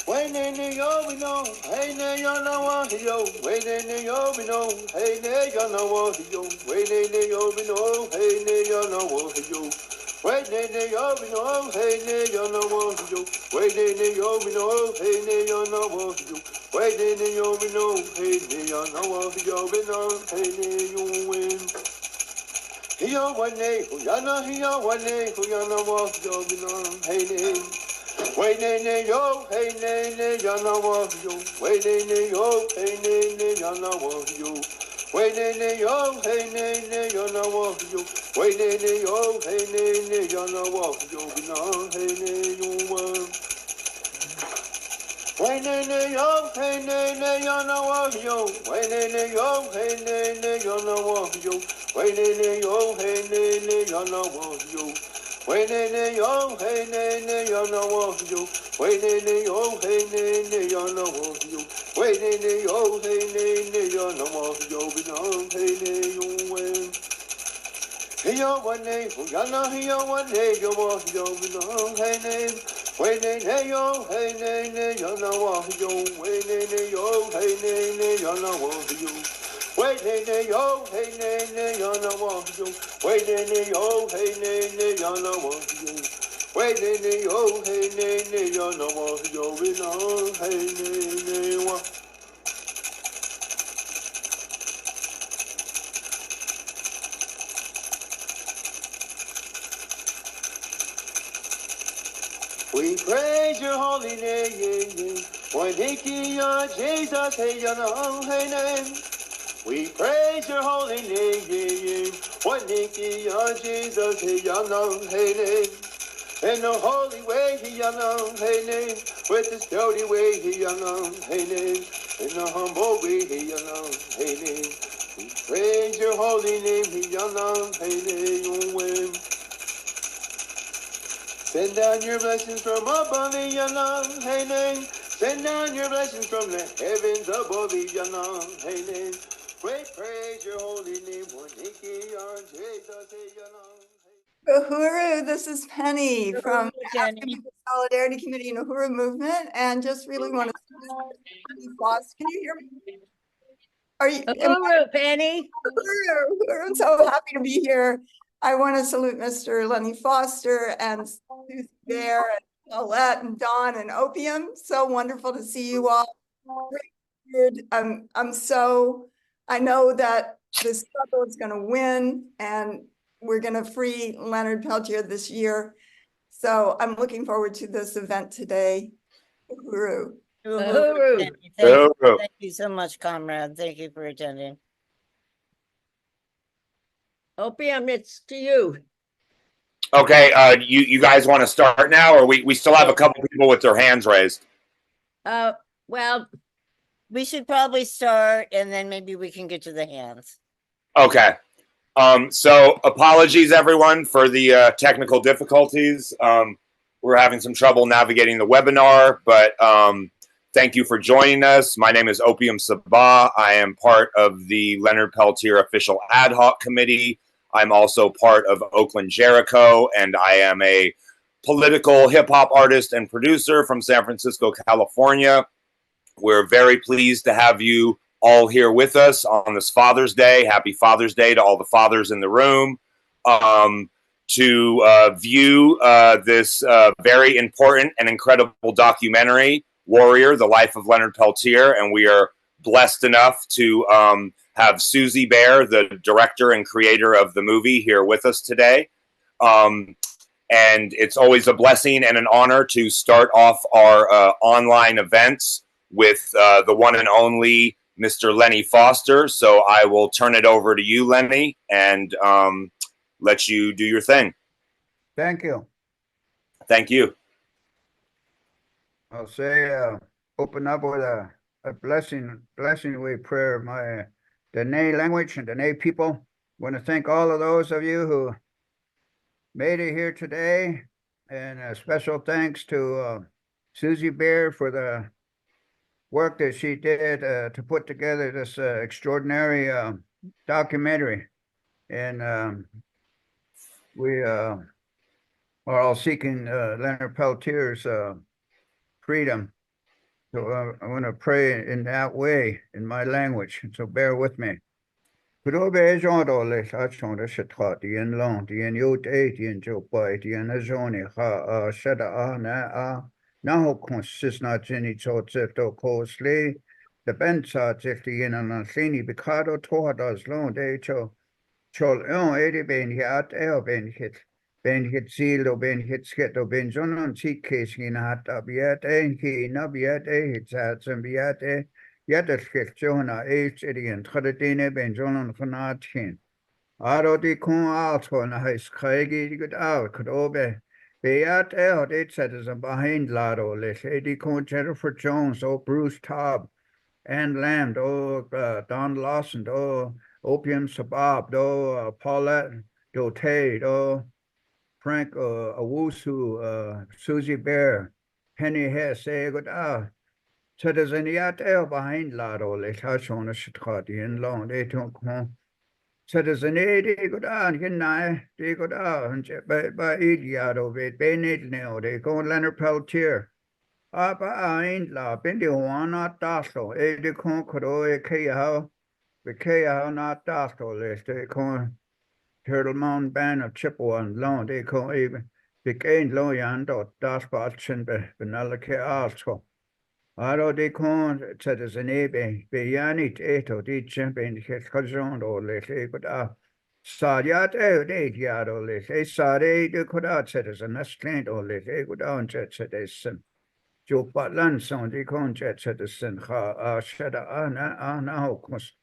Waiting in your window, hey, ne, you know what yo. Waiting in your window, hey, ne, you know what yo. Waiting in your window, hey, ne, you know what yo. Waiting in your window, hey, ne, you know what yo. Waiting in your window, hey, ne, you know what yo. Waiting in your window, hey, ne, you know what yo. Window, hey, ne, you win. Here one day, who ya know, here one day, who ya know what yo. Window, hey, ne. Wait, nay, yo, hey, nay, y'all know what you. Wait, nay, yo, hey, nay, y'all know what you. Wait, nay, yo, hey, nay, y'all know what you. Wait, nay, yo, hey, nay, y'all know what you. No, hey, nay, you Wait, nay, yo, hey, nay, y'all know what you. Wait, nay, yo, hey, nay, y'all know what you. Wait, nay, yo, hey, nay, y'all know what you. Wait, nay, yo, hey, nay, y'all know what you. Wait, nay, yo, hey, nay, y'all know what you. Wait, nay, yo, hey, nay, y'all know what you. Be done, hey, nay, you win. Hey, yo, one day, who y'all know, hey, yo, one day, yo, what you. Be done, hey, nay. Wait, nay, yo, hey, nay, y'all know what you. Wait, nay, yo, hey, nay, y'all know what you. Wait, nay, yo, hey, nay, y'all know what you. Wait, nay, yo, hey, nay, y'all know what you. Wait, nay, yo, hey, nay, y'all know what you. We know, hey, nay, what. We praise your holy name. When Nicky, Jesus, hey, you know, hey, name. We praise your holy name. When Nicky, Jesus, hey, you know, hey, name. In the holy way, he alone, hey name. With the sturdy way, he alone, hey name. In the humble way, he alone, hey name. We praise your holy name, he alone, hey name. Send down your blessings from above, he alone, hey name. Send down your blessings from the heavens above, he alone, hey name. We praise your holy name, one Nicky on Jesus, hey alone. Uhuru, this is Penny from the Jenny. Solidarity Committee and Uhuru Movement, and just really want to Foss. Can you hear me? Are you Penny? Uhuru, I'm so happy to be here. I want to salute Mr. Lenny Foster and Suzie Baer and Paulette and Dawn and Opium. So wonderful to see you all. I know that this struggle is going to win, and we're going to free Leonard Peltier this year. So I'm looking forward to this event today. Uhuru. Uhuru. Thank you so much, comrade. Thank you for attending. Opium, it's to you. Okay, you guys want to start now, or we still have a couple people with their hands raised? Well, we should probably start, and then maybe we can get to the hands. Okay. So apologies, everyone, for the technical difficulties. We're having some trouble navigating the webinar, but thank you for joining us. My name is Opium Sabah. I am part of the Leonard Peltier Official Ad Hoc Committee. I'm also part of Oakland Jericho, and I am a political hip-hop artist and producer from San Francisco, California. We're very pleased to have you all here with us on this Father's Day. Happy Father's Day to all the fathers in the room. To view this very important and incredible documentary, Warrior, The Life of Leonard Peltier. And we are blessed enough to have Suzie Baer, the director and creator of the movie, here with us today. And it's always a blessing and an honor to start off our online events with the one and only Mr. Lenny Foster. So I will turn it over to you, Lenny, and let you do your thing. Thank you. Thank you. I'll say, open up with a blessing with prayer. The Dene language and the Dene people. Want to thank all of those of you who made it here today, and a special thanks to Suzie Baer for the work that she did to put together this extraordinary documentary. And we are all seeking Leonard Peltier's freedom. So I want to pray in that way, in my language. So bear with me. Kudobe jondo le sa chonda shatra dien long dien yot dien jo bai dien a zoni ha shada na ho consist na jini cho zefto cosly the bensa zefti in an sini bicado tohadas long de chol edi ben hiat ben hit seal o ben hit skit o ben jonon cheek case in hat abiat ki nabiat hit sats and biat Yadderskip Jonah H. Idian Tradine Ben Jonan Fanatin. Arodi kun alto na his craigie good out could obey. Beat out it said as a behind lado less Eddie Kun Jennifer Jones, oh Bruce Tobb, and Lamb, oh Don Lawson, oh Opium Sabab, oh Paulette, do Tate, oh Frank Awusu, Suzie Baer, Penny Hess, good out. So there's an yacht behind Lado, les Hashon, a Chitradian long, they don't come. So there's an 80 good on, they go down, by Idiado, Bened now, they go Leonard Peltier. Behind La, Bindi one not Dasto, Edi Concodo, a Kayao, the Kayao not Dasto, les they come Turtle Mountain Band of Chippewa and long, they come even. The gain low yando, Daspot Chin, Benalla K. Aro de con says an ebe beyani eto di champion his cousin or les equida. Sadiat de diado les e sade de codat says an esclant or les equida on jet said a sin. Joe Butlan son de con jet said a sin ha shada ana hokmus.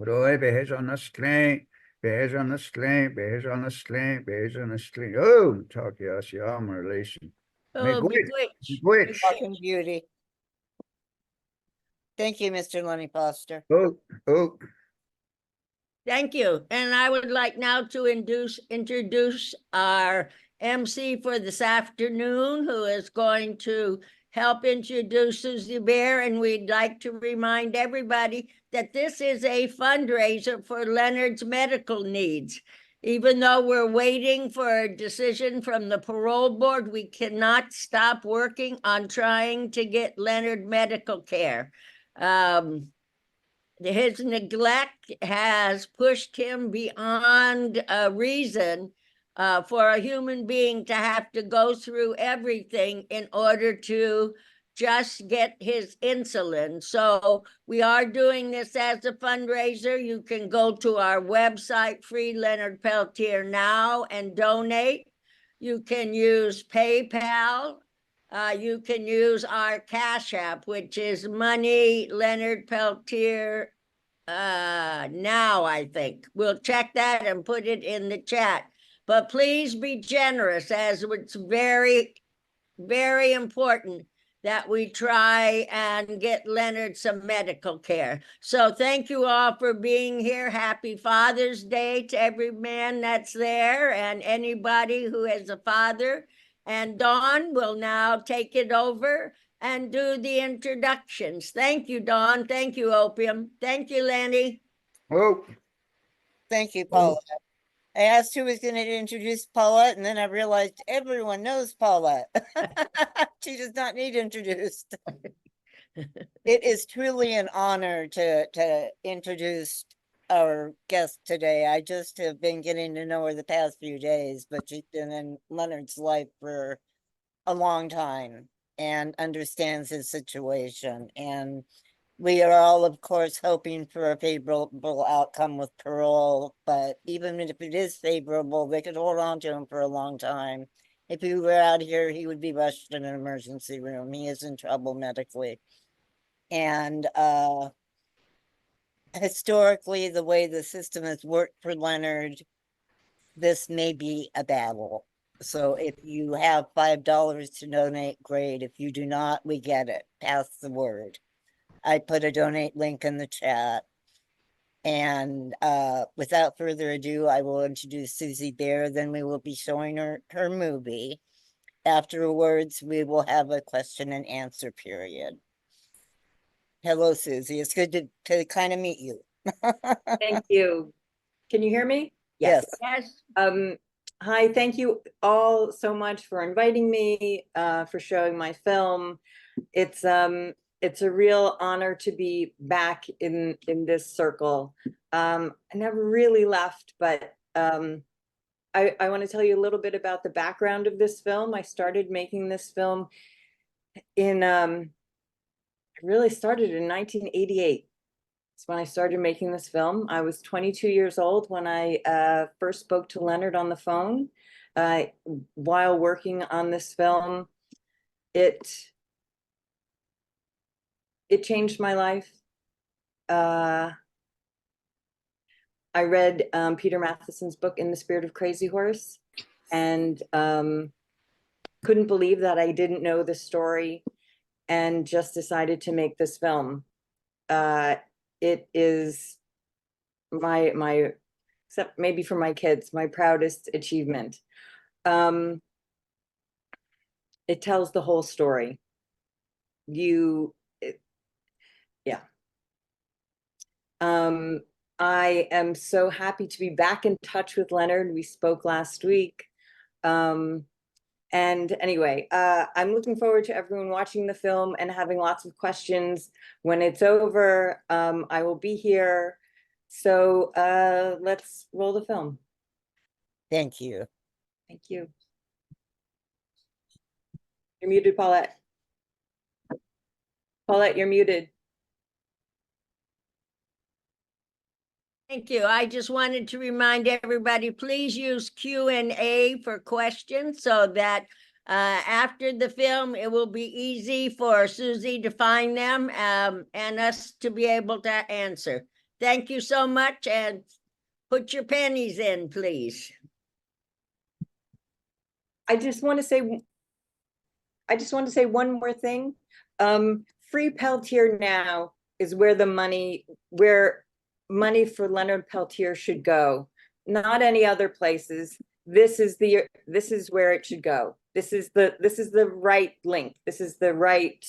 Roebe has on a slang, bears on a slang, bears on a slang, bears on a slang. Oh, talk yes, yeah, relation. Oh, Which? Walking beauty. Thank you, Mr. Lenny Foster. Oh. Thank you. And I would like now to introduce our MC for this afternoon, who is going to help introduce Suzie Baer. And we'd like to remind everybody that this is a fundraiser for Leonard's medical needs. Even though we're waiting for a decision from the parole board, we cannot stop working on trying to get Leonard medical care. His neglect has pushed him beyond reason for a human being to have to go through everything in order to just get his insulin. So we are doing this as a fundraiser. You can go to our website, Free Leonard Peltier Now, and donate. You can use PayPal. You can use our Cash App, which is Money Leonard Peltier Now, I think. We'll check that and put it in the chat. But please be generous, as it's very, very important that we try and get Leonard some medical care. So thank you all for being here. Happy Father's Day to every man that's there and anybody who has a father. And Dawn will now take it over and do the introductions. Thank you, Dawn. Thank you, Opium. Thank you, Lenny. Oh. Thank you, Paula. I asked who was going to introduce Paulette, and then I realized everyone knows Paulette. She does not need introduced. It is truly an honor to introduce our guest today. I just have been getting to know her the past few days, but she's been in Leonard's life for a long time and understands his situation. And we are all, of course, hoping for a favorable outcome with parole, but even if it is favorable, they could hold on to him for a long time. If he were out here, he would be rushed in an emergency room. He is in trouble medically. And historically, the way the system has worked for Leonard, this may be a battle. So if you have $5 to donate, great. If you do not, we get it. Pass the word. I put a donate link in the chat. And without further ado, I will introduce Suzie Baer. Then we will be showing her movie. Afterwards, we will have a question and answer period. Hello, Suzie. It's good to kind of meet you. Thank you. Can you hear me? Yes. Yes. Hi, thank you all so much for inviting me, for showing my film. It's a real honor to be back in this circle. I never really left, but I want to tell you a little bit about the background of this film. I started making this film in I really started in 1988. It's when I started making this film. I was 22 years old when I first spoke to Leonard on the phone while working on this film. It changed my life. I read Peter Matheson's book In the Spirit of Crazy Horse, and couldn't believe that I didn't know the story, and just decided to make this film. It is my except maybe for my kids, my proudest achievement. It tells the whole story. Yeah. I am so happy to be back in touch with Leonard. We spoke last week. And anyway, I'm looking forward to everyone watching the film and having lots of questions. When it's over, I will be here. So let's roll the film. Thank you. Thank you. You're muted, Paulette. Paulette, you're muted. Thank you. I just wanted to remind everybody, please use Q&A for questions so that after the film, it will be easy for Suzie to find them and us to be able to answer. Thank you so much, and put your pennies in, please. I just want to say one more thing. Free Peltier Now is where money for Leonard Peltier should go, not any other places. This is where it should go. This is the right link. This is the right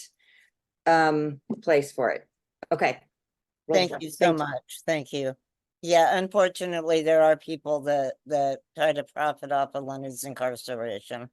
place for it. Okay. Thank you so much. Thank you. Yeah, unfortunately, there are people that try to profit off of Leonard's incarceration.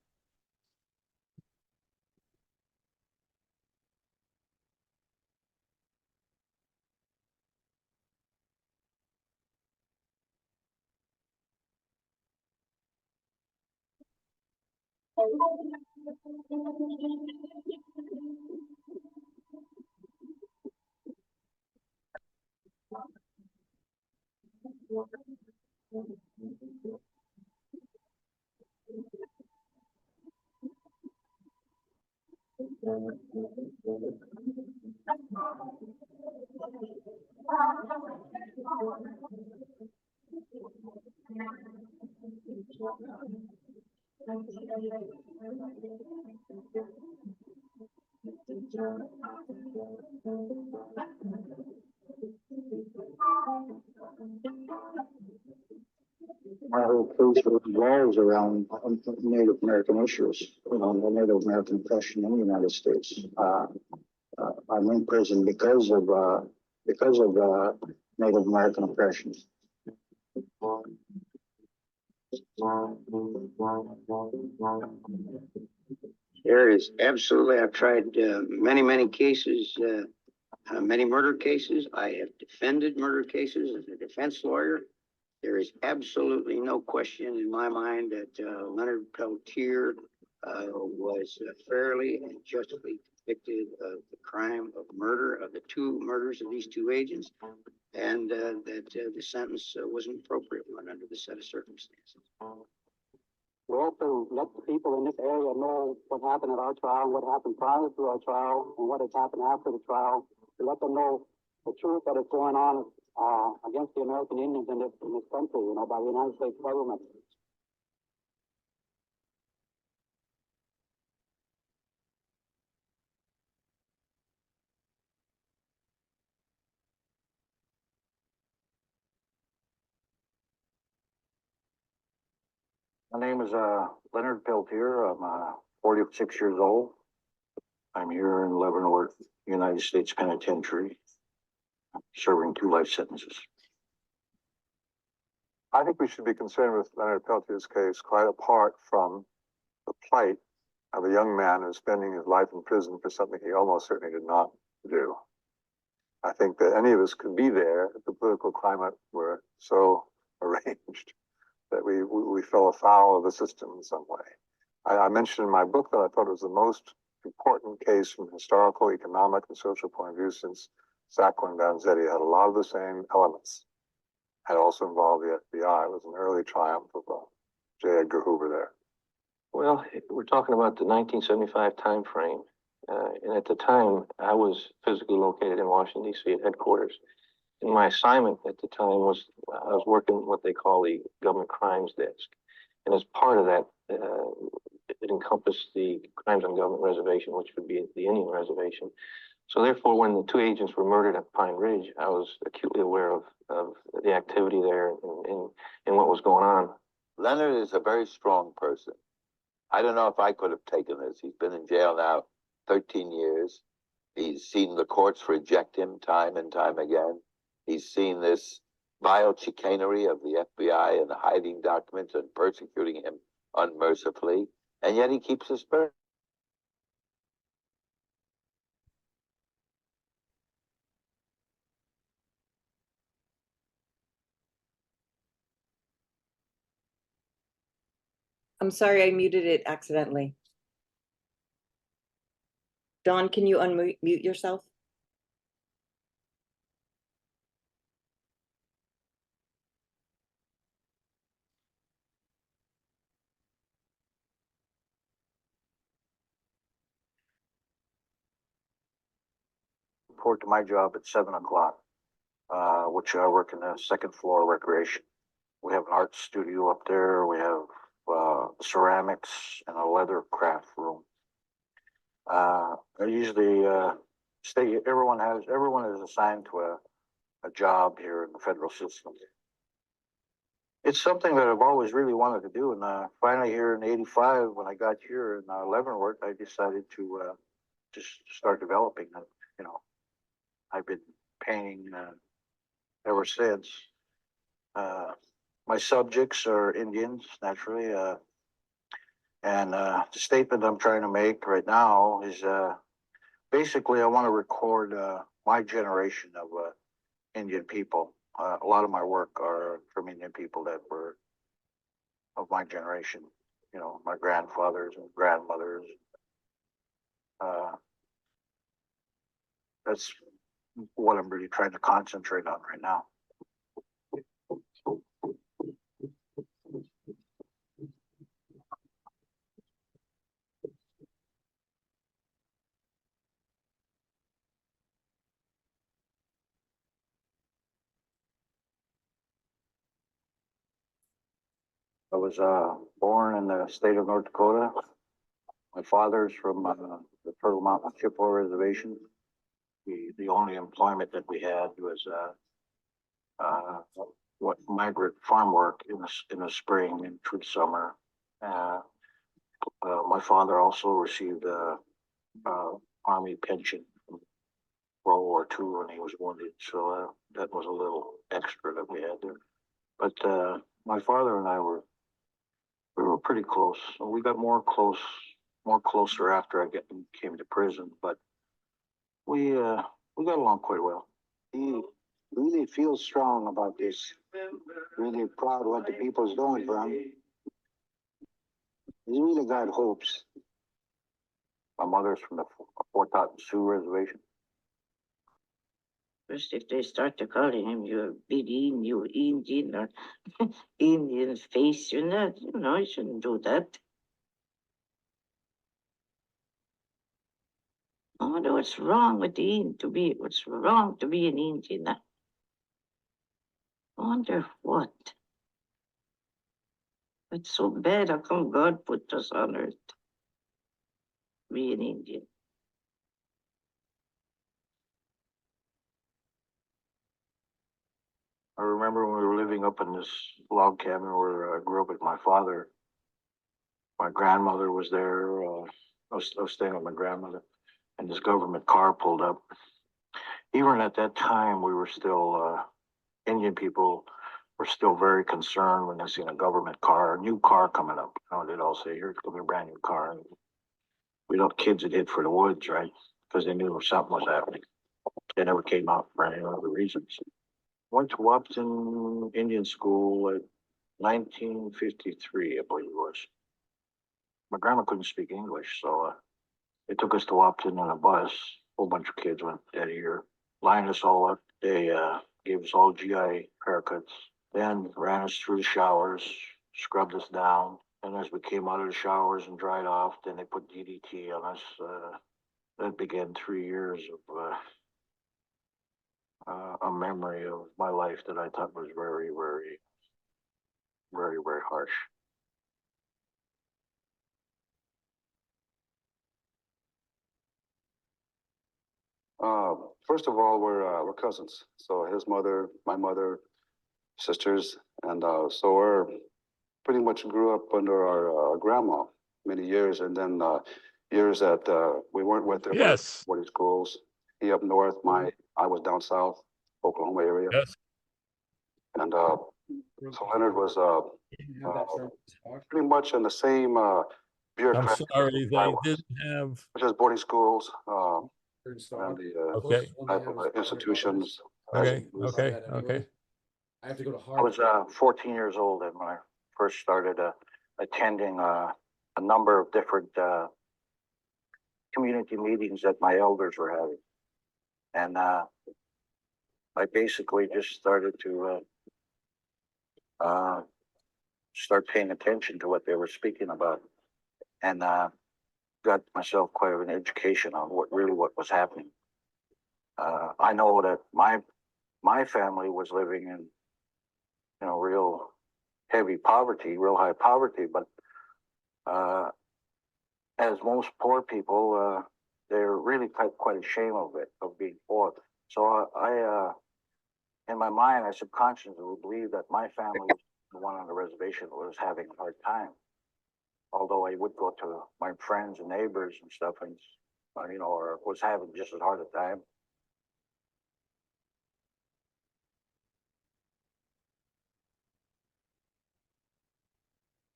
My whole case revolves around Native American issues, the Native American oppression in the United States. I'm in prison because of Native American oppression. There is absolutely. I've tried many cases, many murder cases. I have defended murder cases as a defense lawyer. There is absolutely no question in my mind that Leonard Peltier was fairly and justly convicted of the crime of murder, of the two murders of these two agents, and that the sentence was an appropriate one under the set of circumstances. We also let the people in this area know what happened at our trial, what happened prior to our trial, and what has happened after the trial. To let them know the truth that is going on against the American Indians in this country, by the United States government. My name is Leonard Peltier. I'm 46 years old. I'm here in Leavenworth, United States Penitentiary, serving 2 life sentences. I think we should be concerned with Leonard Peltier's case quite apart from the plight of a young man who's spending his life in prison for something he almost certainly did not do. I think that any of us could be there if the political climate were so arranged that we fell afoul of the system in some way. I mentioned in my book that I thought it was the most important case from historical, economic, and social point of view since Sacco and Vanzetti. It had a lot of the same elements. Had also involved the FBI. It was an early triumph of J. Edgar Hoover there. Well, we're talking about the 1975 time frame. And at the time, I was physically located in Washington, D.C. at headquarters. And my assignment at the time was I was working what they call the Government Crimes Desk. And as part of that, it encompassed the Crimes on Government Reservation, which would be the Indian Reservation. So therefore, when the two agents were murdered at Pine Ridge, I was acutely aware of the activity there and what was going on. Leonard is a very strong person. I don't know if I could have taken this. He's been in jail now 13 years. He's seen the courts reject him time and time again. He's seen this vile chicanery of the FBI and hiding documents and persecuting him unmercifully, and yet he keeps his spirit. I'm sorry, I muted it accidentally. Dawn, can you unmute yourself? Report to my job at 7 o'clock, which I work in the second floor recreation. We have an art studio up there. We have ceramics and a leather craft room. I usually stay. Everyone is assigned to a job here in the federal system. It's something that I've always really wanted to do, and finally here in '85, when I got here in Leavenworth, I decided to just start developing it. You know, I've been painting ever since. My subjects are Indians, naturally, and the statement I'm trying to make right now is basically I want to record my generation of Indian people. A lot of my work are from Indian people that were of my generation, you know, my grandfathers and grandmothers. That's what I'm really trying to concentrate on right now. I was born in the state of North Dakota. My father's from the Turtle Mountain Chippewa Reservation. The only employment that we had was what migrant farm work in the spring and through the summer. My father also received a Army pension from World War II when he was wounded, so that was a little extra that we had there. But my father and I were pretty close. We got more closer after I came to prison, but we got along quite well. He really feels strong about this. Really proud of what the people's doing for him. He's really got hopes. My mother's from the Fort Totten Sioux Reservation. First, if they start to calling him you're Indian, you Indian, or Indian face, you're not, you know, you shouldn't do that. I wonder what's wrong with what's wrong to be an Indian. I wonder what. It's so bad, how come God put us on earth to be an Indian? I remember when we were living up in this log cabin where I grew up with my father. My grandmother was there. I was staying with my grandmother, and this government car pulled up. Even at that time, we were still Indian people were still very concerned when they seen a government car, a new car coming up. You know, they'd all say, "Here's gonna be a brand new car." And we know kids that hid for the woods, right? Because they knew something was happening. They never came out for any other reasons. Went to Wapton Indian School in 1953, I believe it was. My grandma couldn't speak English, so they took us to Wapton on a bus. A whole bunch of kids went that year. Lined us all up. They gave us all GI haircuts. Then ran us through the showers, scrubbed us down. And as we came out of the showers and dried off, then they put DDT on us. That began 3 years of a memory of my life that I thought was very, very, very, very harsh. First of all, we're cousins. So his mother, my mother, sisters, and so we're pretty much grew up under our grandma many years, and then years that we weren't with her. Yes. Boarding schools. He up north, I was down south, Oklahoma area. Yes. And so Leonard was pretty much in the same I'm bureaucratic. sorry, they didn't have. Which is boarding schools. And the Okay. type of institutions. Okay. I was 14 years old and when I first started attending a number of different community meetings that my elders were having. And I basically just started to start paying attention to what they were speaking about, and got myself quite an education on what was happening. I know that my family was living in, you know, real heavy poverty, real high poverty, but as most poor people, they're really quite ashamed of it, of being poor. So I in my mind, I subconsciously believe that my family was the one on the reservation that was having a hard time. Although I would go to my friends and neighbors and stuff, and you know, or was having just as hard a time.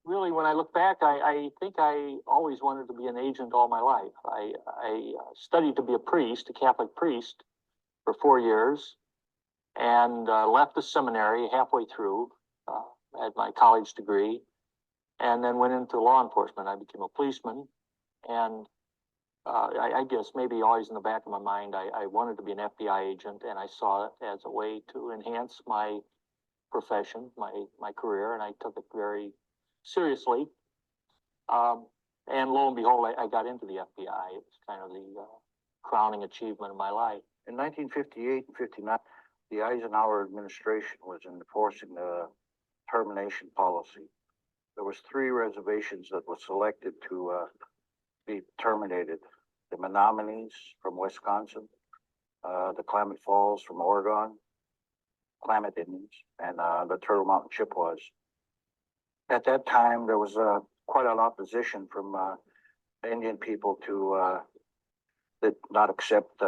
Really, when I look back, I think I always wanted to be an agent all my life. I studied to be a priest, a Catholic priest, for 4 years, and left the seminary halfway through, had my college degree, and then went into law enforcement. I became a policeman, and I guess maybe always in the back of my mind, I wanted to be an FBI agent, and I saw it as a way to enhance my profession, my career, and I took it very seriously. And lo and behold, I got into the FBI. It was kind of the crowning achievement of my life. In 1958 and 59, the Eisenhower administration was enforcing the termination policy. There was 3 reservations that were selected to be terminated. The Menominees from Wisconsin, the Klamath Falls from Oregon, Klamath Indians, and the Turtle Mountain Chippewas. At that time, there was quite an opposition from Indian people to that not accept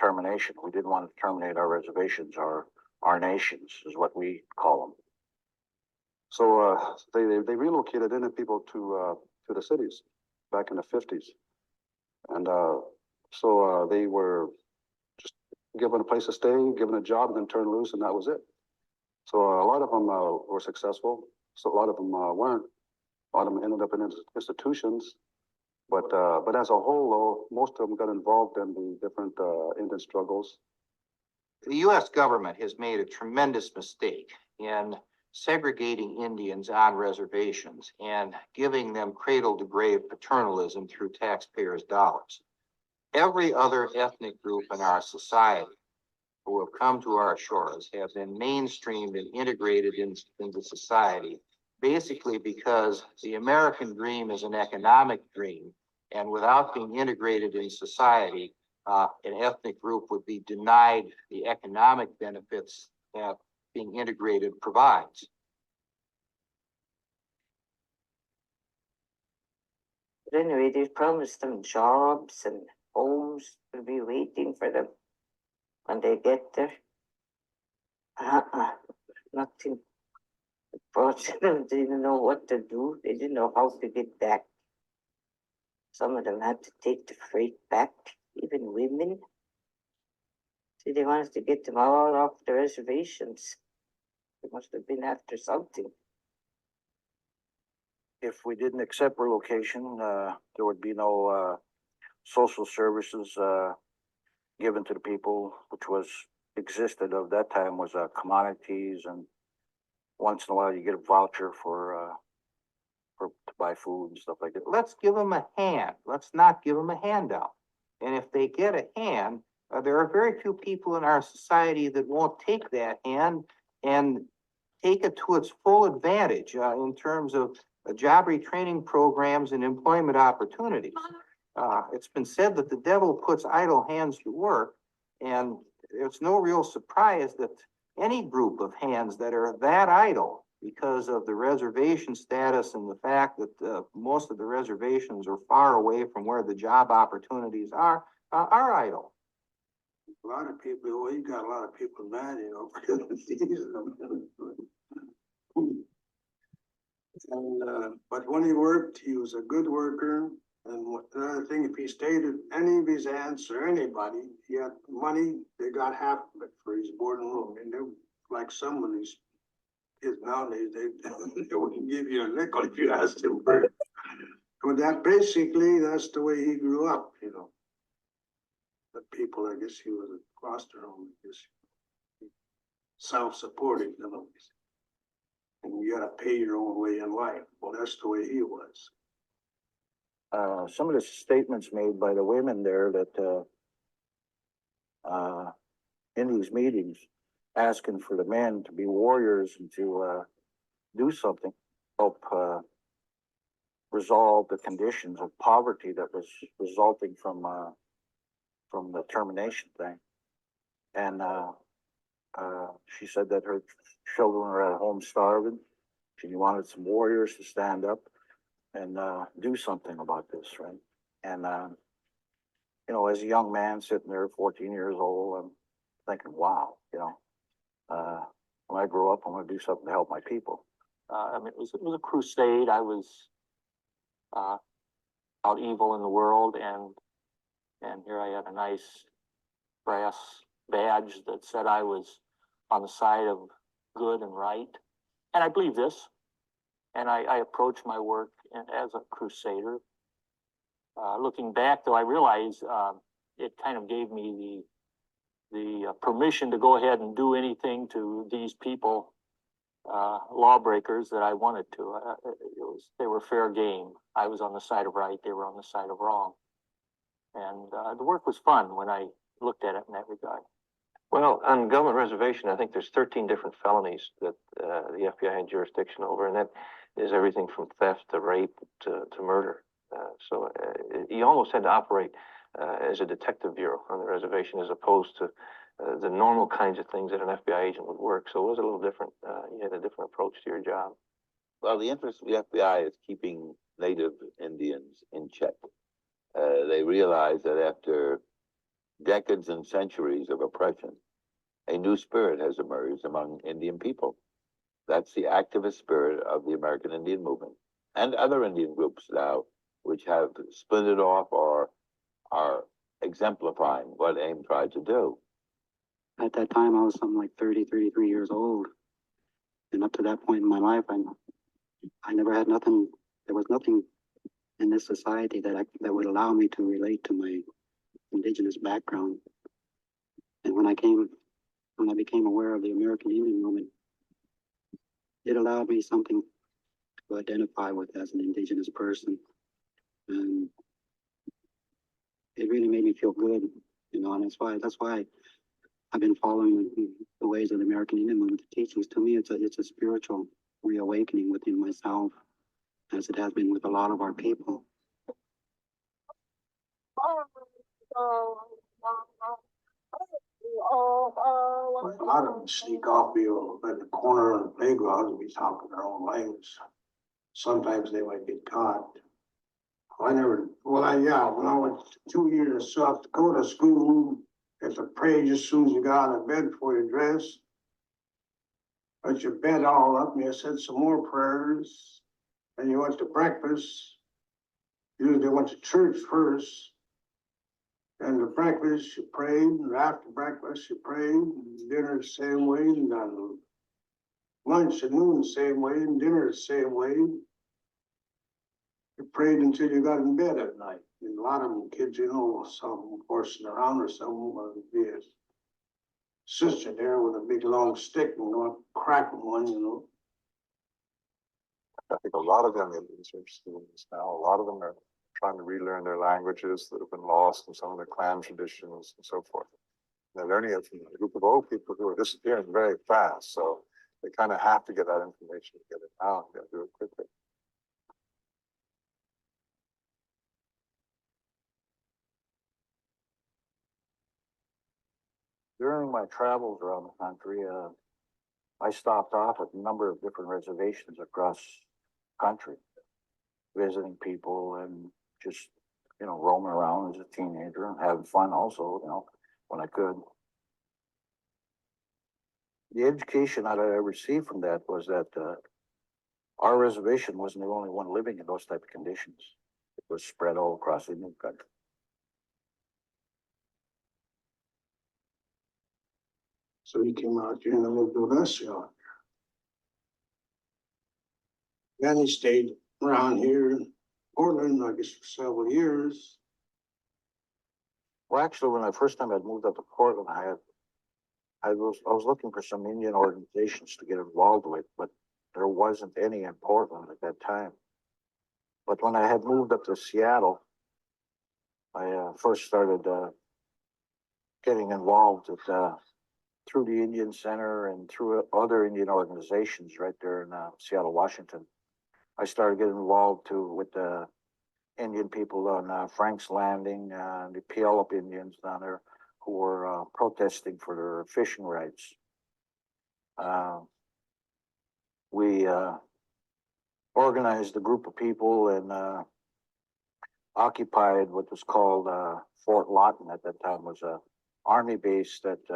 termination. We didn't want to terminate our reservations, or our nations, is what we call them. So they relocated Indian people to the cities back in the 50s, and so they were just given a place to stay, given a job, and then turned loose, and that was it. So a lot of them were successful. So a lot of them weren't. A lot of them ended up in institutions. But as a whole, though, most of them got involved in the different Indian struggles. The U.S. government has made a tremendous mistake in segregating Indians on reservations and giving them cradle-to-grave paternalism through taxpayers' dollars. Every other ethnic group in our society who have come to our shores have been mainstreamed and integrated into society, basically because the American dream is an economic dream, and without being integrated in society, an ethnic group would be denied the economic benefits that being integrated provides. But anyway, they promised them jobs and homes will be waiting for them when they get there. Nothing. Unfortunately, they didn't know what to do. They didn't know how to get back. Some of them had to take the freight back, even women. See, they wanted to get them all off the reservations. They must have been after something. If we didn't accept relocation, there would be no social services given to the people, which was existed of that time was commodities, and once in a while you get a voucher for to buy food and stuff like that. Let's give them a hand. Let's not give them a handout. And if they get a hand, there are very few people in our society that won't take that hand and take it to its full advantage in terms of job retraining programs and employment opportunities. It's been said that the devil puts idle hands to work, and it's no real surprise that any group of hands that are that idle because of the reservation status and the fact that most of the reservations are far away from where the job opportunities are idle. A lot of people, well, you got a lot of people mad, you know, and, but when he worked, he was a good worker. And another thing, if he stayed at any of his aunts or anybody, he had money, they got half of it for his board and room. And they're like some of these kids nowadays, they wouldn't give you a nickel if you asked him for it. But that basically, that's the way he grew up, you know. The people, I guess he was a foster home, I guess. Self-supporting, you know. And you gotta pay your own way in life. Well, that's the way he was. Some of the statements made by the women there that in these meetings, asking for the men to be warriors and to do something, help resolve the conditions of poverty that was resulting from the termination thing. And she said that her children were at home starving. She wanted some warriors to stand up and do something about this, right? And you know, as a young man sitting there, 14 years old, I'm thinking, wow, you know, when I grow up, I'm going to do something to help my people. I mean, it was a crusade. I was out evil in the world, and here I had a nice brass badge that said I was on the side of good and right, and I believe this. And I approached my work as a crusader. Looking back, though, I realize it kind of gave me the permission to go ahead and do anything to these people, lawbreakers, that I wanted to. They were fair game. I was on the side of right, they were on the side of wrong. And the work was fun when I looked at it in that regard. Well, on government reservation, I think there's 13 different felonies that the FBI had jurisdiction over, and that is everything from theft to rape to murder. So you almost had to operate as a detective bureau on the reservation as opposed to the normal kinds of things that an FBI agent would work. So it was a little different. You had a different approach to your job. Well, the interest of the FBI is keeping native Indians in check. They realize that after decades and centuries of oppression, a new spirit has emerged among Indian people. That's the activist spirit of the American Indian movement and other Indian groups now, which have splintered off or are exemplifying what AIM tried to do. At that time, I was something like 30, 33 years old. And up to that point in my life, I never had nothing, there was nothing in this society that would allow me to relate to my indigenous background. And when I became aware of the American Indian movement, it allowed me something to identify with as an indigenous person. And it really made me feel good, you know, and that's why I've been following the ways of the American Indian movement, the teachings. To me, it's a spiritual reawakening within myself, as it has been with a lot of our people. A lot of them sneak off you at the corner of the playground and be talking their own language. Sometimes they might get caught. When I went 2 years to South Dakota school, it's a pray just as soon as you got out of bed before you dress. Put your bed all up and you said some more prayers. And you went to breakfast. Usually went to church first. And to breakfast you prayed, and after breakfast you prayed, and dinner the same way, and lunch and noon the same way, and dinner the same way. You prayed until you got in bed at night. And a lot of them kids, you know, some horsing around or some would be a sister there with a big long stick and go up cracking one, you know. I think a lot of them Indians are students now. A lot of them are trying to relearn their languages that have been lost and some of their clan traditions and so forth. They're learning it from a group of old people who are disappearing very fast. So they kind of have to get that information to get it out. They do it quickly. During my travels around the country, I stopped off at a number of different reservations across the country, visiting people and just, you know, roaming around as a teenager and having fun also, you know, when I could. The education that I received from that was that our reservation wasn't the only one living in those type of conditions. It was spread all across the Indian country. So he came out here and lived with us out there. Then he stayed around here in Portland, I guess, for several years. Well, actually, when I first time I'd moved up to Portland, I was looking for some Indian organizations to get involved with, but there wasn't any in Portland at that time. But when I had moved up to Seattle, I first started getting involved with, through the Indian Center and through other Indian organizations right there in Seattle, Washington. I started getting involved too with the Indian people on Frank's Landing, the Puyallup Indians down there who were protesting for their fishing rights. We organized a group of people and occupied what was called Fort Lawton at that time. Was a army base that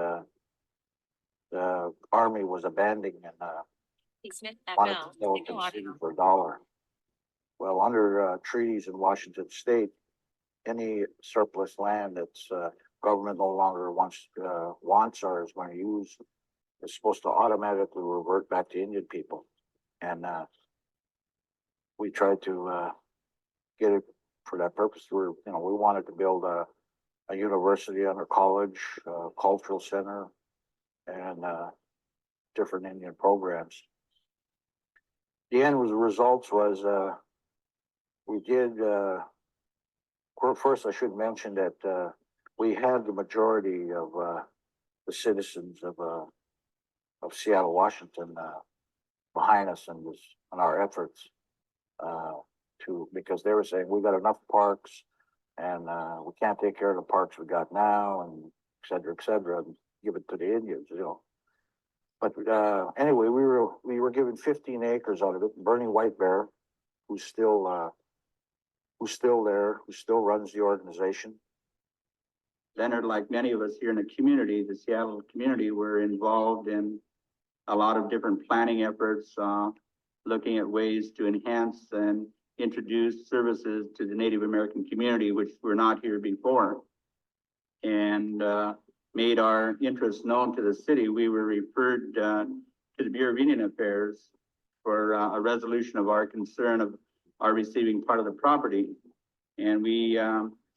the army was abandoning and wanted to sell it to the city for $1. Well, under treaties in Washington State, any surplus land that's government no longer wants or is going to use is supposed to automatically revert back to Indian people. And we tried to get it for that purpose. We wanted to build a university under college, cultural center, and different Indian programs. The end results was we did. First, I should mention that we had the majority of the citizens of Seattle, Washington, behind us and our efforts because they were saying we got enough parks and we can't take care of the parks we got now, and et cetera, and give it to the Indians, you know. But anyway, we were given 15 acres out of it. Bernie White Bear, who's still there, who still runs the organization. Leonard, like many of us here in the community, the Seattle community, were involved in a lot of different planning efforts, looking at ways to enhance and introduce services to the Native American community, which were not here before, and made our interests known to the city. We were referred to the Bureau of Indian Affairs for a resolution of our concern of our receiving part of the property. And we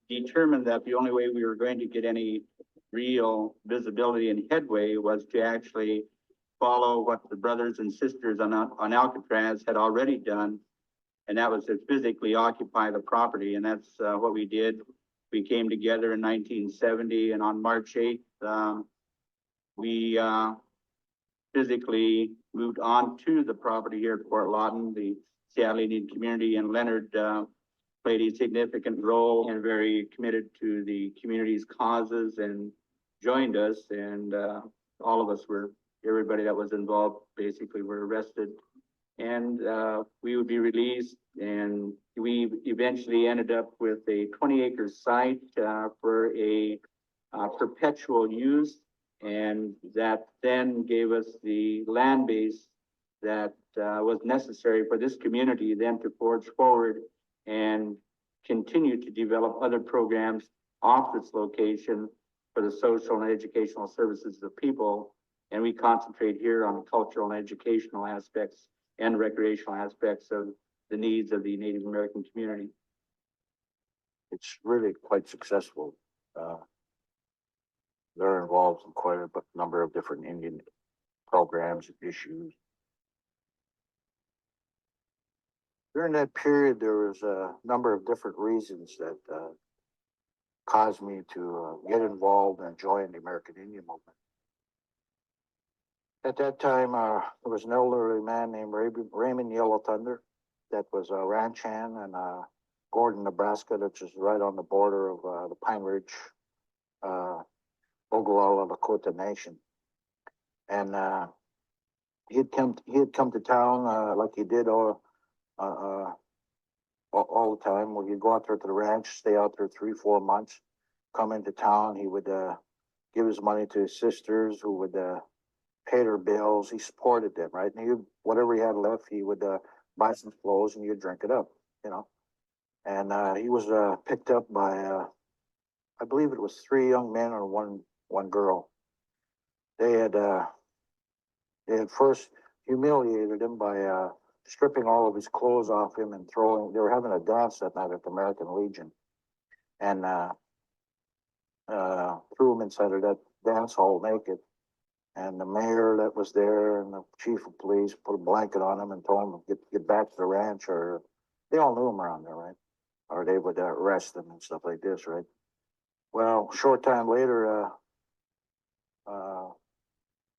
determined that the only way we were going to get any real visibility and headway was to actually follow what the brothers and sisters on Alcatraz had already done. And that was to physically occupy the property. And that's what we did. We came together in 1970, and on March 8th, we physically moved on to the property here at Fort Lawton. The Seattle Indian community and Leonard played a significant role and very committed to the community's causes and joined us. And all of us everybody that was involved basically were arrested. And we would be released, and we eventually ended up with a 20-acre site for a perpetual use And that then gave us the land base that was necessary for this community then to forge forward and continue to develop other programs off this location for the social and educational services of the people. And we concentrate here on the cultural and educational aspects and recreational aspects of the needs of the Native American community. It's really quite successful. They're involved in quite a number of different Indian programs and issues. During that period, there was a number of different reasons that caused me to get involved and join the American Indian movement. At that time, there was an elderly man named Raymond Yellow Thunder that was a ranch hand in Gordon, Nebraska, which is right on the border of the Pine Ridge, Oglala Lakota Nation. And he had come to town like he did all the time. Where he'd go out there to the ranch, stay out there 3-4 months, come into town. He would give his money to his sisters who would pay their bills. He supported them, right? And whatever he had left, he would buy some clothes and you'd drink it up, you know. And he was picked up by, I believe it was 3 young men and one girl. They had first humiliated him by stripping all of his clothes off him and throwing. They were having a dance that night at the American Legion, and threw him inside of that dance hall naked. And the mayor that was there and the chief of police put a blanket on him and told him to get back to the ranch, or they all knew him around there, right? Or they would arrest him and stuff like this, right? Well, short time later,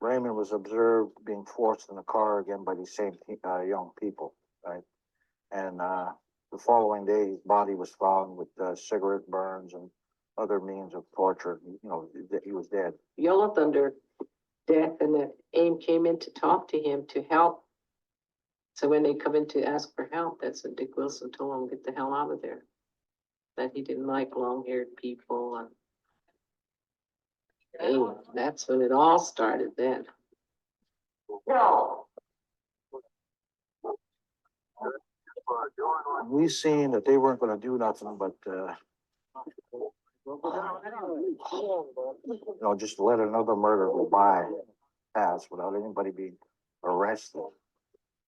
Raymond was observed being forced in the car again by these same young people, right? And the following day, his body was found with cigarette burns and other means of torture. You know, he was dead. Yellow Thunder death, and the AIM came in to talk to him to help. So when they come in to ask for help, that's what Dick Wilson told him, get the hell out of there. That he didn't like long-haired people. And AIM, that's when it all started then. We seen that they weren't going to do nothing but, you know, just let another murder go by, pass without anybody being arrested.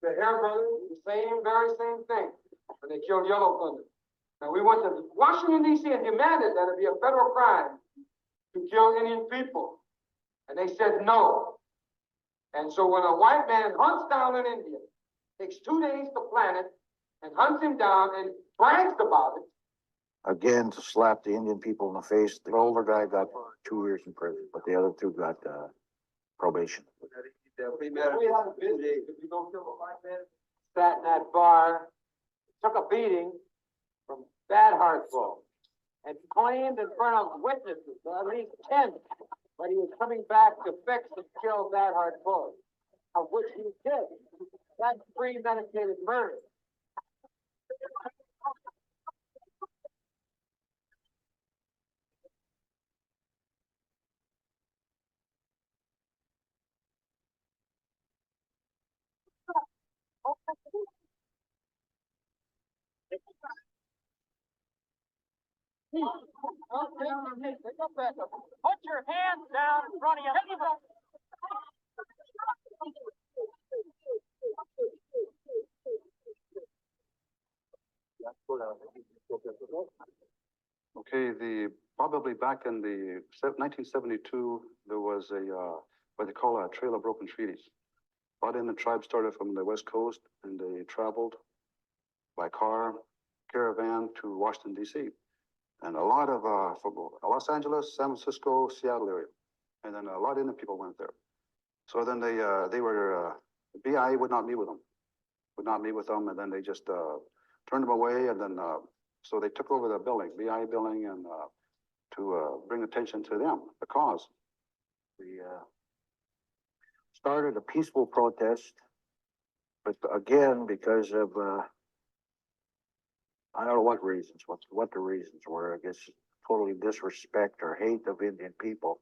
The Hair Brothers, the very same thing, when they killed Yellow Thunder. Now, we went to Washington, D.C. and demanded that it be a federal crime to kill Indian people. And they said no. And so when a white man hunts down an Indian, takes 2 days to plan it, and hunts him down and brags about it. Again, to slap the Indian people in the face. The older guy got 2 years in prison, but the other 2 got probation. We had a visit, if we don't kill a white man, sat in that bar, took a beating from bad heart blow, and claimed in front of witnesses, at least 10, that he was coming back to fix and kill bad heart blow, of which he did. That's premeditated murder. Put your hands down in front of your people. Okay, probably back in the 1972, there was what they call a Trail of Broken Treaties. A lot of the tribe started from the West Coast, and they traveled by car, caravan to Washington, D.C. And a lot of from Los Angeles, San Francisco, Seattle area, and then a lot of Indian people went there. So then they were BIA would not meet with them, and then they just turned them away, and then so they took over the building, BIA building, and to bring attention to them, the cause. We started a peaceful protest, but again, because of I don't know what reasons, what the reasons were. I guess totally disrespect or hate of Indian people.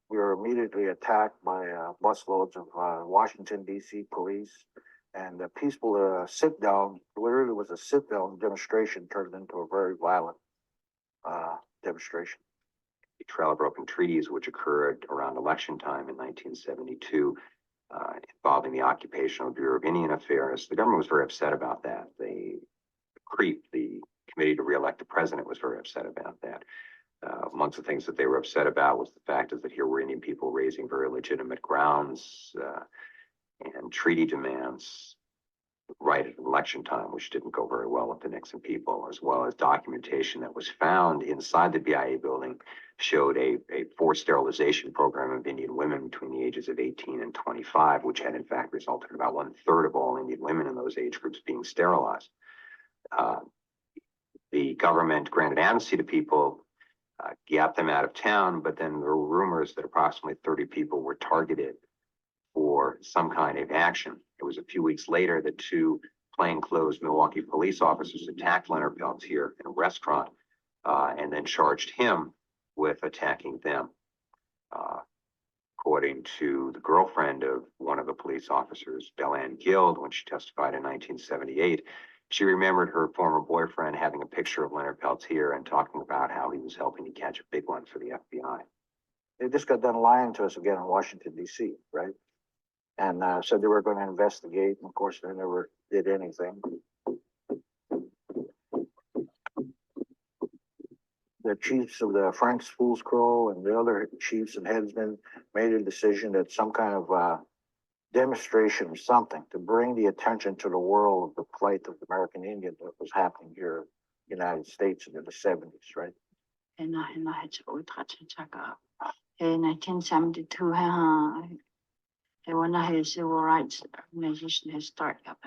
We were immediately attacked by busloads of Washington DC police, and a peaceful sit down, literally was a sit down demonstration, turned into a very violent demonstration. The Trail of Broken Treaties, which occurred around election time in 1972, involving the Occupational Bureau of Indian Affairs. The government was very upset about that. The Committee to Re-elect the President, was very upset about that. Amongst the things that they were upset about was the fact is that here were Indian people raising very legitimate grounds and treaty demands right at election time, which didn't go very well with the Nixon people, as well as documentation that was found inside the BIA building showed a forced sterilization program of Indian women between the ages of 18 and 25, which had in fact resulted in about 1/3 of all Indian women in those age groups being sterilized. The government granted amnesty to people, got them out of town, but then there were rumors that approximately 30 people were targeted for some kind of action. It was a few weeks later that 2 plainclothes Milwaukee police officers attacked Leonard Peltier in a restaurant and then charged him with attacking them. According to the girlfriend of one of the police officers, Bellanne Guild, when she testified in 1978, she remembered her former boyfriend having a picture of Leonard Peltier and talking about how he was helping to catch a big one for the FBI. They just got done lying to us again in Washington, D.C., right? And said they were going to investigate, and of course they never did anything. The chiefs of the Frank's Fool's Crow and the other chiefs and headsmen made a decision that some kind of demonstration or something to bring the attention to the world of the plight of the American Indian that was happening here in the United States in the 70s, right? In 1972 when the civil rights organization had started up.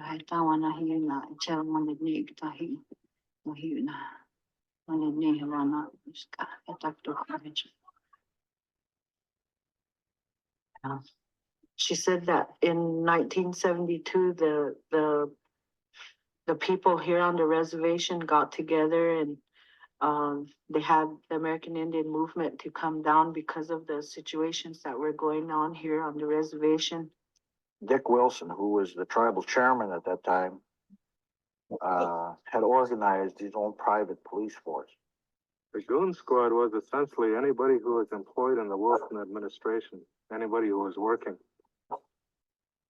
I thought when I hear na tell when the need to hear na when the need run up she said that in 1972 the people here on the reservation got together and they had the American Indian movement to come down because of the situations that were going on here on the reservation. Dick Wilson, who was the tribal chairman at that time, had organized his own private police force. The Goon Squad was essentially anybody who was employed in the Wilson administration, anybody who was working.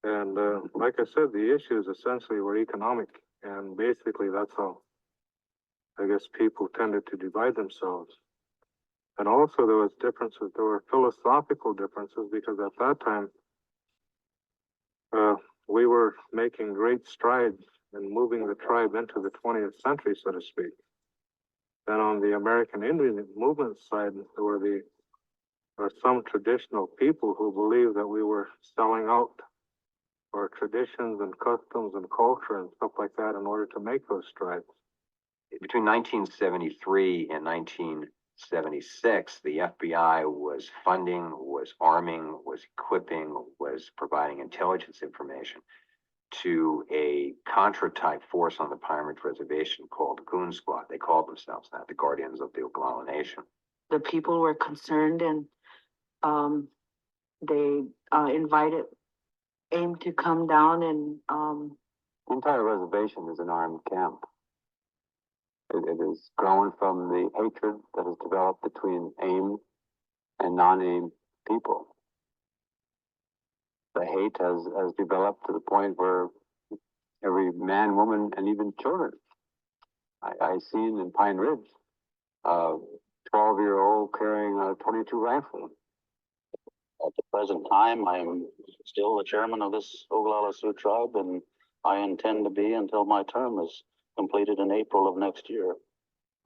And like I said, the issues essentially were economic, and basically that's how I guess people tended to divide themselves. And also there was differences, there were philosophical differences, because at that time we were making great strides in moving the tribe into the 20th century, so to speak. Then on the American Indian movement side, there were some traditional people who believed that we were selling out our traditions and customs and culture and stuff like that in order to make those strides. Between 1973 and 1976, the FBI was funding, was arming, was equipping, was providing intelligence information to a Contra-type force on the Pine Ridge Reservation called Goon Squad. They called themselves that, the Guardians of the Oglala Nation. The people were concerned and they invited AIM to come down and the entire reservation is an armed camp. It is grown from the hatred that has developed between AIM and non-AIM people. The hate has developed to the point where every man, woman, and even children. I seen in Pine Ridge, 12-year-old carrying a .22 rifle. At the present time, I'm still the chairman of this Oglala Sioux tribe, and I intend to be until my term is completed in April of next year.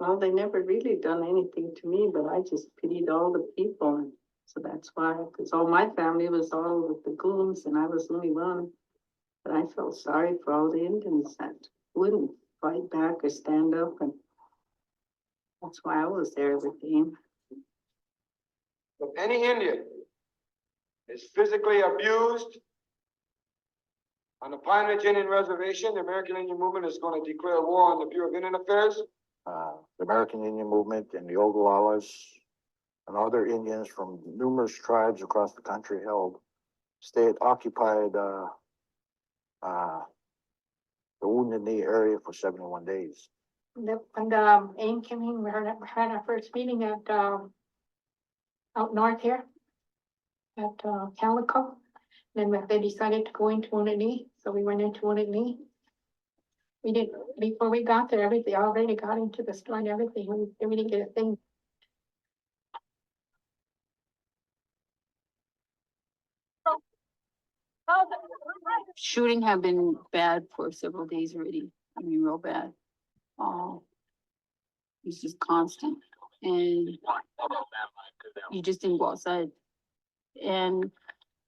well, they never really done anything to me, but I just pitied all the people. And so that's why, because all my family was all with the goons and I was only one. But I felt sorry for all the Indians that wouldn't fight back or stand up. And that's why I was there with them. If any Indian is physically abused on the Pine Ridge Indian Reservation, the American Indian Movement is going to declare war on the Bureau of Indian Affairs. The American Indian Movement and the Oglala's and other Indians from numerous tribes across the country occupied the Wounded Knee area for 71 days. When AIM came in, we had our first meeting at, out north here at Calico. Then they decided to go into Wounded Knee, so we went into Wounded Knee. We did, before we got there, everything already got into the store and everything. We didn't get a thing. Shooting have been bad for several days already. I mean, real bad. It's just constant, and you just didn't go outside. And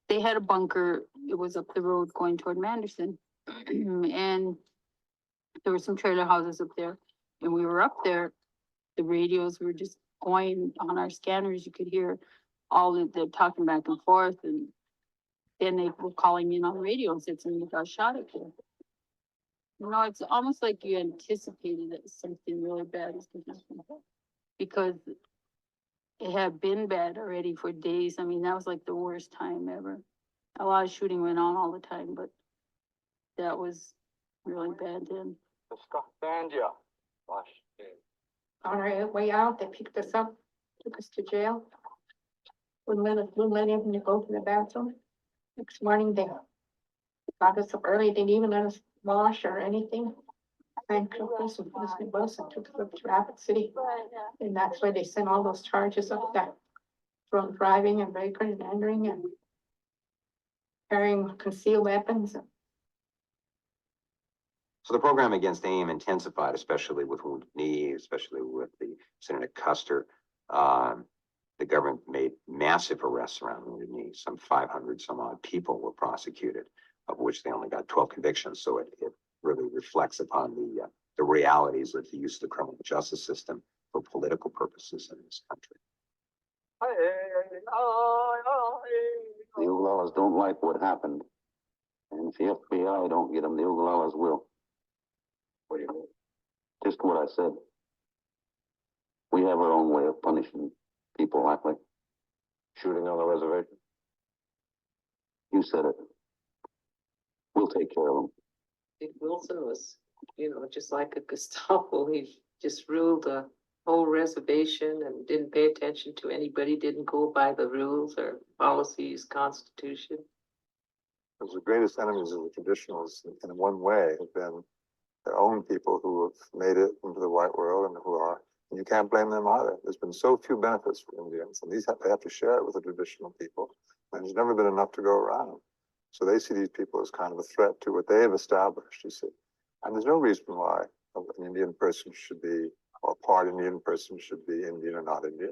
they had a bunker. It was up the road going toward Manderson, and there were some trailer houses up there. And we were up there. The radios were just going on our scanners. You could hear all of them talking back and forth, and then they were calling in on the radio and said somebody got shot up there. You know, it's almost like you anticipated that something really bad was going to happen, because it had been bad already for days. I mean, that was like the worst time ever. A lot of shooting went on all the time, but that was really bad then. On our way out, they picked us up, took us to jail. Wouldn't let him go to the bathroom. Next morning, they got us up early. They didn't even let us wash or anything. And took us and put us in the bus and took us up to Rapid City. And that's why they sent all those charges up there. Drunk driving and vagrant and entering and carrying concealed weapons. So the program against AIM intensified, especially with Wounded Knee, especially with the Senator Custer. The government made massive arrests around Wounded Knee. Some 500 some odd people were prosecuted, of which they only got 12 convictions. So it really reflects upon the realities of the use of the criminal justice system for political purposes in this country. The Oglalas don't like what happened, and if the FBI don't get them, the Oglalas will. What do you mean? Just what I said. We have our own way of punishing people like that. Shooting on the reservation? You said it. We'll take care of them. Dick Wilson was, you know, just like a Gestapo. He just ruled the whole reservation and didn't pay attention to anybody, didn't go by the rules or policies, constitution. Because the greatest enemies of the traditionals, in one way, have been their own people who have made it into the white world and who are, and you can't blame them either. There's been so few benefits for Indians, and they have to share it with the traditional people, and there's never been enough to go around. So they see these people as kind of a threat to what they have established, you see. And there's no reason why an Indian person should be, or a part Indian person should be Indian or not Indian.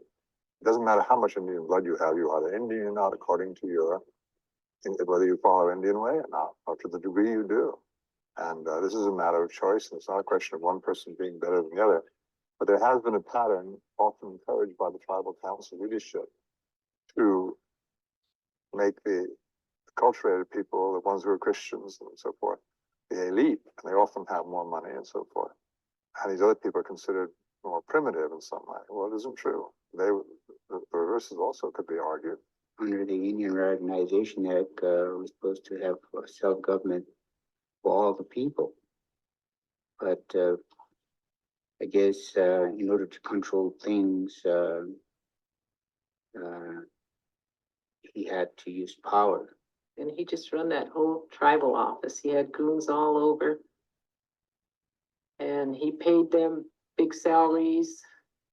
It doesn't matter how much Indian blood you have, you are either Indian or not according to your, whether you follow Indian way or not, or to the degree you do. And this is a matter of choice, and it's not a question of one person being better than the other. But there has been a pattern, often encouraged by the tribal council leadership, to make the acculturated people, the ones who are Christians and so forth, the elite, and they often have more money and so forth. And these other people are considered more primitive in some way. Well, it isn't true. The reverse also could be argued. Under the Indian Reorganization Act, we're supposed to have self-government for all the people. But I guess in order to control things, he had to use power. And he just run that whole tribal office. He had goons all over. And he paid them big salaries.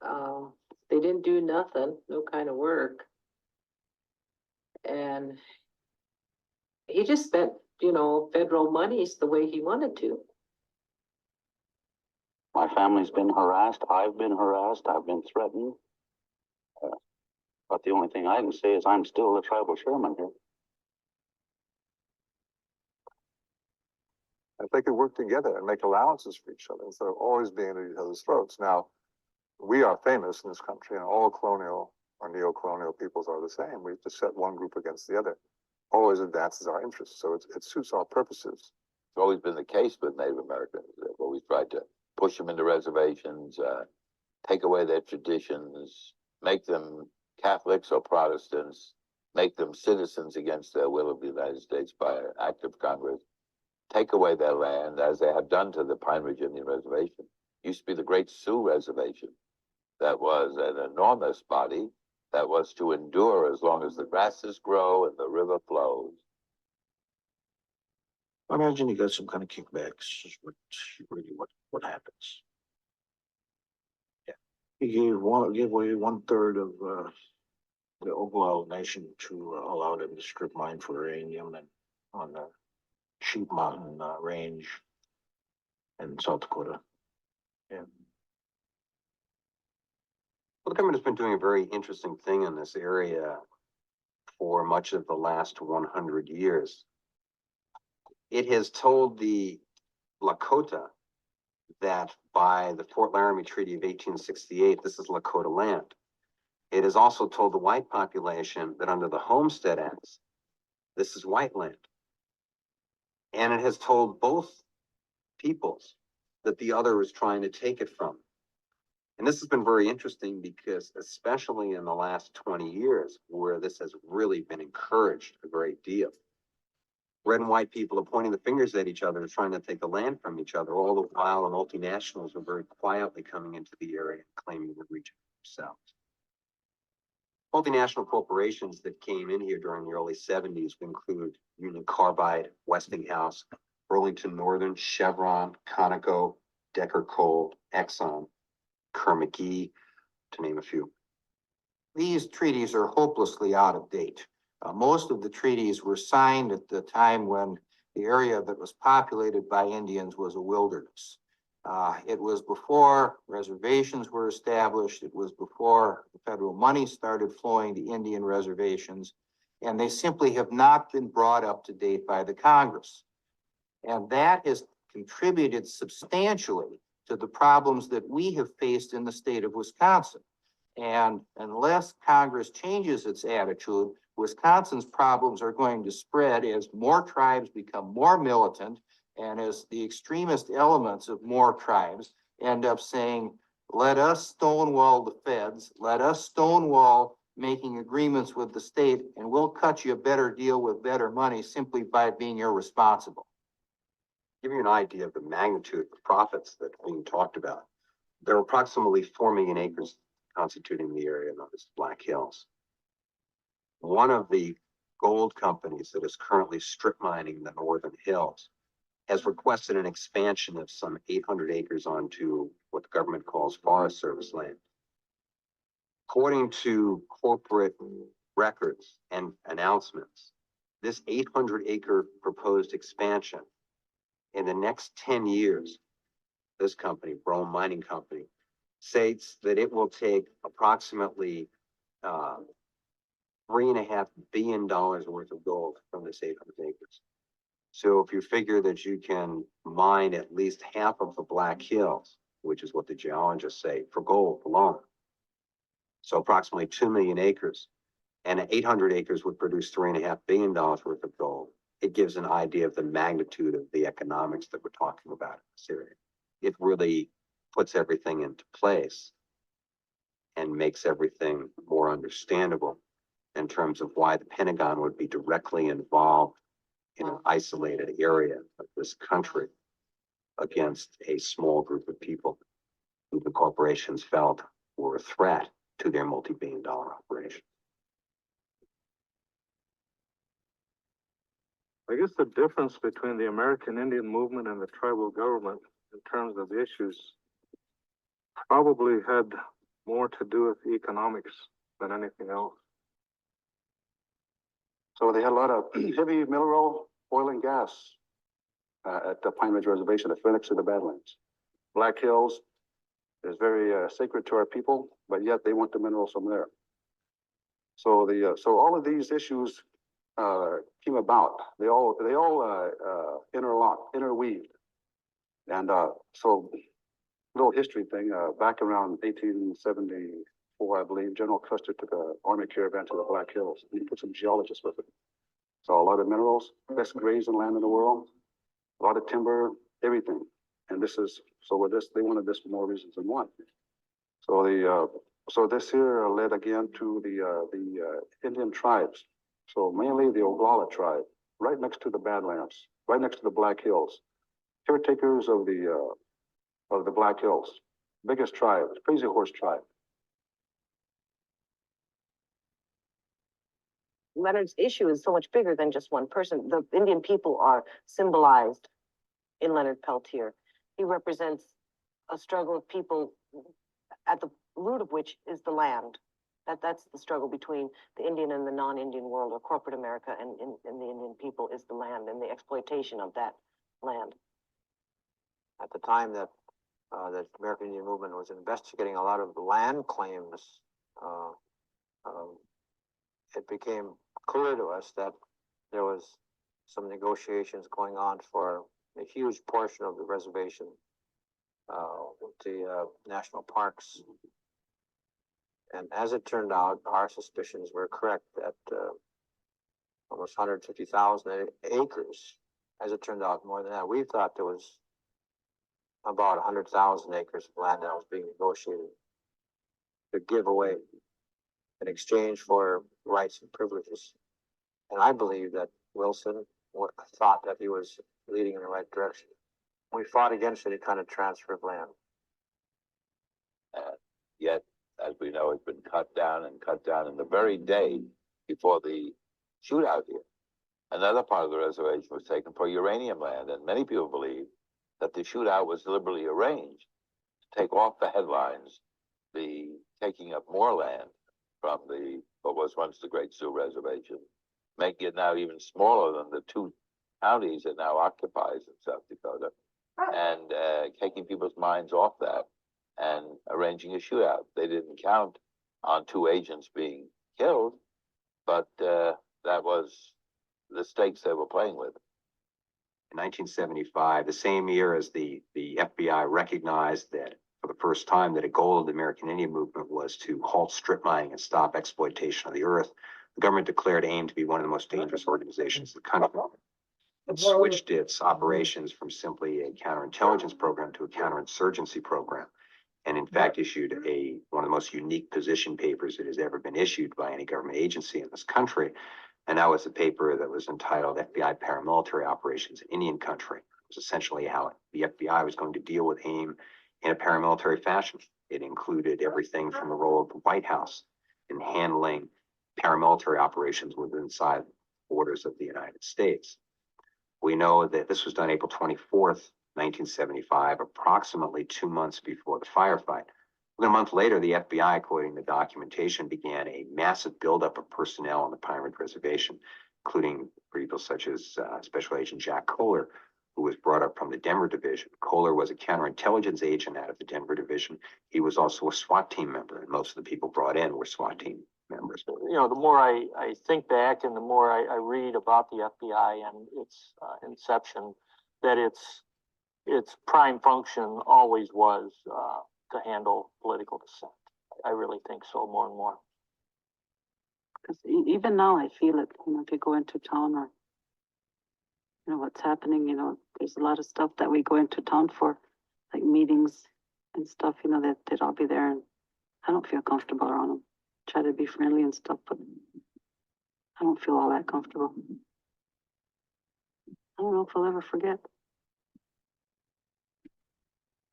They didn't do nothing, no kind of work. And he just spent, you know, federal monies the way he wanted to. My family's been harassed. I've been harassed. I've been threatened. But the only thing I can say is I'm still the tribal chairman here. If they could work together and make allowances for each other instead of always being at each other's throats. Now, we are famous in this country, and all colonial or neo-colonial peoples are the same. We have to set one group against the other. Always advances our interests, so it suits our purposes. It's always been the case with Native Americans. They've always tried to push them into reservations, take away their traditions, make them Catholics or Protestants, make them citizens against their will of the United States by an act of Congress, take away their land, as they have done to the Pine Ridge Indian Reservation. Used to be the Great Sioux Reservation. That was an enormous body that was to endure as long as the grasses grow and the river flows. I imagine you got some kind of kickbacks, is what happens. Yeah. He gave away 1/3 of the Oglala Nation to allow them to strip mine for uranium and on the Sheep Mountain Range in South Dakota. Yeah. Well, the government has been doing a very interesting thing in this area for much of the last 100 years. It has told the Lakota that by the Fort Laramie Treaty of 1868, this is Lakota land. It has also told the white population that under the Homestead Acts, this is white land. And it has told both peoples that the other is trying to take it from. And this has been very interesting because, especially in the last 20 years, where this has really been encouraged a great deal, red and white people are pointing the fingers at each other and trying to take the land from each other, all the while the multinationals are very quietly coming into the area and claiming the region themselves. Multinational corporations that came in here during the early 70s would include Union Carbide, Westinghouse, Burlington Northern, Chevron, Conoco, Decker Coal, Exxon, Kerr-McGee, to name a few. These treaties are hopelessly out of date. Most of the treaties were signed at the time when the area that was populated by Indians was a wilderness. It was before reservations were established. It was before the federal money started flowing to Indian reservations, and they simply have not been brought up to date by the Congress. And that has contributed substantially to the problems that we have faced in the state of Wisconsin. And unless Congress changes its attitude, Wisconsin's problems are going to spread as more tribes become more militant and as the extremist elements of more tribes end up saying, let us stonewall the feds, let us stonewall making agreements with the state, and we'll cut you a better deal with better money simply by being irresponsible. Give you an idea of the magnitude of the profits that are being talked about. There are approximately 4 million acres constituting the area known as Black Hills. One of the gold companies that is currently strip mining the northern hills has requested an expansion of some 800 acres onto what the government calls Forest Service land. According to corporate records and announcements, this 800-acre proposed expansion in the next 10 years, this company, Brome Mining Company, states that it will take approximately $3.5 billion worth of gold from this 800 acres. So if you figure that you can mine at least half of the Black Hills, which is what the geologists say, for gold alone, so approximately 2 million acres, and 800 acres would produce $3.5 billion worth of gold, it gives an idea of the magnitude of the economics that we're talking about in this area. It really puts everything into place and makes everything more understandable in terms of why the Pentagon would be directly involved in an isolated area of this country against a small group of people who the corporations felt were a threat to their multi-billion-dollar operation. I guess the difference between the American Indian movement and the tribal government in terms of issues probably had more to do with economics than anything else. So they had a lot of heavy mineral, oil and gas at the Pine Ridge Reservation, the Phoenix of the Badlands. Black Hills is very sacred to our people, but yet they want the minerals from there. So so all of these issues came about. They all interweaved. And so little history thing, back around 1874, I believe, General Custer took an army caravan to the Black Hills and he put some geologists with it. So a lot of minerals, best grazing land in the world, a lot of timber, everything. And this is, so with this, they wanted this for more reasons than one. So So this here led again to the Indian tribes. So mainly the Oglala tribe, right next to the Badlands, right next to the Black Hills, caretakers of the Black Hills, biggest tribe, Crazy Horse tribe. Leonard's issue is so much bigger than just one person. The Indian people are symbolized in Leonard Peltier. He represents a struggle of people at the root of which is the land. That's the struggle between the Indian and the non-Indian world, or corporate America and the Indian people, is the land and the exploitation of that land. At the time that the American Indian movement was investigating a lot of the land claims, it became clear to us that there was some negotiations going on for a huge portion of the reservation with the national parks. And as it turned out, our suspicions were correct that almost 150,000 acres, as it turned out, more than that. We thought there was about 100,000 acres of land that was being negotiated to give away in exchange for rights and privileges. And I believe that Wilson thought that he was leading in the right direction. We fought against any kind of transfer of land. Yet, as we know, it's been cut down and cut down. And the very day before the shootout here, another part of the reservation was taken for uranium land. And many people believe that the shootout was deliberately arranged to take off the headlines the taking up more land from what was once the Great Sioux Reservation, making it now even smaller than the 2 counties it now occupies in South Dakota, and taking people's minds off that and arranging a shootout. They didn't count on 2 agents being killed, but that was the stakes they were playing with. In 1975, the same year as the FBI recognized that for the first time that a goal of the American Indian movement was to halt strip mining and stop exploitation of the earth, the government declared AIM to be one of the most dangerous organizations in the country. It switched its operations from simply a counterintelligence program to a counterinsurgency program, and in fact issued one of the most unique position papers that has ever been issued by any government agency in this country. And that was a paper that was entitled FBI Paramilitary Operations in Indian Country. It was essentially how the FBI was going to deal with AIM in a paramilitary fashion. It included everything from the role of the White House in handling paramilitary operations within the borders of the United States. We know that this was done April 24th, 1975, approximately 2 months before the firefight. Within a month later, the FBI, according to documentation, began a massive buildup of personnel on the Pine Ridge Reservation, including people such as Special Agent Jack Kohler, who was brought up from the Denver Division. Kohler was a counterintelligence agent out of the Denver Division. He was also a SWAT team member, and most of the people brought in were SWAT team members. You know, the more I think back and the more I read about the FBI and its inception, that its prime function always was to handle political dissent. I really think so, more and more. Because even now I feel it, if you go into town or, what's happening, there's a lot of stuff that we go into town for, like meetings and stuff, that they'd all be there, and I don't feel comfortable around them. Try to be friendly and stuff, but I don't feel all that comfortable. I don't know if I'll ever forget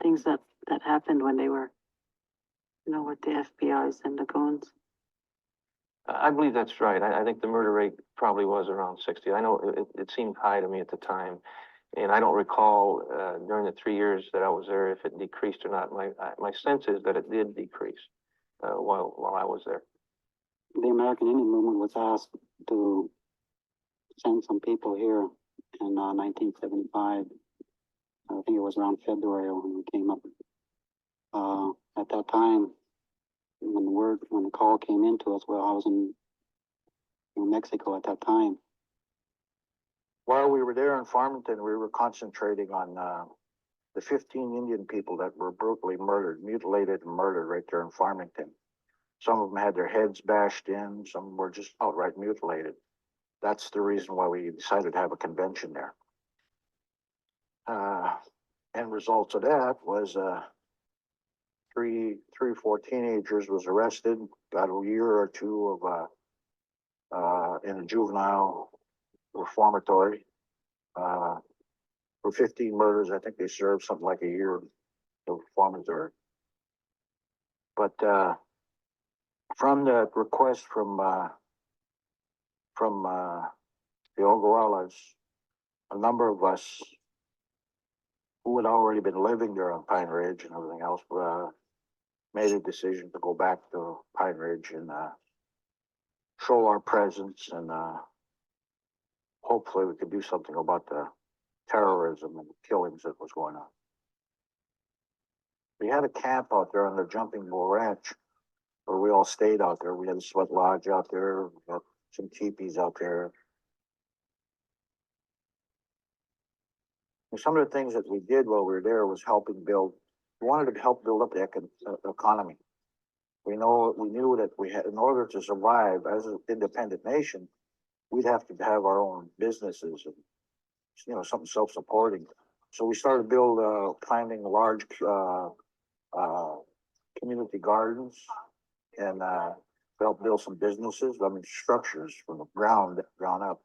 things that happened when they were, with the FBIs and the goons. I believe that's right. I think the murder rate probably was around 60. I know it seemed high to me at the time, and I don't recall during the 3 years that I was there if it decreased or not. My sense is that it did decrease while I was there. The American Indian movement was asked to send some people here in 1975. I think it was around February when we came up. At that time, when the call came into us, well, I was in Mexico at that time. While we were there in Farmington, we were concentrating on the 15 Indian people that were brutally murdered, mutilated and murdered right there in Farmington. Some of them had their heads bashed in, some were just outright mutilated. That's the reason why we decided to have a convention there. End results of that was or four teenagers was arrested, got a year or two of, in a juvenile reformatory. For 15 murders, I think they served something like a year of reformatory. But, from the request from the Oglala's, a number of us who had already been living there on Pine Ridge and everything else, made a decision to go back to Pine Ridge and show our presence, and hopefully we could do something about the terrorism and killings that was going on. We had a camp out there on the Jumping Bull Ranch where we all stayed out there. We had a sweat lodge out there, we had some teepees out there. And some of the things that we did while we were there was we wanted to help build up the economy. We knew that we had, in order to survive as an independent nation, we'd have to have our own businesses and, something self-supporting. So we started planting large, community gardens and, helped build some businesses, structures from the ground up.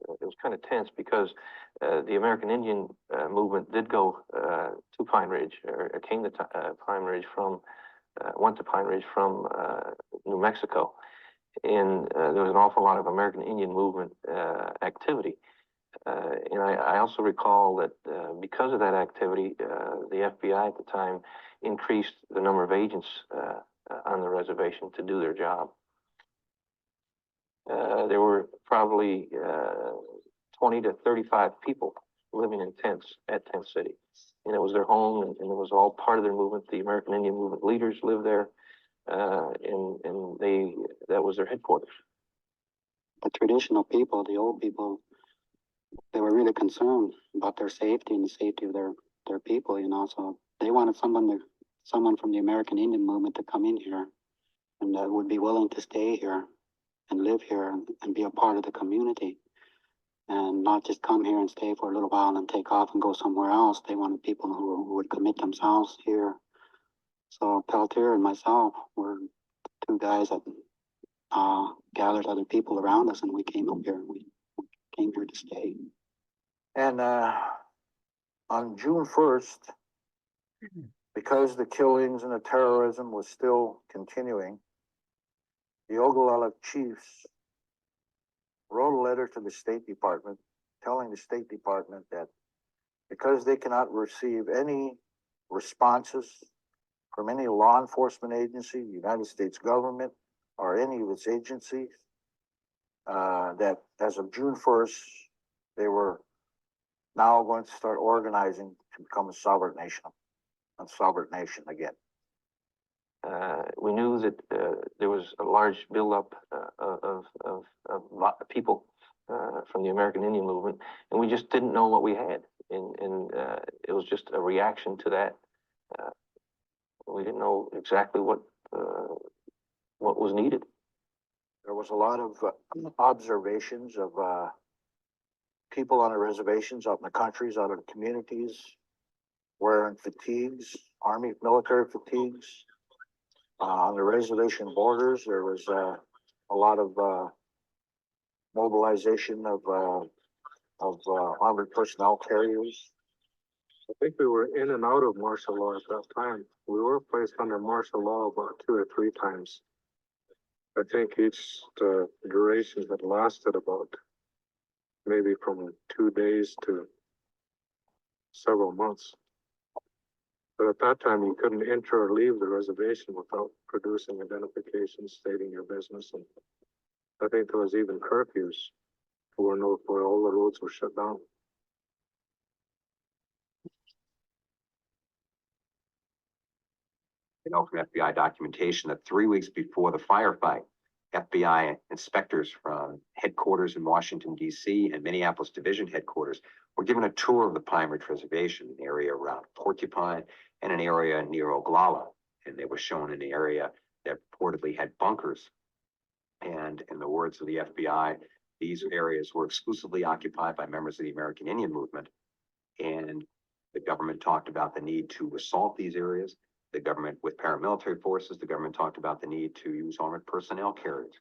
It was kind of tense because the American Indian movement did go to Pine Ridge, or came to Pine Ridge from, went to Pine Ridge from New Mexico. And there was an awful lot of American Indian movement activity. And I also recall that because of that activity, the FBI at the time increased the number of agents on the reservation to do their job. There were probably 20 to 35 people living in tents at Tent City. And it was their home, and it was all part of their movement. The American Indian movement leaders lived there, and that was their headquarters. The traditional people, the old people, they were really concerned about their safety and the safety of their people, so they wanted someone from the American Indian movement to come in here and that would be willing to stay here and live here and be a part of the community, and not just come here and stay for a little while and then take off and go somewhere else. They wanted people who would commit themselves here. So Peltier and myself were two guys that gathered other people around us, and we came up here. We came here to stay. And on June 1st, because the killings and the terrorism was still continuing, the Ogallala chiefs wrote a letter to the State Department telling the State Department that because they cannot receive any responses from any law enforcement agency, the United States government, or any of its agencies, that as of June 1st, they were now going to start organizing to become a sovereign nation again. We knew that there was a large buildup of people from the American Indian movement, and we just didn't know what we had. And it was just a reaction to that. We didn't know exactly what was needed. There was a lot of observations of people on the reservations out in the countries, out in the communities, wearing fatigues, army military fatigues. On the reservation borders, there was a lot of mobilization of armored personnel carriers. I think we were in and out of martial law at that time. We were placed under martial law about 2 or 3 times. I think each duration had lasted about maybe from 2 days to several months. But at that time, you couldn't enter or leave the reservation without producing identification stating your business. And I think there was even curfews where all the roads were shut down. From FBI documentation that 3 weeks before the firefight, FBI inspectors from headquarters in Washington, D.C. and Minneapolis Division headquarters were given a tour of the Pine Ridge Reservation, an area around Porcupine and an area near Oglala. And they were shown an area that reportedly had bunkers. And in the words of the FBI, these areas were exclusively occupied by members of the American Indian movement. And the government talked about the need to assault these areas The government, with paramilitary forces, the government talked about the need to use armored personnel carriers.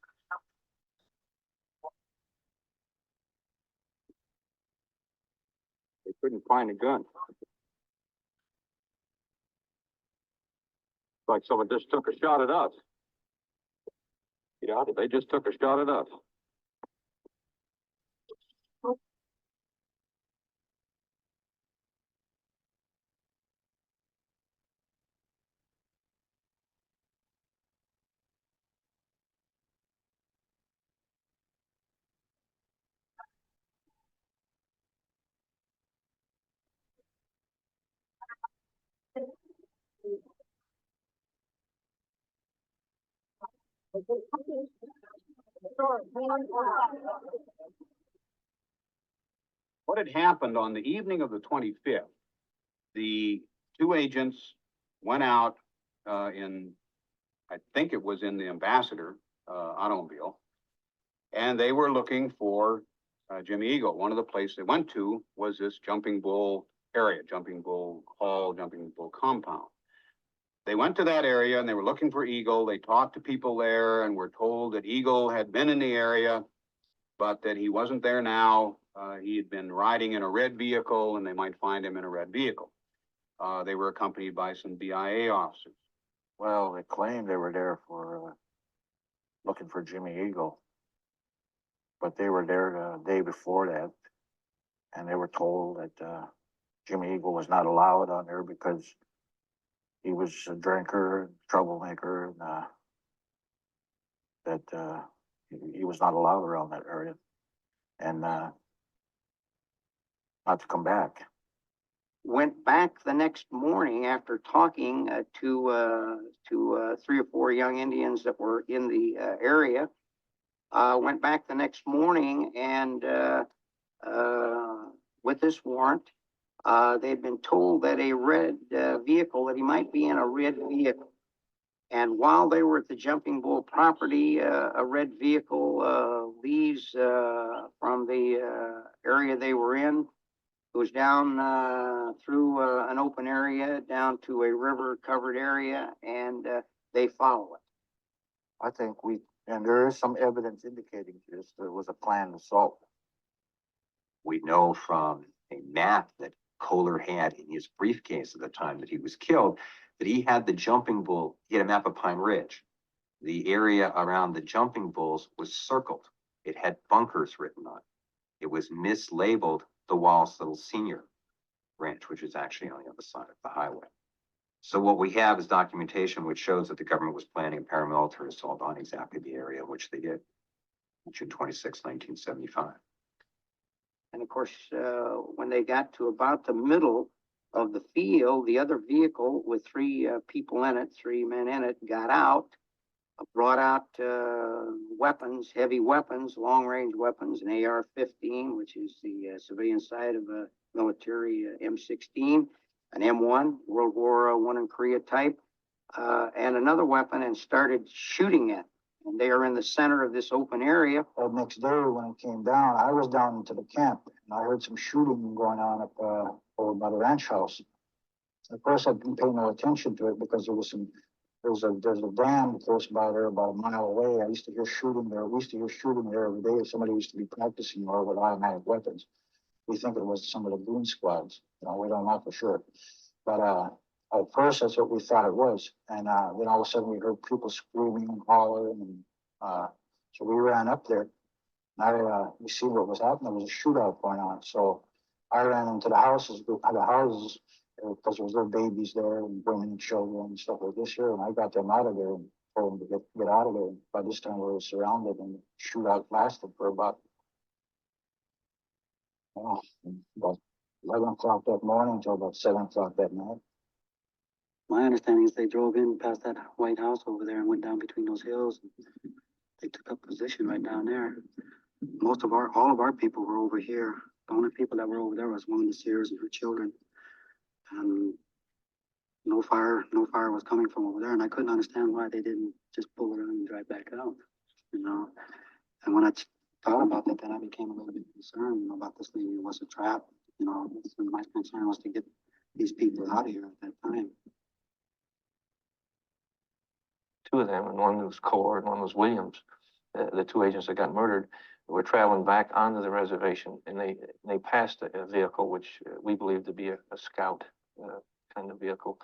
They couldn't find a gun. Like someone just took a shot at us. Yeah, they just took a shot at us. What had happened on the evening of the 25th, the two agents went out in, I think it was in the Ambassador automobile, and they were looking for Jimmy Eagle. One of the places they went to was this Jumping Bull area, Jumping Bull Hall, Jumping Bull compound. They went to that area and they were looking for Eagle. They talked to people there and were told that Eagle had been in the area, but that he wasn't there now. He had been riding in a red vehicle and they might find him in a red vehicle. They were accompanied by some BIA officers. Well, they claimed they were there for, looking for Jimmy Eagle. But they were there the day before that. And they were told that, Jimmy Eagle was not allowed on there because he was a drinker, troublemaker, and, that, he was not allowed around that area. And, not to come back. Went back the next morning after talking to 3 or 4 young Indians that were in the area. Went back the next morning and with this warrant, they'd been told that a red vehicle, that he might be in a red vehicle. And while they were at the Jumping Bull property, a red vehicle leaves from the area they were in, goes down through an open area, down to a river-covered area, and they follow it. I think and there is some evidence indicating this, there was a planned assault. We know from a map that Kohler had in his briefcase at the time that he was killed, that he had the Jumping Bull, he had a map of Pine Ridge. The area around the Jumping Bulls was circled. It had bunkers written on it. It was mislabeled the Wallace Little Senior Ranch, which is actually on the other side of the highway. So what we have is documentation which shows that the government was planning a paramilitary assault on exactly the area in which they did, June 26, 1975. And of course, when they got to about the middle of the field, the other vehicle with 3 people in it, 3 men in it, got out, brought out weapons, heavy weapons, long-range weapons, an AR-15, which is the civilian side of a military M16, an M1, World War I and Korea type, and another weapon, and started shooting at them. And they are in the center of this open area. Next day when it came down, I was down into the camp and I heard some shooting going on up over by the ranch house. At first I didn't pay no attention to it because there's a dam close by there about a mile away. I used to hear shooting there. We used to hear shooting there every day. Somebody used to be practicing there with automatic weapons. We think it was some of the goon squads. We don't know for sure. But at first, that's what we thought it was. And then all of a sudden, we heard people screaming and hollering. And so we ran up there. And we see what was happening. There was a shootout going on. So I ran into the houses because there was little babies there and women and children and stuff like this here. And I got them out of there and told them to get out of there. And by this time, we were surrounded, and the shootout lasted for about 11 o'clock that morning until about 7 o'clock that night. My understanding is they drove in past that White House over there and went down between those hills. They took up position right down there. All of our people were over here. The only people that were over there was one of the Sears and her children. And no fire was coming from over there. And I couldn't understand why they didn't just pull around and drive back out, And when I thought about that, then I became a little bit concerned, about this maybe it was a trap. My concern was to get these people out of here at that time. two of them, and one was Kohler and one was Williams, the two agents that got murdered, were traveling back onto the reservation, and they passed a vehicle which we believe to be a scout kind of vehicle,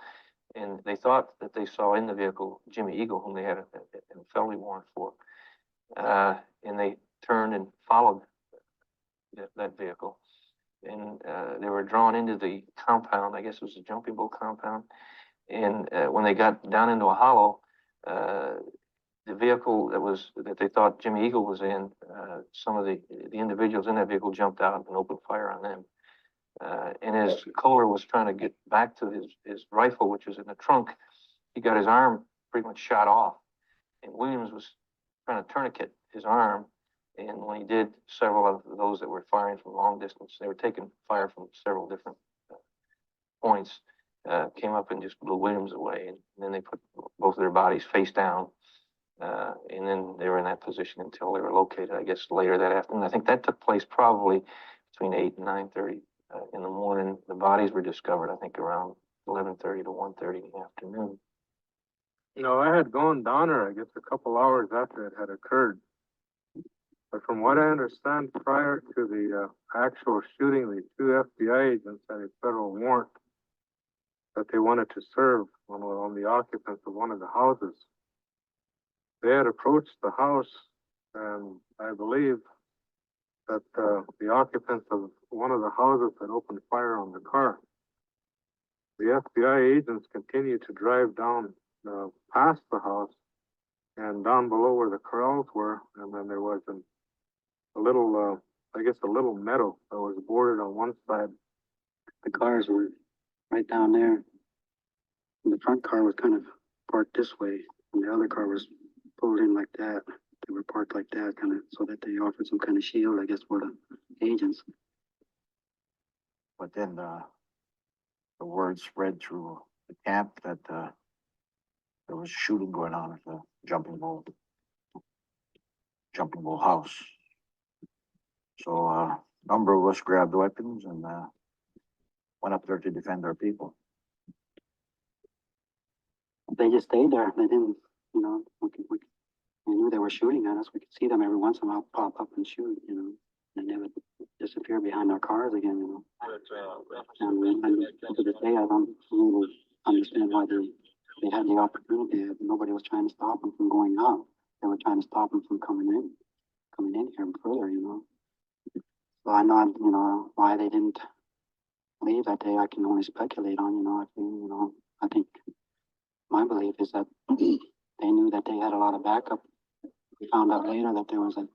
and they thought that they saw in the vehicle Jimmy Eagle, whom they had a felony warrant for, and they turned and followed that vehicle, and they were drawn into the compound. I guess it was a jumping bull compound, and when they got down into a hollow, the vehicle that they thought Jimmy Eagle was in, some of the individuals in that vehicle jumped out and opened fire on them. And as Kohler was trying to get back to his rifle, which was in the trunk, he got his arm pretty much shot off. And Williams was trying to tourniquet his arm. And when he did, several of those that were firing from long distance, they were taking fire from several different points, came up and just blew Williams away. And then they put both of their bodies face down. And then they were in that position until they were located, I guess, later that afternoon. I think that took place probably between 8 and 9:30 in the morning. The bodies were discovered, I think, around 11:30 to 1:30 in the afternoon. You know, I had gone down there, I guess, a couple hours after it had occurred. But from what I understand, prior to the actual shooting, the two FBI agents had a federal warrant that they wanted to serve on the occupants of one of the houses. They had approached the house, and I believe that the occupants of one of the houses had opened fire on the car. The FBI agents continued to drive down past the house and down below where the corrals were, and then there was a little, I guess, a little meadow that was bordered on one side. The cars were right down there. And the front car was kind of parked this way, and the other car was pulled in like that. They were parked like that, kind of, so that they offered some kind of shield, I guess, for the agents. But then the word spread through the camp that there was shooting going on at the jumping bull house. So a number of us grabbed weapons and went up there to defend our people. They just stayed there. They didn't, you know, we knew they were shooting at us. We could see them every once in a while pop up and shoot, you know, and they would disappear behind our cars again, you know. And to this day, I don't really understand why they had the opportunity. Nobody was trying to stop them from going out. They were trying to stop them from coming in here further, you know. So I know, you know, why they didn't leave that day. I can only speculate on, you know. I think my belief is that they knew that they had a lot of backup. We found out later that there was a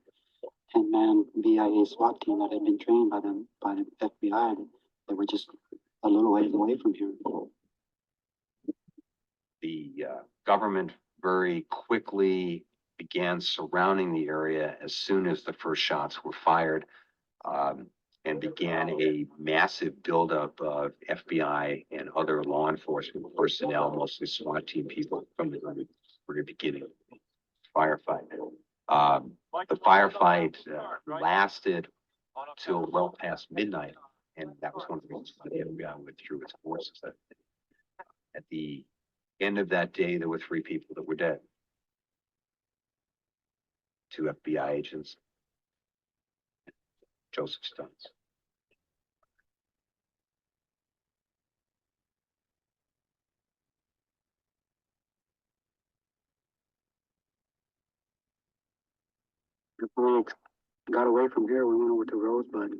10-man BIA SWAT team that had been trained by the FBI. They were just a little ways away from here. The government very quickly began surrounding the area as soon as the first shots were fired, and began a massive buildup of FBI and other law enforcement personnel, mostly SWAT team people, from the very beginning of the firefight. The firefight lasted till well past midnight, and that was one of the reasons why the FBI went through its forces. At the end of that day, there were 3 people that were dead. 2 FBI agents, Joseph Stuntz. We got away from here. We went over to Rosebud.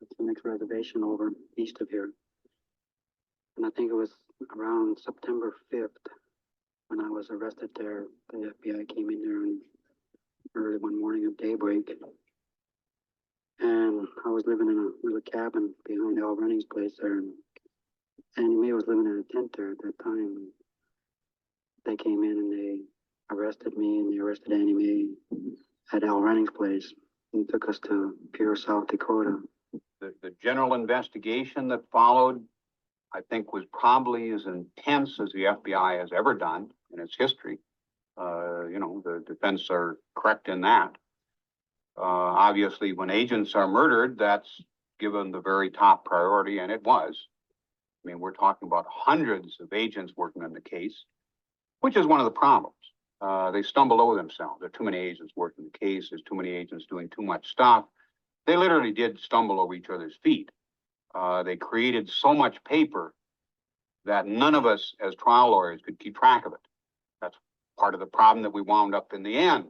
It's the next reservation over east of here. And I think it was around September 5th when I was arrested there. The FBI came in there and early one morning of daybreak. And I was living in a little cabin behind Al Running's place there. And Annie Mae was living in a tent there at that time. They came in and they arrested me and they arrested Annie Mae at Al Running's place and took us to Pierre, South Dakota. The general investigation that followed, I think, was probably as intense as the FBI has ever done in its history. You know, the defense are correct in that. Obviously, when agents are murdered, that's given the very top priority, and it was. I mean, we're talking about hundreds of agents working on the case. which is one of the problems. They stumble over themselves. There are too many agents working the case. There's too many agents doing too much stuff. They literally did stumble over each other's feet. They created so much paper that none of us as trial lawyers could keep track of it. That's part of the problem that we wound up in the end.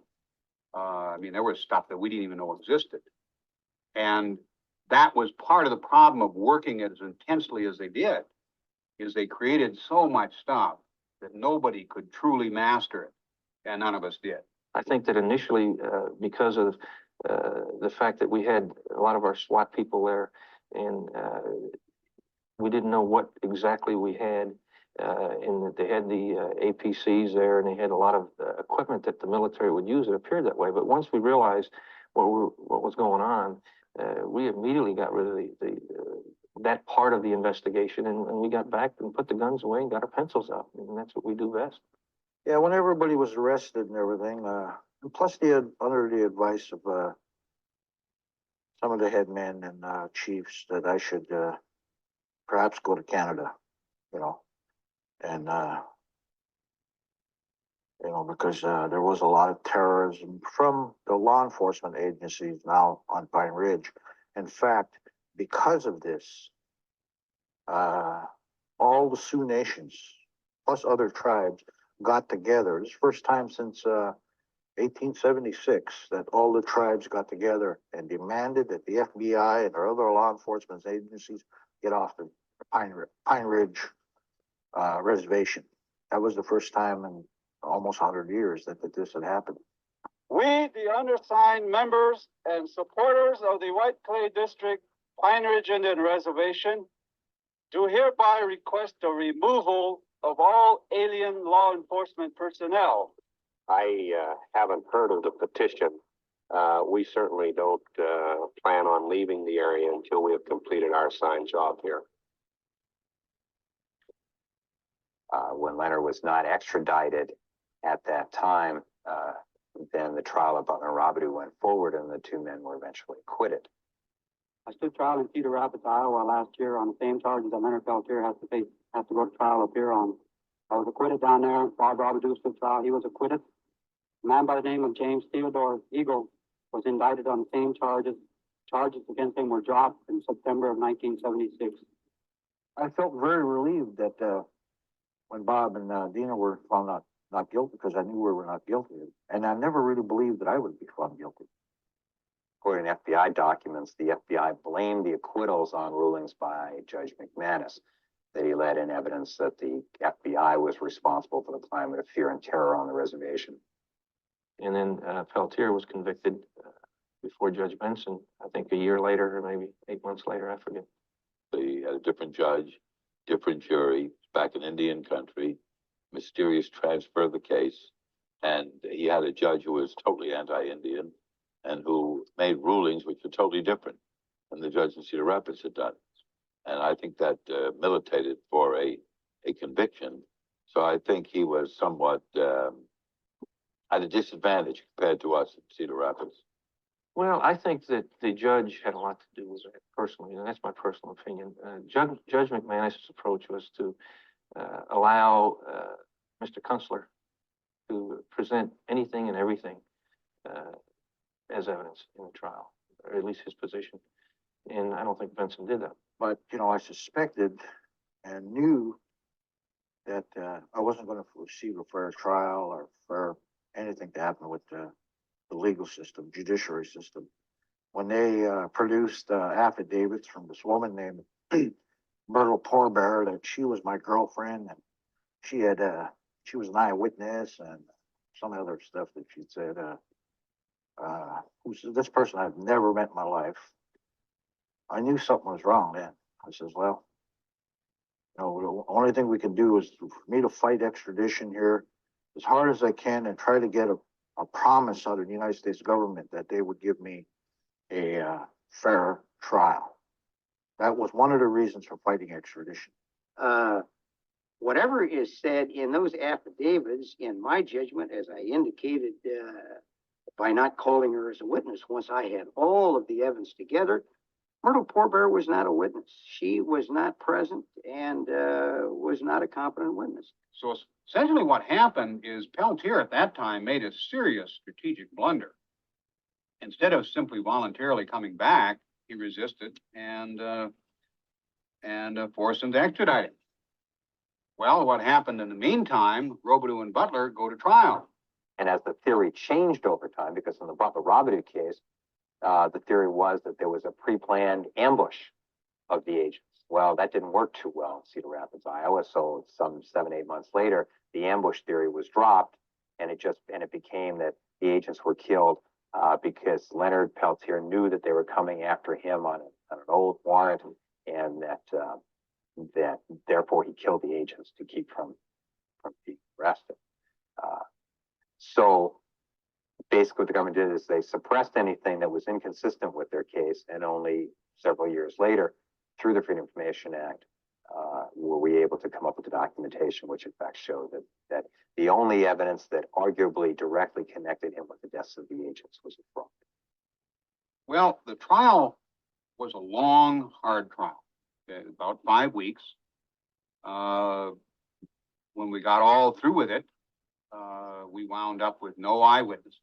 I mean, there was stuff that we didn't even know existed. And that was part of the problem of working as intensely as they did, is they created so much stuff that nobody could truly master it, and none of us did. I think that initially, because of the fact that we had a lot of our SWAT people there, and we didn't know what exactly we had, and that they had the APCs there, and they had a lot of equipment that the military would use. It appeared that way, but once we realized what was going on, we immediately got rid of that part of the investigation, and we got back and put the guns away and got our pencils out, and that's what we do best. Yeah, when everybody was arrested and everything, and plus they had, under the advice of some of the headmen and chiefs, that I should perhaps go to Canada, you know, and you know, because there was a lot of terrorism from the law enforcement agencies now on Pine Ridge. In fact, because of this, all the Sioux nations, plus other tribes, got together. This is the first time since 1876 that all the tribes got together and demanded that the FBI and our other law enforcement agencies get off the Pine Ridge reservation. That was the first time in almost 100 years that this had happened. We, the undersigned members and supporters of the White Clay District Pine Ridge Indian Reservation, do hereby request the removal of all alien law enforcement personnel. I haven't heard of the petition. We certainly don't plan on leaving the area until we have completed our assigned job here. When Leonard was not extradited at that time, then the trial of Butler and Robidoux went forward, and the two men were eventually acquitted. I stood trial in Cedar Rapids, Iowa last year on the same charges that Leonard Peltier has to go to trial up here on. I was acquitted down there. Bob Robidoux stood trial. He was acquitted. A man by the name of James Theodore Eagle was indicted on the same charges. Charges against him were dropped in September of 1976. I felt very relieved that when Bob and Dina were found not guilty, because I knew we were not guilty. And I never really believed that I would be found guilty. According to FBI documents, the FBI blamed the acquittals on rulings by Judge McManus, that he let in evidence that the FBI was responsible for the climate of fear and terror on the reservation. And then Peltier was convicted before Judge Benson, I think a year later, or maybe 8 months later, I forget. They had a different judge, different jury, back in Indian country, mysterious transfer of the case. And he had a judge who was totally anti-Indian and who made rulings which were totally different than the judge in Cedar Rapids had done. And I think that militated for a conviction. So I think he was somewhat at a disadvantage compared to us in Cedar Rapids. Well, I think that the judge had a lot to do with it personally, and that's my personal opinion. Judge McManus's approach was to allow Mr. Kunstler to present anything and everything as evidence in the trial, or at least his position. And I don't think Benson did that. But, you know, I suspected and knew that I wasn't going to receive a fair trial or fair anything to happen with the legal system, judiciary system. When they produced affidavits from this woman named Myrtle Porbear, that she was my girlfriend, and she was an eyewitness, and some other stuff that she said. This person I've never met in my life. I knew something was wrong then. I says, well, you know, the only thing we can do is for me to fight extradition here as hard as I can and try to get a promise out of the United States government that they would give me a fair trial. That was one of the reasons for fighting extradition. Whatever is said in those affidavits, in my judgment, as I indicated by not calling her as a witness, once I had all of the evidence together, Myrtle Bear was not a witness. She was not present and was not a competent witness. So essentially what happened is Peltier at that time made a serious strategic blunder. Instead of simply voluntarily coming back, he resisted and forced them to extradite him. Well, what happened in the meantime, Robidoux and Butler go to trial. And as the theory changed over time, because in the Butler Robidoux case, the theory was that there was a pre-planned ambush of the agents. Well, that didn't work too well in Cedar Rapids, Iowa. So some 7-8 months later, the ambush theory was dropped, and it became that the agents were killed because Leonard Peltier knew that they were coming after him on an old warrant, and that therefore he killed the agents to keep from being arrested. So basically what the government did is they suppressed anything that was inconsistent with their case, and only several years later, through the Freedom of Information Act, were we able to come up with the documentation which in fact showed that the only evidence that arguably directly connected him with the deaths of the agents was a fraud. Well, the trial was a long, hard trial, about 5 weeks. When we got all through with it, we wound up with no eyewitnesses,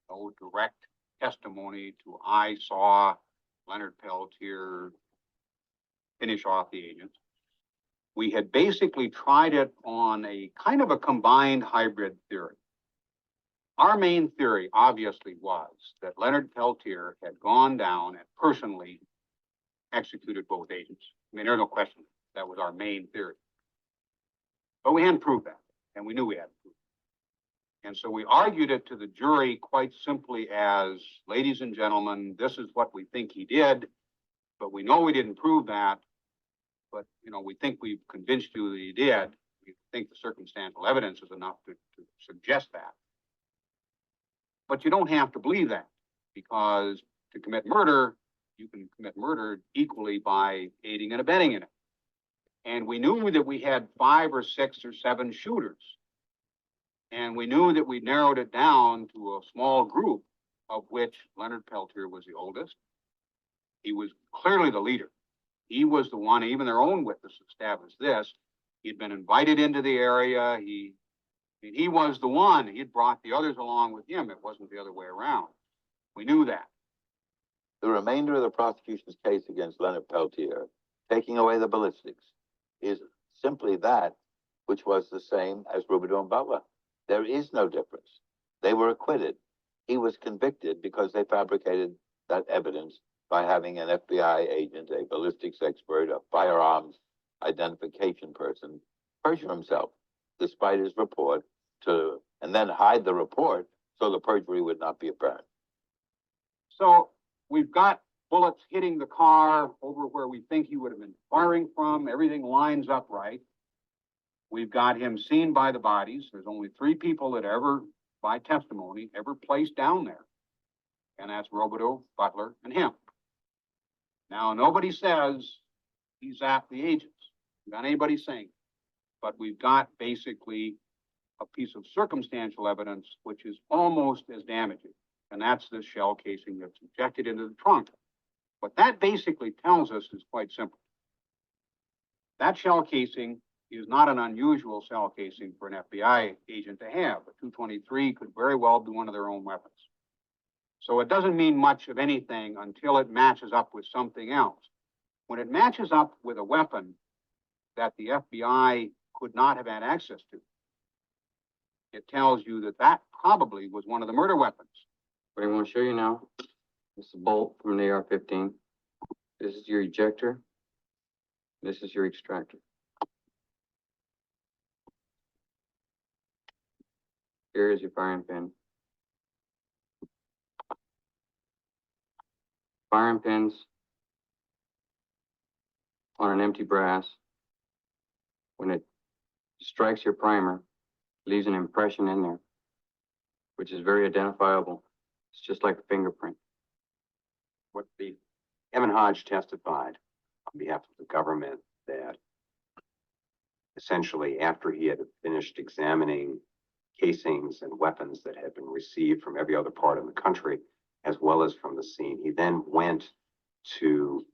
no direct testimony to I saw Leonard Peltier finish off the agents. We had basically tried it on a kind of a combined hybrid theory. Our main theory obviously was that Leonard Peltier had gone down and personally executed both agents. I mean, there's no question that was our main theory. But we hadn't proved that, and we knew we hadn't proved it. And so we argued it to the jury quite simply as, ladies and gentlemen, this is what we think he did, but we know we didn't prove that. But, we think we've convinced you that he did. We think the circumstantial evidence is enough to suggest that. But you don't have to believe that, because to commit murder, you can commit murder equally by aiding and abetting in it. And we knew that we had 5 or 6 or 7 shooters. And we knew that we narrowed it down to a small group, of which Leonard Peltier was the oldest. He was clearly the leader. He was the one, even their own witness established this. He'd been invited into the area. He was the one. He had brought the others along with him. It wasn't the other way around. We knew that. The remainder of the prosecution's case against Leonard Peltier, taking away the ballistics, is simply that which was the same as Robidoux and Butler. There is no difference. They were acquitted. He was convicted because they fabricated that evidence by having an FBI agent, a ballistics expert, a firearms identification person, perjure himself, despite his report, and then hide the report so the perjury would not be apparent. So we've got bullets hitting the car over where we think he would have been firing from. Everything lines up right. We've got him seen by the bodies. There's only 3 people that ever, by testimony, ever placed down there. And that's Robidoux, Butler, and him. Now, nobody says he's at the agents. Not anybody saying it. But we've got basically a piece of circumstantial evidence which is almost as damaging. And that's the shell casing that's injected into the trunk. What that basically tells us is quite simple. That shell casing is not an unusual shell casing for an FBI agent to have. A 223 could very well be one of their own weapons. So it doesn't mean much of anything until it matches up with something else. When it matches up with a weapon that the FBI could not have had access to, it tells you that that probably was one of the murder weapons. What I want to show you now is the bolt from an AR-15. This is your ejector. This is your extractor. Here is your firing pin. Firing pins on an empty brass, when it strikes your primer, leaves an impression in there, which is very identifiable. It's just like a fingerprint. What Evan Hodge testified on behalf of the government that essentially after he had finished examining casings and weapons that had been received from every other part of the country, as well as from the scene, he then went to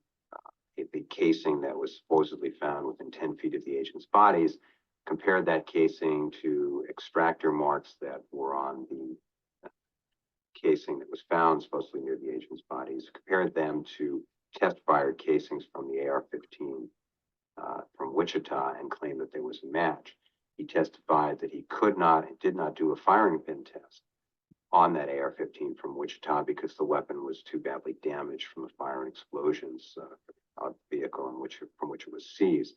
the casing that was supposedly found within 10 feet of the agent's bodies, compared that casing to extractor marks that were on the casing that was found supposedly near the agent's bodies, compared them to test-fired casings from the AR-15 from Wichita, and claimed that there was a match. He testified that he could not and did not do a firing pin test on that AR-15 from Wichita because the weapon was too badly damaged from the fire and explosions of the vehicle from which it was seized.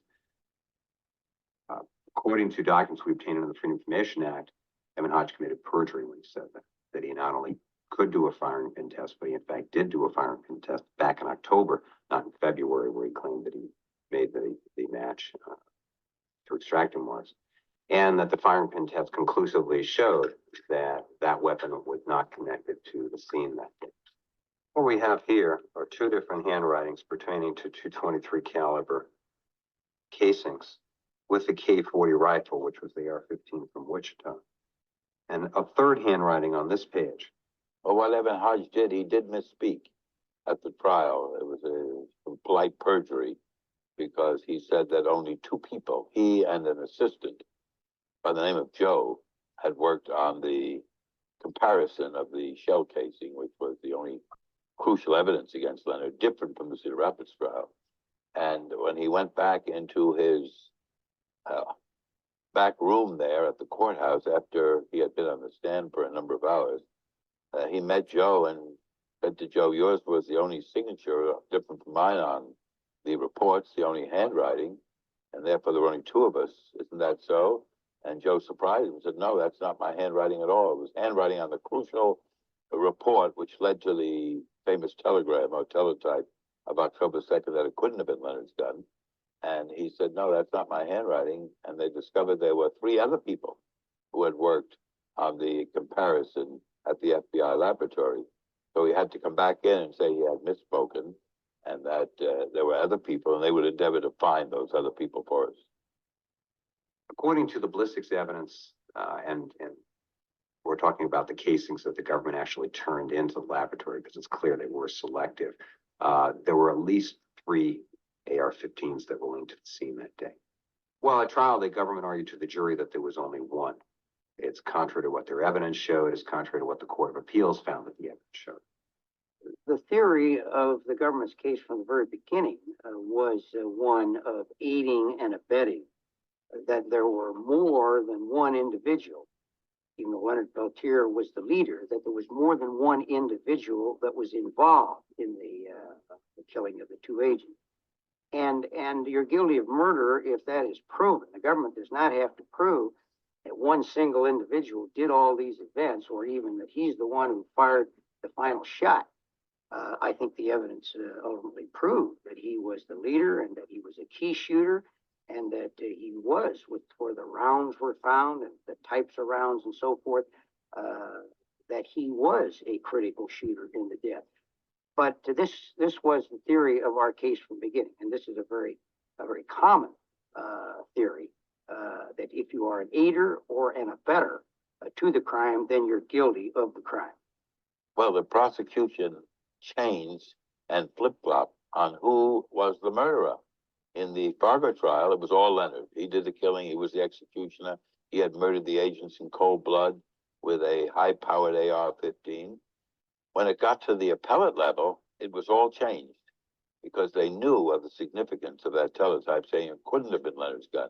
According to documents we obtained under the Freedom of Information Act, Evan Hodge committed perjury when he said that he not only could do a firing pin test, but he in fact did do a firing pin test back in October, not in February, where he claimed that he made the match to extractor marks, and that the firing pin test conclusively showed that that weapon was not connected to the scene that day. What we have here are two different handwritings pertaining to 223 caliber casings with the K-40 rifle, which was the AR-15 from Wichita, and a third handwriting on this page. Well, what Evan Hodge did, he did misspeak at the trial. It was a polite perjury because he said that only two people, he and an assistant by the name of Joe, had worked on the comparison of the shell casing, which was the only crucial evidence against Leonard, different from the Cedar Rapids trial. And when he went back into his back room there at the courthouse after he had been on the stand for a number of hours, he met Joe and said to Joe, yours was the only signature different from mine on the reports, the only handwriting, and therefore there were only two of us. Isn't that so? And Joe surprised him and said, no, that's not my handwriting at all. It was handwriting on the crucial report, which led to the famous telegram or teletype of October 2nd that it couldn't have been Leonard's gun. And he said, no, that's not my handwriting. And they discovered there were three other people who had worked on the comparison at the FBI laboratory. So he had to come back in and say he had misspoken and that there were other people, and they would endeavor to find those other people for us. According to the ballistics evidence, and we're talking about the casings that the government actually turned into the laboratory because it's clear they were selective, there were at least 3 AR-15s that were linked to the scene that day. Well, at trial, the government argued to the jury that there was only one. It's contrary to what their evidence showed. It's contrary to what the Court of Appeals found that the evidence showed. The theory of the government's case from the very beginning was one of aiding and abetting, that there were more than one individual. Even though Leonard Peltier was the leader, that there was more than one individual that was involved in the killing of the two agents. And you're guilty of murder if that is proven. The government does not have to prove that one single individual did all these events, or even that he's the one who fired the final shot. I think the evidence ultimately proved that he was the leader and that he was a key shooter, and that he was, where the rounds were found and the types of rounds and so forth, that he was a critical shooter in the death. But this was the theory of our case from the beginning, and this is a very common theory, that if you are an aider or an abetter to the crime, then you're guilty of the crime. Well, the prosecution changed and flip-flopped on who was the murderer. In the Fargo trial, it was all Leonard. He did the killing. He was the executioner. He had murdered the agents in cold blood with a high-powered AR-15. When it got to the appellate level, it was all changed because they knew of the significance of that teletype saying it couldn't have been Leonard's gun.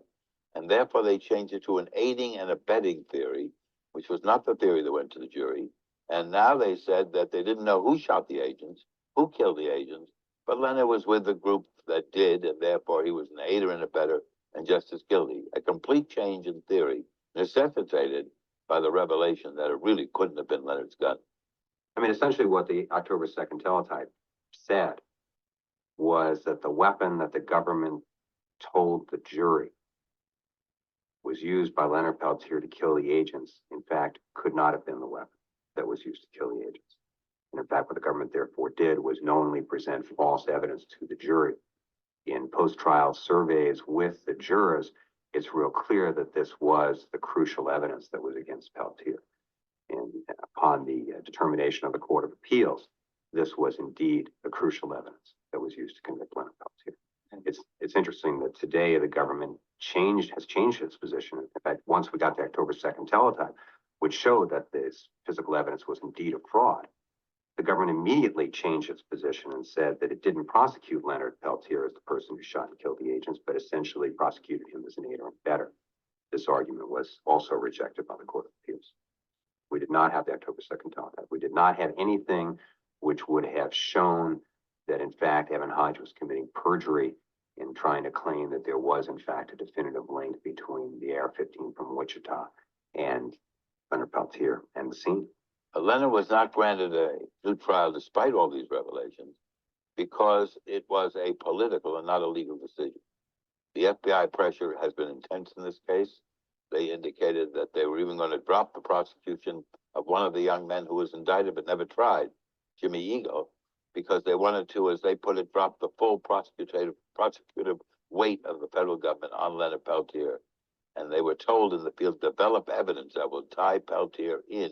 And therefore, they changed it to an aiding and abetting theory, which was not the theory that went to the jury. And now they said that they didn't know who shot the agents, who killed the agents, but Leonard was with the group that did, and therefore he was an aider and abetter and just as guilty. A complete change in theory necessitated by the revelation that it really couldn't have been Leonard's gun. I mean, essentially what the October 2nd teletype said was that the weapon that the government told the jury was used by Leonard Peltier to kill the agents, in fact, could not have been the weapon that was used to kill the agents. And in fact, what the government therefore did was knowingly present false evidence to the jury. In post-trial surveys with the jurors, it's real clear that this was the crucial evidence that was against Peltier. And upon the determination of the Court of Appeals, this was indeed the crucial evidence that was used to convict Leonard Peltier. It's interesting that today the government has changed its position. In fact, once we got the October 2nd teletype, which showed that this physical evidence was indeed a fraud, the government immediately changed its position and said that it didn't prosecute Leonard Peltier as the person who shot and killed the agents, but essentially prosecuted him as an aider and abettor. This argument was also rejected by the Court of Appeals. We did not have the October 2nd teletype. We did not have anything which would have shown that, in fact, Evan Hodge was committing perjury in trying to claim that there was, in fact, a definitive link between the AR-15 from Wichita and Leonard Peltier and the scene. Leonard was not granted a new trial despite all these revelations because it was a political and not a legal decision. The FBI pressure has been intense in this case. They indicated that they were even going to drop the prosecution of one of the young men who was indicted but never tried, Jimmy Eagle, because they wanted to, as they put it, drop the full prosecutive weight of the federal government on Leonard Peltier. And they were told in the field, develop evidence that will tie Peltier in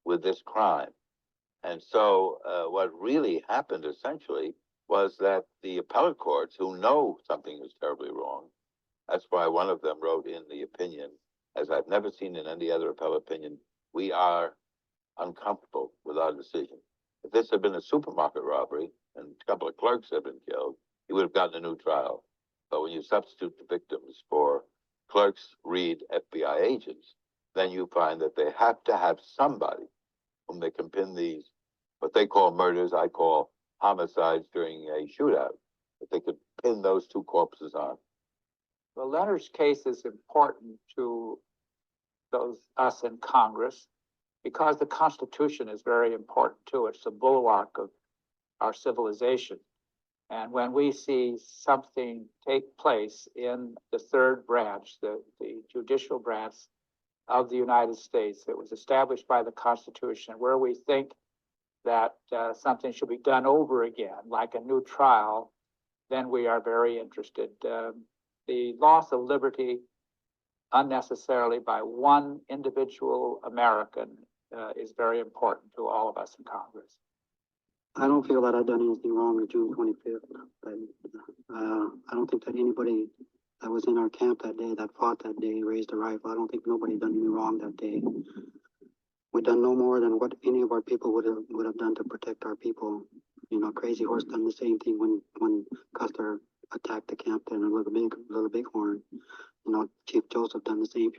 with this crime. And so what really happened essentially was that the appellate courts, who know something is terribly wrong, that's why one of them wrote in the opinion, as I've never seen in any other appellate opinion, we are uncomfortable with our decision. If this had been a supermarket robbery and a couple of clerks had been killed, he would have gotten a new trial. But when you substitute the victims for clerks, read FBI agents, then you find that they have to have somebody whom they can pin these, what they call murders, I call homicides during a shootout, that they could pin those two corpses on. Well, Leonard's case is important to us in Congress because the Constitution is very important too. It's the bulwark of our civilization. And when we see something take place in the third branch, the judicial branch of the United States that was established by the Constitution, where we think that something should be done over again, like a new trial, then we are very interested. The loss of liberty unnecessarily by one individual American is very important to all of us in Congress. I don't feel that I've done anything wrong on June 25th. I don't think that anybody that was in our camp that day, that fought that day, raised a rifle. I don't think nobody done me wrong that day. We've done no more than what any of our people would have done to protect our people. You know, Crazy Horse done the same thing when Custer attacked the camp there in Little Bighorn. You know, Chief Joseph done the same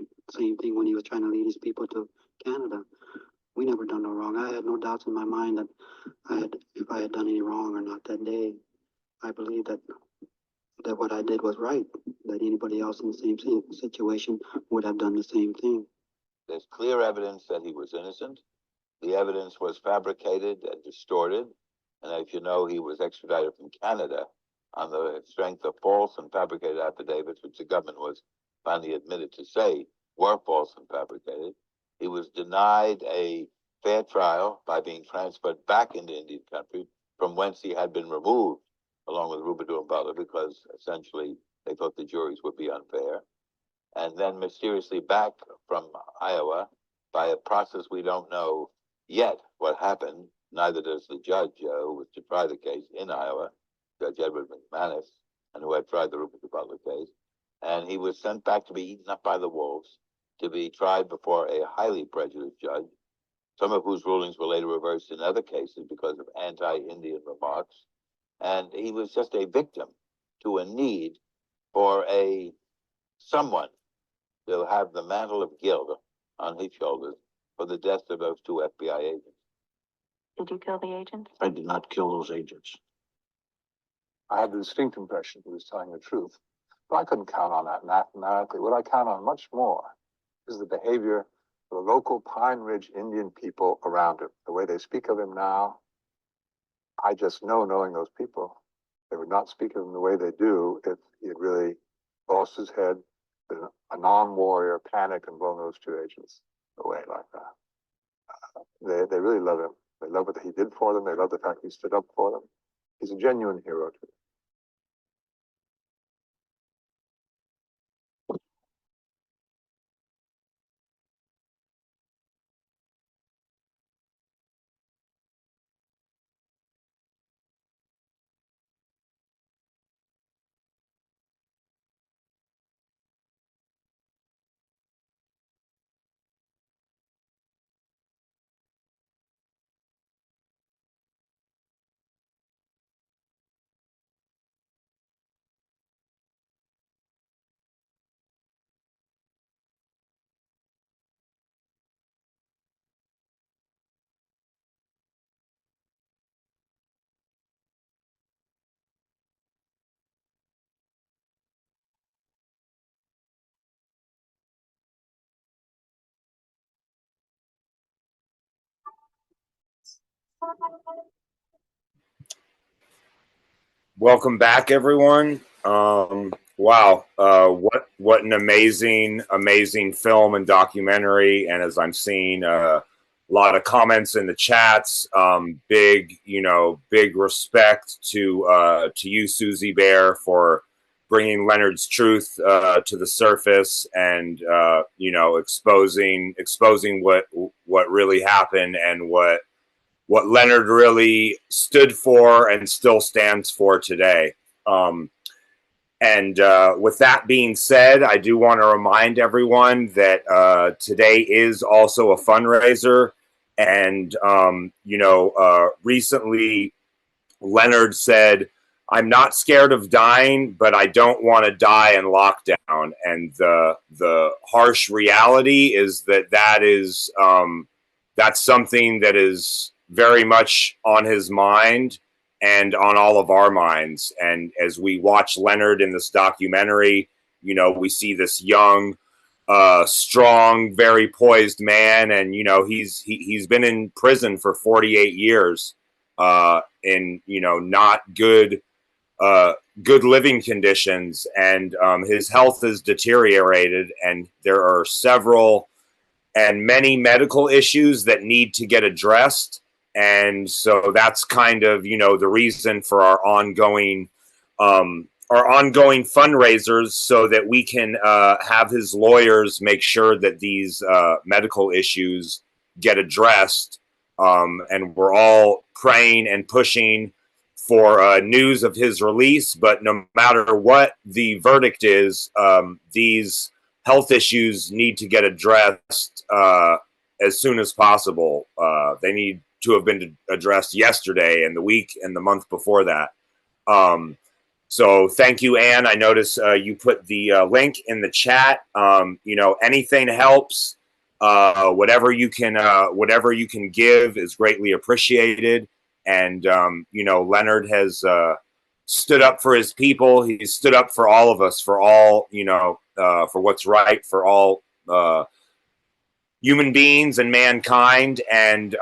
thing when he was trying to lead his people to Canada. We never done no wrong. I had no doubts in my mind that if I had done any wrong or not that day. I believe that what I did was right. That anybody else in the same situation would have done the same thing. There's clear evidence that he was innocent. The evidence was fabricated and distorted. And as you know, he was extradited from Canada on the strength of false and fabricated affidavits, which the government was finally admitted to say were false and fabricated. He was denied a fair trial by being transferred back into Indian country, from whence he had been removed, along with Rubidoux and Butler, because essentially they thought the juries would be unfair. And then mysteriously back from Iowa by a process we don't know yet what happened. Neither does the judge who was to try the case in Iowa, Judge Edward McManus, and who had tried the Rubidoux Butler case. And he was sent back to be eaten up by the wolves, to be tried before a highly prejudiced judge, some of whose rulings were later reversed in other cases because of anti-Indian remarks. And he was just a victim to a need for someone to have the mantle of guilt on his shoulders for the deaths of those two FBI agents. Did you kill the agents? I did not kill those agents. I had the distinct impression he was telling the truth, but I couldn't count on that mathematically. What I count on much more is the behavior of the local Pine Ridge Indian people around him. The way they speak of him now, I just know, knowing those people, they would not speak of him the way they do if he had really lost his head, been a non-warrior, panicked, and blown those two agents away like that. They really love him. They love what he did for them. They love the fact he stood up for them. He's a genuine hero to them. Welcome back, everyone. Wow, what an amazing film and documentary. And as I'm seeing, a lot of comments in the chats. Big respect to you, Suzie Baer, for bringing Leonard's truth to the surface, and exposing what really happened, and what Leonard really stood for and still stands for today. With that being said, I do want to remind everyone that today is also a fundraiser. And, recently Leonard said, "I'm not scared of dying, but I don't want to die in lockdown." And the harsh reality is that's something that is very much on his mind and on all of our minds. And as we watch Leonard in this documentary, we see this young, strong, very poised man. And, he's been in prison for 48 years in, not good living conditions. And his health has deteriorated, and there are several and many medical issues that need to get addressed. And so that's kind of, the reason for our ongoing fundraisers, so that we can have his lawyers make sure that these medical issues get addressed. And we're all praying and pushing for news of his release. But no matter what the verdict is, these health issues need to get addressed as soon as possible. They need to have been addressed yesterday, and the week and the month before that. So thank you, Anne. I notice you put the link in the chat. Anything helps. Whatever you can give is greatly appreciated. And Leonard has stood up for his people. He's stood up for all of us, for all for what's right, for all human beings and mankind. And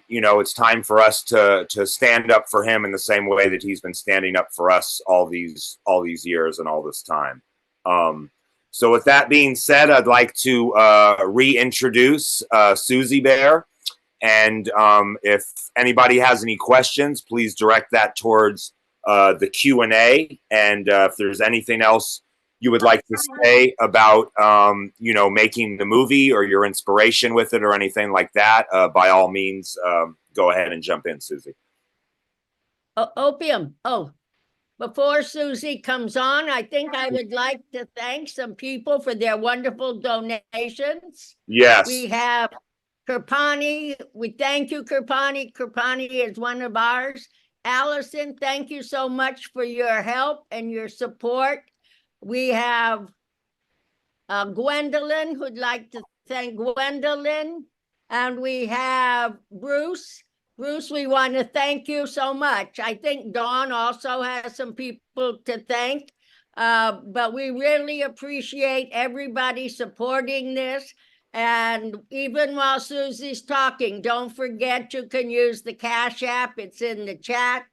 it's time for us to stand up for him in the same way that he's been standing up for us all these years and all this time. So with that being said, I'd like to reintroduce Suzie Baer. And if anybody has any questions, please direct that towards the Q&A. And if there's anything else you would like to say about, making the movie, or your inspiration with it, or anything like that, by all means, go ahead and jump in, Suzie. Opium. Oh, before Suzie comes on, I think I would like to thank some people for their wonderful donations. Yes. We have Kirpani. We thank you, Kirpani. Kirpani is one of ours. Allison, thank you so much for your help and your support. We have Gwendolyn, who'd like to thank Gwendolyn. And we have Bruce. Bruce, we want to thank you so much. I think Dawn also has some people to thank. But we really appreciate everybody supporting this. And even while Suzie's talking, don't forget you can use the Cash App. It's in the chat.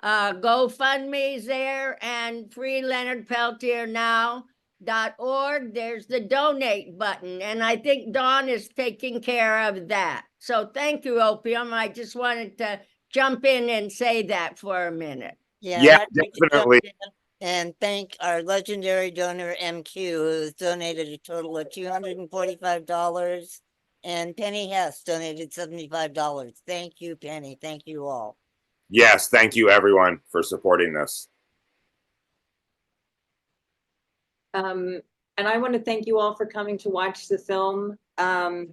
GoFundMe's there, and freeleonardpeltiernow.org. There's the donate button, and I think Dawn is taking care of that. So thank you, Opium. I just wanted to jump in and say that for a minute. Yeah, definitely. And thank our legendary donor MQ, who has donated a total of $245, and Penny Hess donated $75. Thank you, Penny. Thank you all. Yes, thank you everyone for supporting this. And I want to thank you all for coming to watch the film. I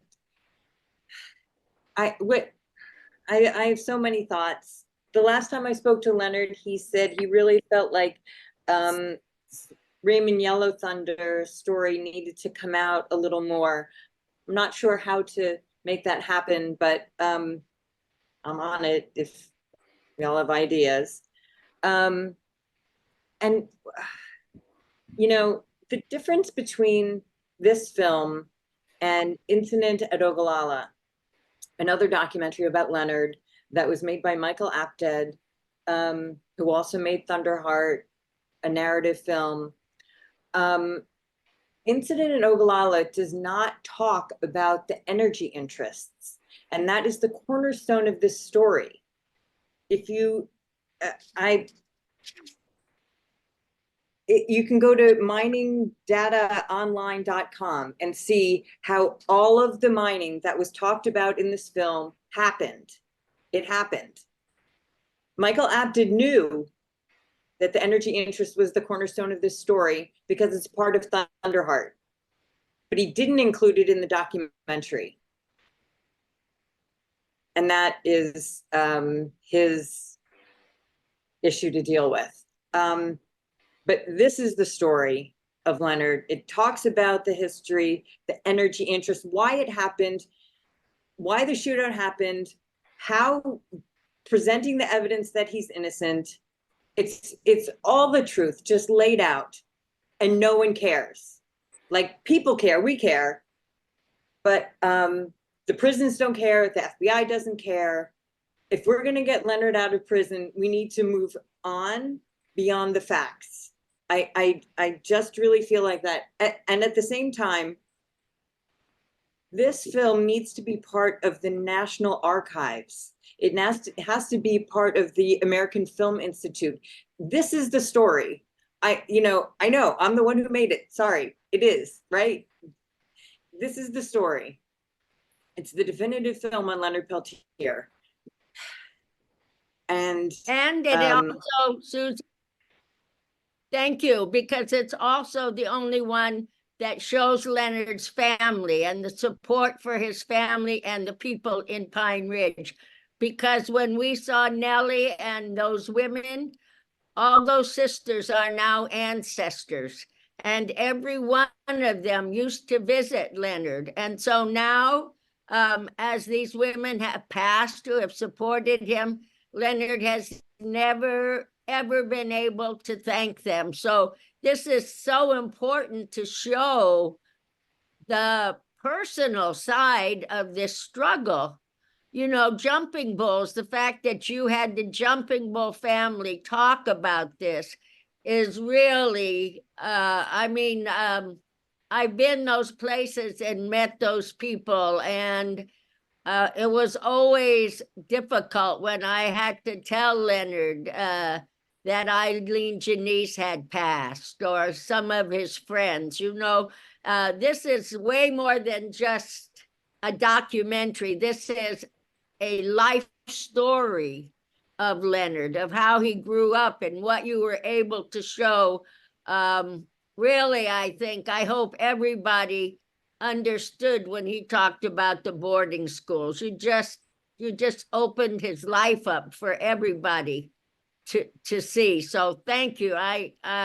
have so many thoughts. The last time I spoke to Leonard, he said he really felt like Raymond Yellow Thunder's story needed to come out a little more. I'm not sure how to make that happen, but I'm on it if y'all have ideas. And the difference between this film and Incident at Ogallala, another documentary about Leonard, that was made by Michael Apted, who also made Thunderheart, a narrative film. Incident in Ogallala does not talk about the energy interests, and that is the cornerstone of this story. If you, you can go to miningdataonline.com and see how all of the mining that was talked about in this film happened. It happened. Michael Apted knew that the energy interest was the cornerstone of this story because it's part of Thunderheart, but he didn't include it in the documentary. And that is his issue to deal with. But this is the story of Leonard. It talks about the history, the energy interest, why it happened, why the shootout happened, how presenting the evidence that he's innocent. It's all the truth just laid out, and no one cares. Like, people care, we care, but the prisons don't care, the FBI doesn't care. If we're gonna get Leonard out of prison, we need to move on beyond the facts. I just really feel like that. And at the same time, this film needs to be part of the National Archives. It has to be part of the American Film Institute. This is the story. I know, I'm the one who made it. Sorry, it is, right? This is the story. It's the definitive film on Leonard Peltier. And it also, Susie, thank you, because it's also the only one that shows Leonard's family and the support for his family and the people in Pine Ridge. Because when we saw Nellie and those women, all those sisters are now ancestors. And every one of them used to visit Leonard. And so now, as these women have passed who have supported him, Leonard has never, ever been able to thank them. So this is so important to show the personal side of this struggle. You know, Jumping Bulls, the fact that you had the Jumping Bull family talk about this is really, I've been those places and met those people, and it was always difficult when I had to tell Leonard that Eileen Janice had passed, or some of his friends. You know, this is way more than just a documentary. This is a life story of Leonard, of how he grew up and what you were able to show. Really, I hope everybody understood when he talked about the boarding schools. You just opened his life up for everybody to see. So thank you. If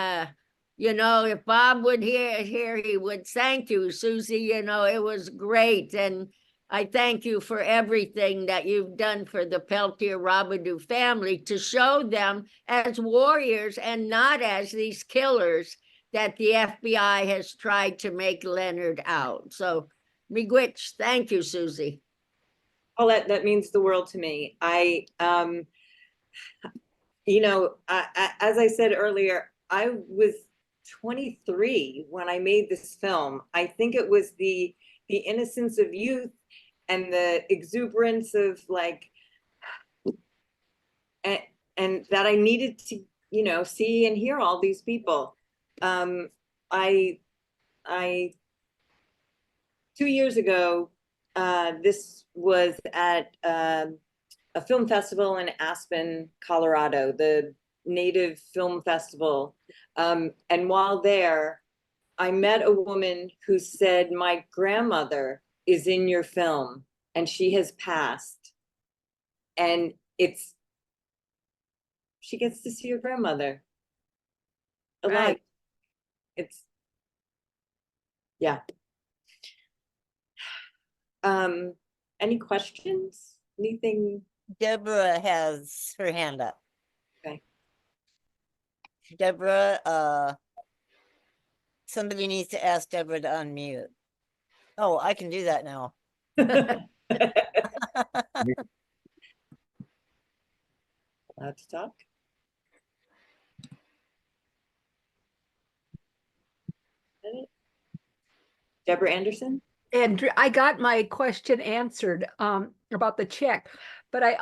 Bob would hear, he would thank you, Susie. It was great. And I thank you for everything that you've done for the Peltier Robidoux family, to show them as warriors and not as these killers that the FBI has tried to make Leonard out. So, miigwech, thank you, Susie. Oh, that means the world to me. As I said earlier, I was 23 when I made this film. I think it was the innocence of youth and the exuberance of and that I needed to, see and hear all these people. I 2 years ago, this was at a film festival in Aspen, Colorado, the Native Film Festival. And while there, I met a woman who said, "My grandmother is in your film and she has passed." And she gets to see her grandmother alive. Right. Yeah. Any questions? Anything? Deborah has her hand up. Okay. Deborah, somebody needs to ask Deborah to unmute. Oh, I can do that now. Allowed to talk? Deborah Anderson? And I got my question answered about the check, but I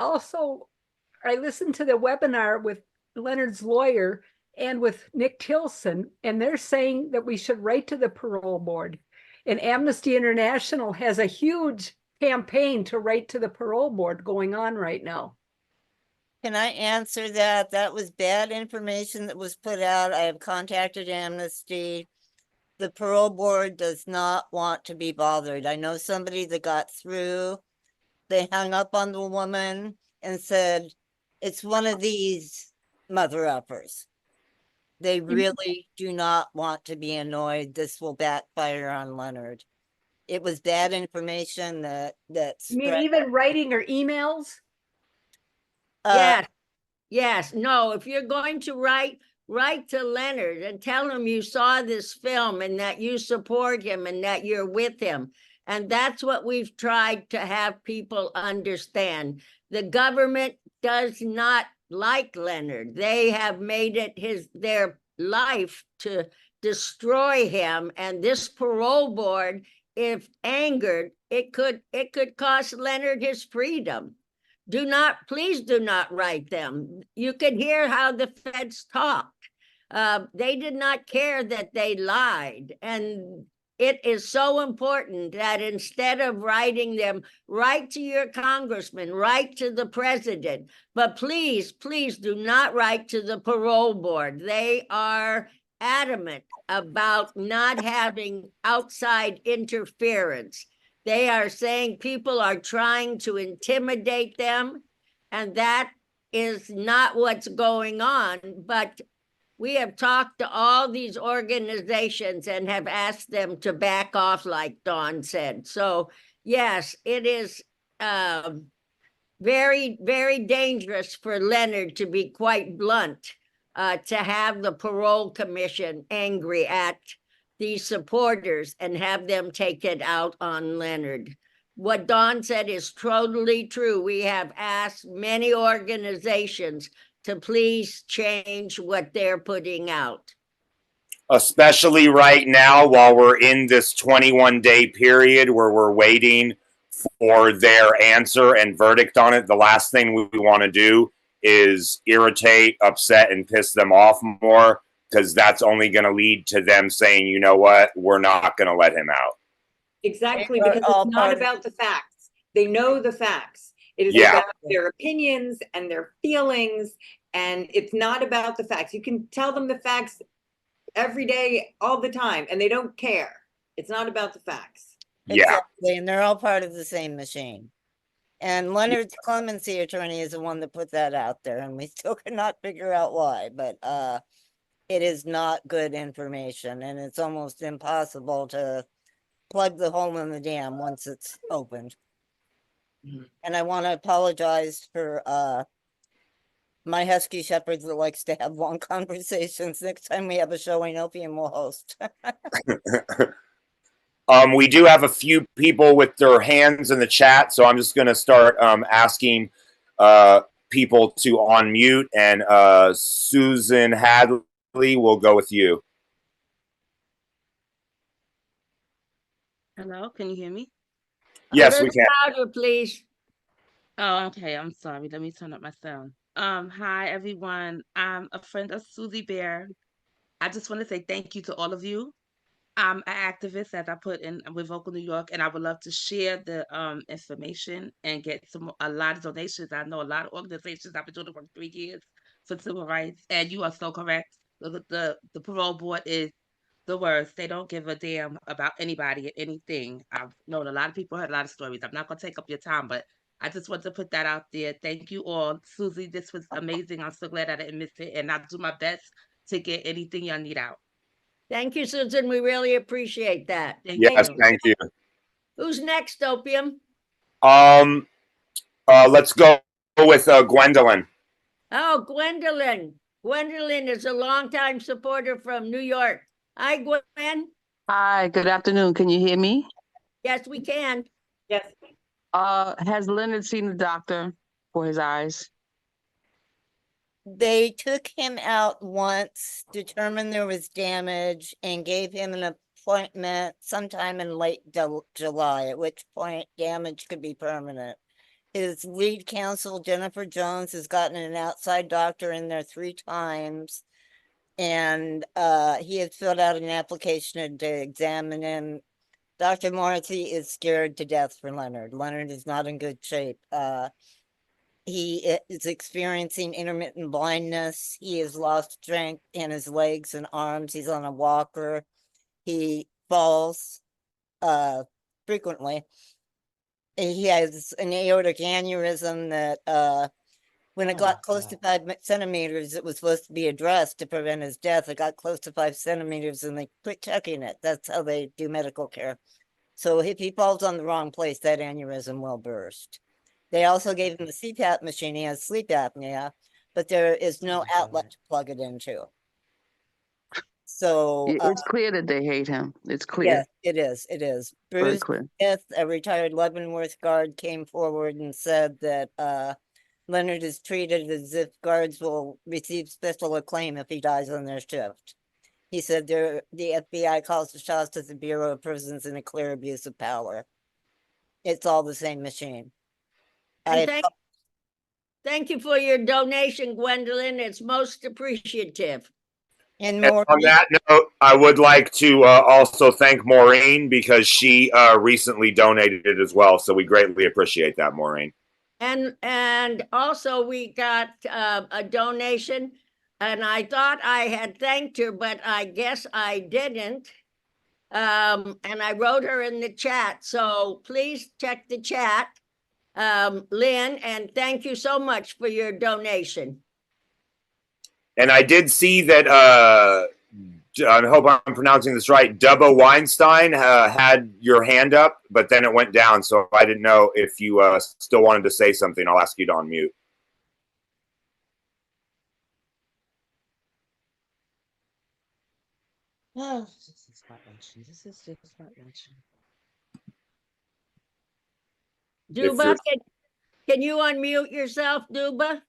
listened to the webinar with Leonard's lawyer and with Nick Tilson, and they're saying that we should write to the parole board. And Amnesty International has a huge campaign to write to the parole board going on right now. Can I answer that? That was bad information that was put out. I have contacted Amnesty. The parole board does not want to be bothered. I know somebody that got through. They hung up on the woman and said, it's one of these mother-uppers. They really do not want to be annoyed. This will backfire on Leonard. It was bad information that You mean spread. even writing or emails? Yes, yes, no, if you're going to write to Leonard and tell him you saw this film and that you support him and that you're with him. And that's what we've tried to have people understand. The government does not like Leonard. They have made it their life to destroy him. And this parole board, if angered, it could cost Leonard his freedom. Please do not write them. You could hear how the feds talked. They did not care that they lied. And it is so important that instead of writing them, write to your congressman, write to the president. But please, please do not write to the parole board. They are adamant about not having outside interference. They are saying people are trying to intimidate them, and that is not what's going on. But we have talked to all these organizations and have asked them to back off, like Dawn said. So yes, it is very, very dangerous for Leonard, to be quite blunt, to have the parole commission angry at these supporters and have them take it out on Leonard. What Dawn said is totally true. We have asked many organizations to please change what they're putting out. Especially right now, while we're in this 21-day period where we're waiting for their answer and verdict on it. The last thing we want to do is irritate, upset, and piss them off more, because that's only going to lead to them saying, you know what, we're not going to let him out. Exactly, because it's not about the facts. They know the facts. It is about their opinions and their feelings, and it's not about the facts. You can tell them the facts every day, all the time, and they don't care. It's not about the facts. Exactly, and they're all part of the same machine. And Leonard's clemency attorney is the one that put that out there, and we still cannot figure out why, but it is not good information, and it's almost impossible to plug the hole in the dam once it's opened. And I want to apologize for my husky shepherd that likes to have long conversations. Next time we have a show, I know him will host. We do have a few people with their hands in the chat, so I'm just going to start asking people to unmute, and Susan Hadley, will go with you. Hello, can you hear me? Yes, we can. Louder, please. Oh, okay. I'm sorry. Let me turn up my sound. Hi, everyone. I'm a friend of Suzie Baer. I just want to say thank you to all of you. I'm an activist, as I put in with Vocal New York, and I would love to share the information and get a lot of donations. I know a lot of organizations. I've been doing it for 3 years for civil rights, and you are so correct. The parole board is the worst. They don't give a damn about anybody and anything. I've known a lot of people, heard a lot of stories. I'm not going to take up your time, but I just want to put that out there. Thank you all. Suzie, this was amazing. I'm so glad I didn't miss it, and I'll do my best to get anything y'all need out. Thank you, Susan. We really appreciate that. Yes, thank you. Who's next, Opium? Let's go with Gwendolyn. Oh, Gwendolyn. Gwendolyn is a longtime supporter from New York. Hi, Gwen. Hi, good afternoon. Can you hear me? Yes, we can. Yes. Has Leonard seen the doctor for his eyes? They took him out once, determined there was damage, and gave him an appointment sometime in late July, at which point damage could be permanent. His lead counsel, Jennifer Jones, has gotten an outside doctor in there 3 times. And he has filled out an application to examine him. Dr. Morrissey is scared to death for Leonard. Leonard is not in good shape. He is experiencing intermittent blindness. He has lost strength in his legs and arms. He's on a walker. He falls frequently. He has an aortic aneurysm that when it got close to 5 centimeters, it was supposed to be addressed to prevent his death. It got close to 5 centimeters and they quit checking it. That's how they do medical care. So if he falls on the wrong place, that aneurysm will burst. They also gave him a CPAP machine. He has sleep apnea, but there is no outlet to plug it into. So It's clear that they hate him. It's clear. yes, it is. It is. Very Bruce clear. Smith, a retired Leavenworth guard, came forward and said that Leonard is treated as if guards will receive special acclaim if he dies on their shift. He said the FBI calls the shots at the Bureau of Prisons in a clear abuse of power. It's all the same machine. And thank you for your donation, Gwendolyn. It's most appreciative. And And more. on that note, I would like to also thank Maureen because she recently donated it as well. So we greatly appreciate that, Maureen. And also we got a donation, and I thought I had thanked her, but I guess I didn't. And I wrote her in the chat, so please check the chat, Lynn, and thank you so much for your donation. And I did see that, I hope I'm pronouncing this right, Dubbo Weinstein had your hand up, but then it went down. So I didn't know if you still wanted to say something. I'll ask you to unmute. Oh, this is heart-wrenching. This is just heart-wrenching. Duba, can you unmute yourself, Duba?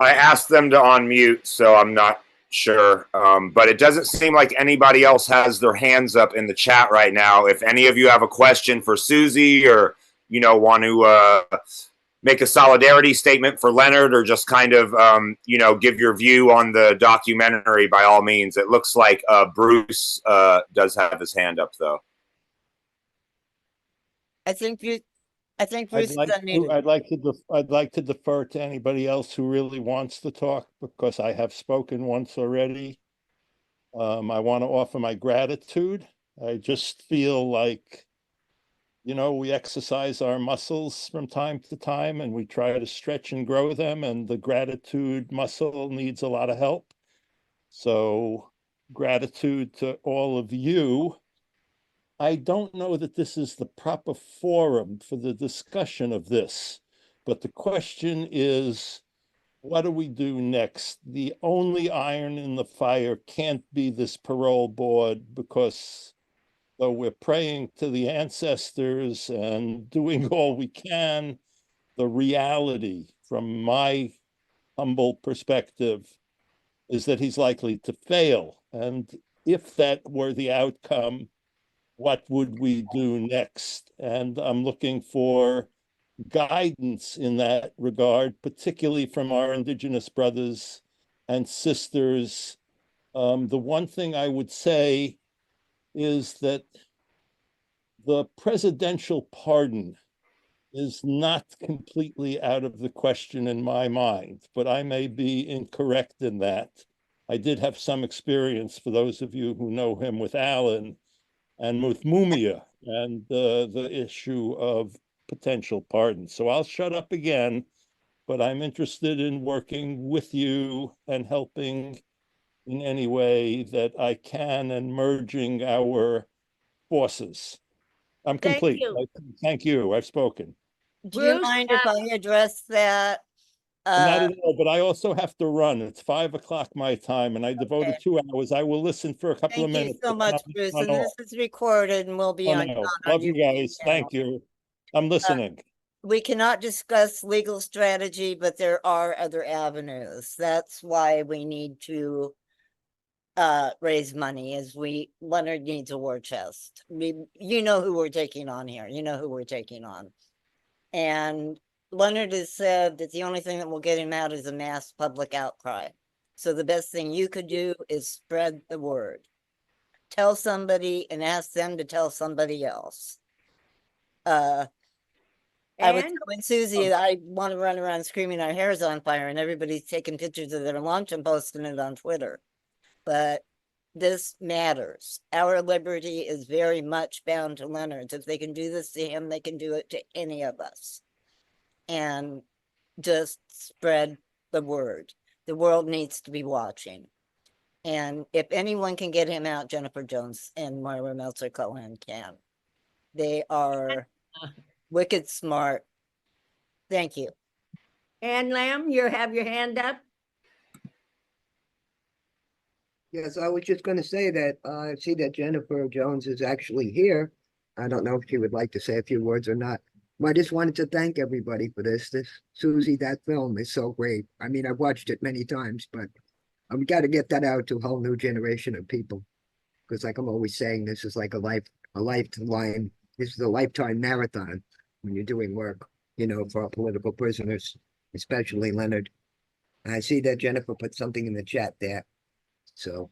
I asked them to unmute, so I'm not sure. But it doesn't seem like anybody else has their hands up in the chat right now. If any of you have a question for Suzie or, want to make a solidarity statement for Leonard or just kind of, give your view on the documentary, by all means. It looks like Bruce does have his hand up, though. I think Bruce is unmuted. I'd like to defer to anybody else who really wants to talk because I have spoken once already. I want to offer my gratitude. I just feel like, we exercise our muscles from time to time and we try to stretch and grow them, and the gratitude muscle needs a lot of help. So gratitude to all of you. I don't know that this is the proper forum for the discussion of this, but the question is, what do we do next? The only iron in the fire can't be this parole board, because though we're praying to the ancestors and doing all we can, the reality from my humble perspective is that he's likely to fail. And if that were the outcome, what would we do next? And I'm looking for guidance in that regard, particularly from our Indigenous brothers and sisters. The one thing I would say is that the presidential pardon is not completely out of the question in my mind, but I may be incorrect in that. I did have some experience, for those of you who know him, with Alan and with Mumia and the issue of potential pardon. So I'll shut up again, but I'm interested in working with you and helping in any way that I can and merging our forces. I'm complete. Thank you. Thank you. I've spoken. Do you mind if I address that Not at all, but I also have to run. It's 5 o'clock my time and I devoted Okay. 2 hours. I will listen for a couple of Thank you minutes. so but then much, I'll Bruce. run And this off. is recorded and will be Oh, on no. Love you guys. Thank you. I'm listening. We cannot discuss legal strategy, but there are other avenues. That's why we need to raise money as Leonard needs a war chest. You know who we're taking on here. You know who we're taking on. And Leonard has said that the only thing that will get him out is a mass public outcry. So the best thing you could do is spread the word. Tell somebody and ask them to tell somebody else. I was And telling Susie that I want to run around screaming our hair's on fire and everybody's taking pictures of their lunch and posting it on Twitter. But this matters. Our liberty is very much bound to Leonard's. If they can do this to him, they can do it to any of us. And just spread the word. The world needs to be watching. And if anyone can get him out, Jennifer Jones and Moira Meltzer Cohen can. They are wicked smart. Thank you. Ann Lamb, you have your hand up? Yes, I was just going to say that I see that Jennifer Jones is actually here. I don't know if she would like to say a few words or not. But I just wanted to thank everybody for this. Susie, that film is so great. I mean, I've watched it many times, but we got to get that out to a whole new generation of people. Because like I'm always saying, this is like a lifetime. This is a lifetime marathon when you're doing work, for our political prisoners, especially Leonard. And I see that Jennifer put something in the chat there. So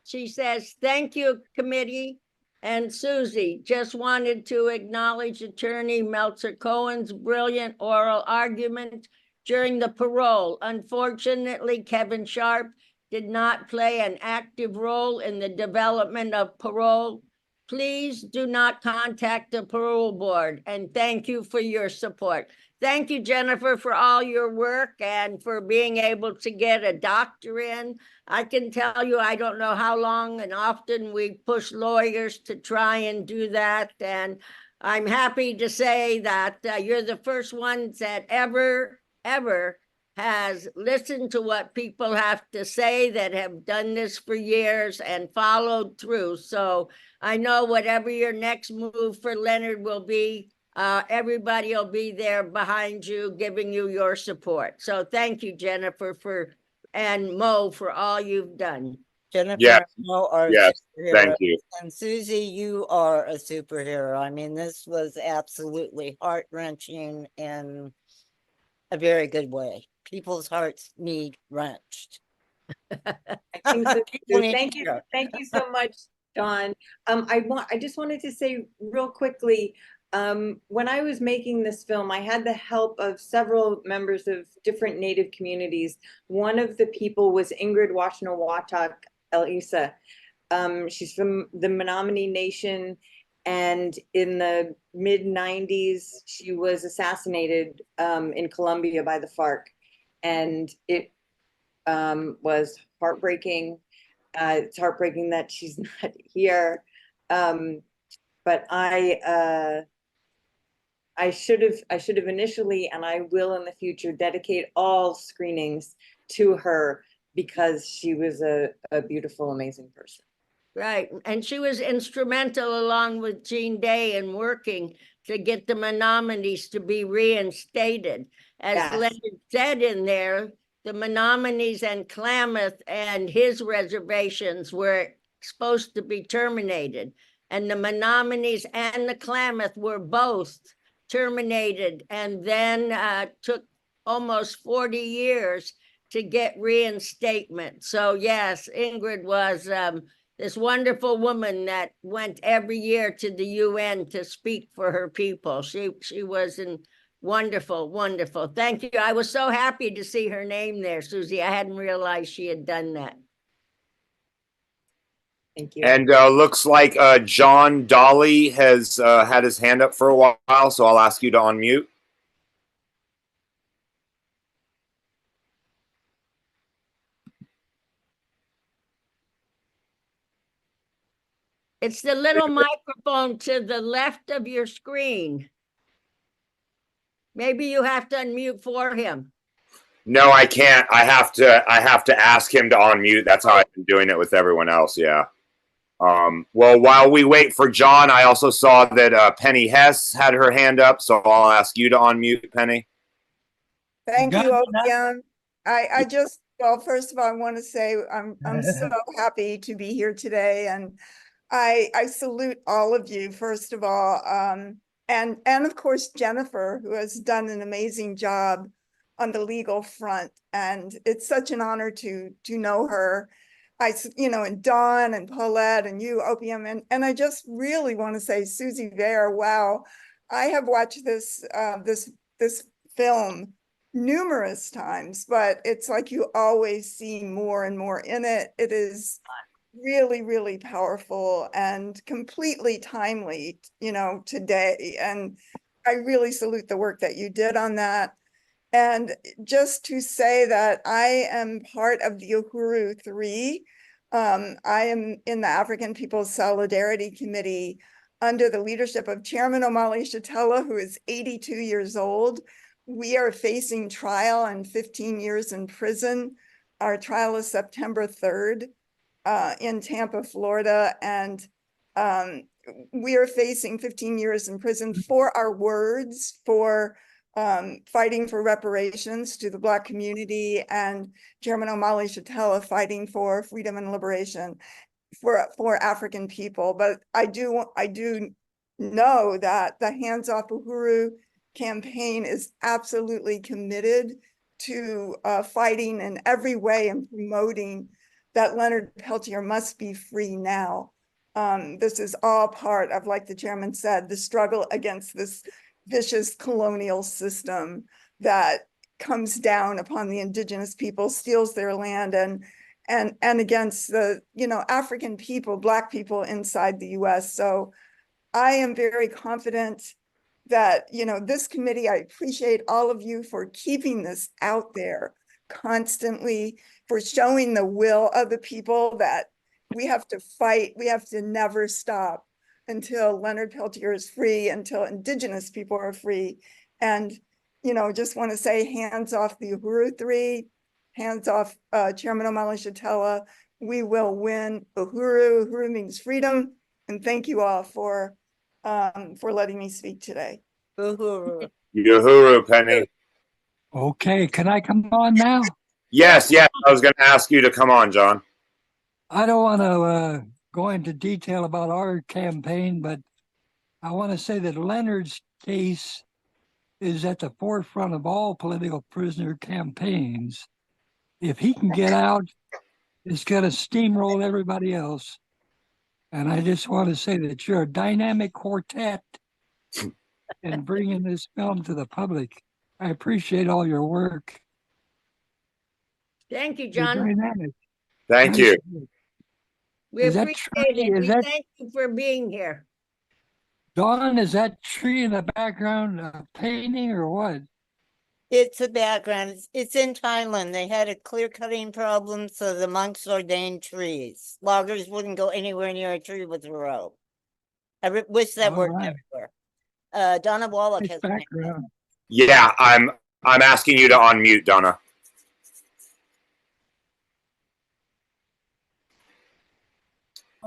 She says, thank you, committee. And Susie, just wanted to acknowledge Attorney Meltzer Cohen's brilliant oral argument during the parole. Unfortunately, Kevin Sharp did not play an active role in the development of parole. Please do not contact the parole board, and thank you for your support. Thank you, Jennifer, for all your work and for being able to get a doctor in. I can tell you, I don't know how long and often we push lawyers to try and do that. And I'm happy to say that you're the first ones that ever has listened to what people have to say, that have done this for years and followed through. So I know whatever your next move for Leonard will be, everybody will be there behind you, giving you your support. So thank you, Jennifer, and Mo, for all you've done. Jennifer Yes. and Mo are Yes. superheroes. Thank you. And Susie, you are a superhero. I mean, this was absolutely heart-wrenching in a very good way. People's hearts need wrenched. I think so People too. need Thank to you, hear. thank you so much, Dawn. I just wanted to say real quickly, when I was making this film, I had the help of several members of different Native communities. One of the people was Ingrid Washinawatak Elisa. She's from the Menominee Nation, and in the mid-90s, she was assassinated in Colombia by the FARC. And it was heartbreaking. It's heartbreaking that she's not here. But I should have initially, and I will in the future, dedicate all screenings to her because she was a beautiful, amazing person. Right, and she was instrumental along with Jean Day in working to get the Menominees to be reinstated. As Yes. Leonard said in there, the Menominees and Klamath and his reservations were supposed to be terminated. And the Menominees and the Klamath were both terminated, and then took almost 40 years to get reinstatement. So yes, Ingrid was this wonderful woman that went every year to the UN to speak for her people. She was wonderful, wonderful. Thank you. I was so happy to see her name there, Susie. I hadn't realized she had done that. Thank you. And looks like John Dolly has had his hand up for a while, so I'll ask you to unmute. It's the little microphone to the left of your screen. Maybe you have to unmute for him. No, I can't. I have to ask him to unmute. That's how I've been doing it with everyone else. Yeah. Well, while we wait for John, I also saw that Penny Hess had her hand up, so I'll ask you to unmute, Penny. Thank you, OPM. I just, well, first of all, I want to say I'm so happy to be here today, and I salute all of you, first of all, and of course Jennifer, who has done an amazing job on the legal front, and it's such an honor to know her. And Dawn and Paulette and you, OPM, and I just really want to say, Suzie Baer, wow, I have watched this film numerous times, but it's like you always see more and more in it. It is really, really powerful and completely timely, today. And I really salute the work that you did on that. And just to say that I am part of the Uhuru 3. I am in the African People's Solidarity Committee under the leadership of Chairman Omali Shatella, who is 82 years old. We are facing trial and 15 years in prison. Our trial is September 3rd in Tampa, Florida. And we are facing 15 years in prison for our words, for fighting for reparations to the Black community, and Chairman Omali Shatella fighting for freedom and liberation for African people. But I do know that the Hands Off Uhuru campaign is absolutely committed to fighting in every way and promoting that Leonard Peltier must be free now. This is all part of, like the chairman said, the struggle against this vicious colonial system that comes down upon the indigenous people, steals their land, and against the African people, Black people inside the US. So I am very confident that this committee, I appreciate all of you for keeping this out there constantly, for showing the will of the people that we have to fight, we have to never stop until Leonard Peltier is free, until indigenous people are free. And just want to say, hands off the Uhuru 3, hands off Chairman Omali Shatella. We will win Uhuru. Uhuru means freedom. And thank you all for letting me speak today. Uhuru. Uhuru, Penny. Okay, can I come on now? Yes, yes. I was going to ask you to come on, John. I don't want to go into detail about our campaign, but I want to say that Leonard's case is at the forefront of all political prisoner campaigns. If he can get out, it's going to steamroll everybody else. And I just want to say that you're a dynamic quartet in bringing this film to the public. I appreciate all your work. Thank you, You're John. dynamic. Thank you. We Is that appreciate tree- it. is We that- thank you for being here. Dawn, is that tree in the background a painting or what? It's a background. It's in Thailand. They had a clear cutting problem, so the monks ordained trees. Loggers wouldn't go anywhere near a tree with a rope. I wish that All worked right. everywhere. Donna Wallach Nice has. background. Yeah, I'm asking you to unmute, Donna.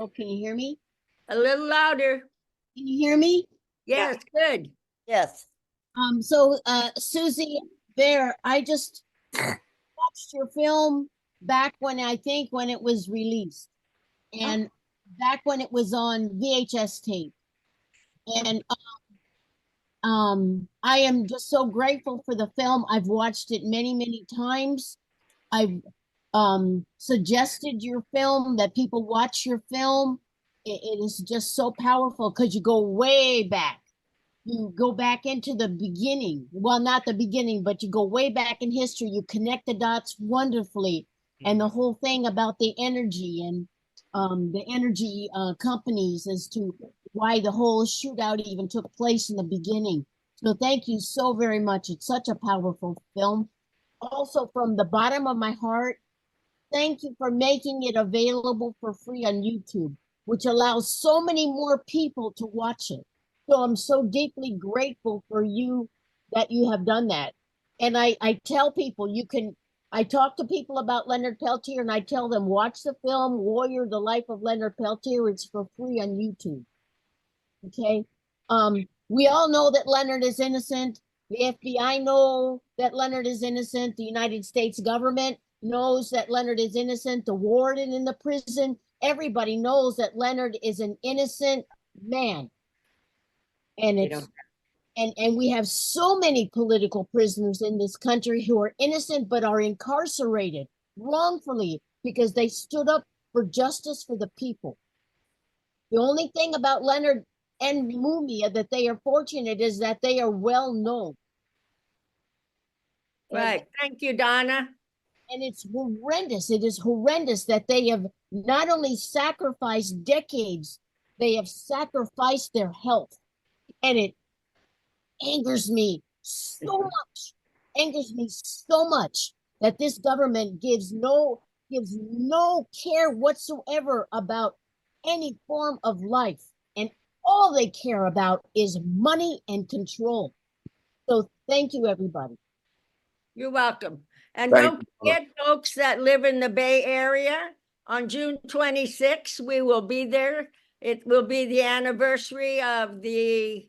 Oh, can you hear me? A little louder. Can you hear me? Yes, good. Yes. So Suzie Baer, I just watched your film back when it was released, and back when it was on VHS tape. And I am just so grateful for the film. I've watched it many, many times. I've suggested your film, that people watch your film. It is just so powerful because you go way back. You go back into the beginning. Well, not the beginning, but you go way back in history. You connect the dots wonderfully. And the whole thing about the energy and the energy companies as to why the whole shootout even took place in the beginning. So thank you so very much. It's such a powerful film. Also, from the bottom of my heart, thank you for making it available for free on YouTube, which allows so many more people to watch it. So I'm so deeply grateful for you that you have done that. And I tell people I talk to people about Leonard Peltier and I tell them, watch the film Warrior, The Life of Leonard Peltier. It's for free on YouTube. Okay. We all know that Leonard is innocent. The FBI know that Leonard is innocent. The United States government knows that Leonard is innocent. The warden in the prison, everybody knows that Leonard is an innocent man. And it's and we have so many political prisoners in this country who are innocent but are incarcerated wrongfully because they stood up for justice for the people. The only thing about Leonard and Mumia that they are fortunate is that they are well known. Right. Thank you, Donna. And it's horrendous. It is horrendous that they have not only sacrificed decades, they have sacrificed their health. And it angers me so much that this government gives no care whatsoever about any form of life, and all they care about is money and control. So thank you, everybody. You're welcome. And don't forget, folks that live in the Bay Area, on June 26th, we will be there. It will be the anniversary of the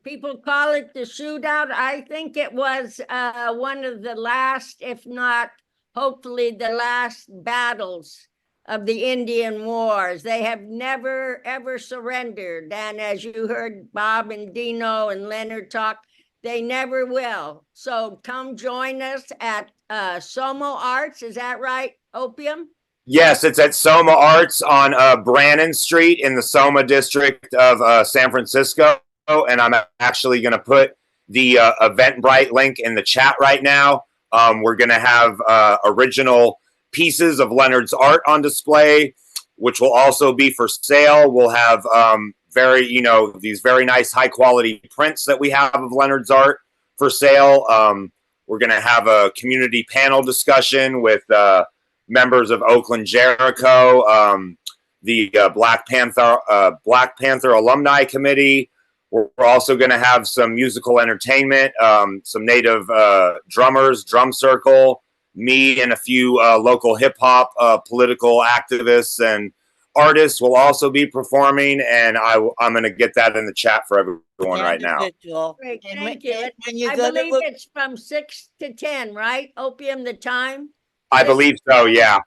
people call it the shootout. I think it was one of the last, if not hopefully the last battles of the Indian Wars. They have never, ever surrendered. And as you heard Bob and Dino and Leonard talk, they never will. So come join us at Somo Arts. Is that right, Opium? Yes, it's at Soma Arts on Brannan Street in the Soma district of San Francisco. And I'm actually going to put the Eventbrite link in the chat right now. We're going to have original pieces of Leonard's art on display, which will also be for sale. We'll have these very nice high quality prints that we have of Leonard's art for sale. We're going to have a community panel discussion with members of Oakland Jericho, the Black Panther Alumni Committee. We're also going to have some musical entertainment, some native drummers, drum circle, me and a few local hip hop political activists and artists will also be performing. And I'm going to get that in the chat for everyone right now. Great, thank you. I believe it's from 6 to 10, right? Opium, the time? I believe so, yeah.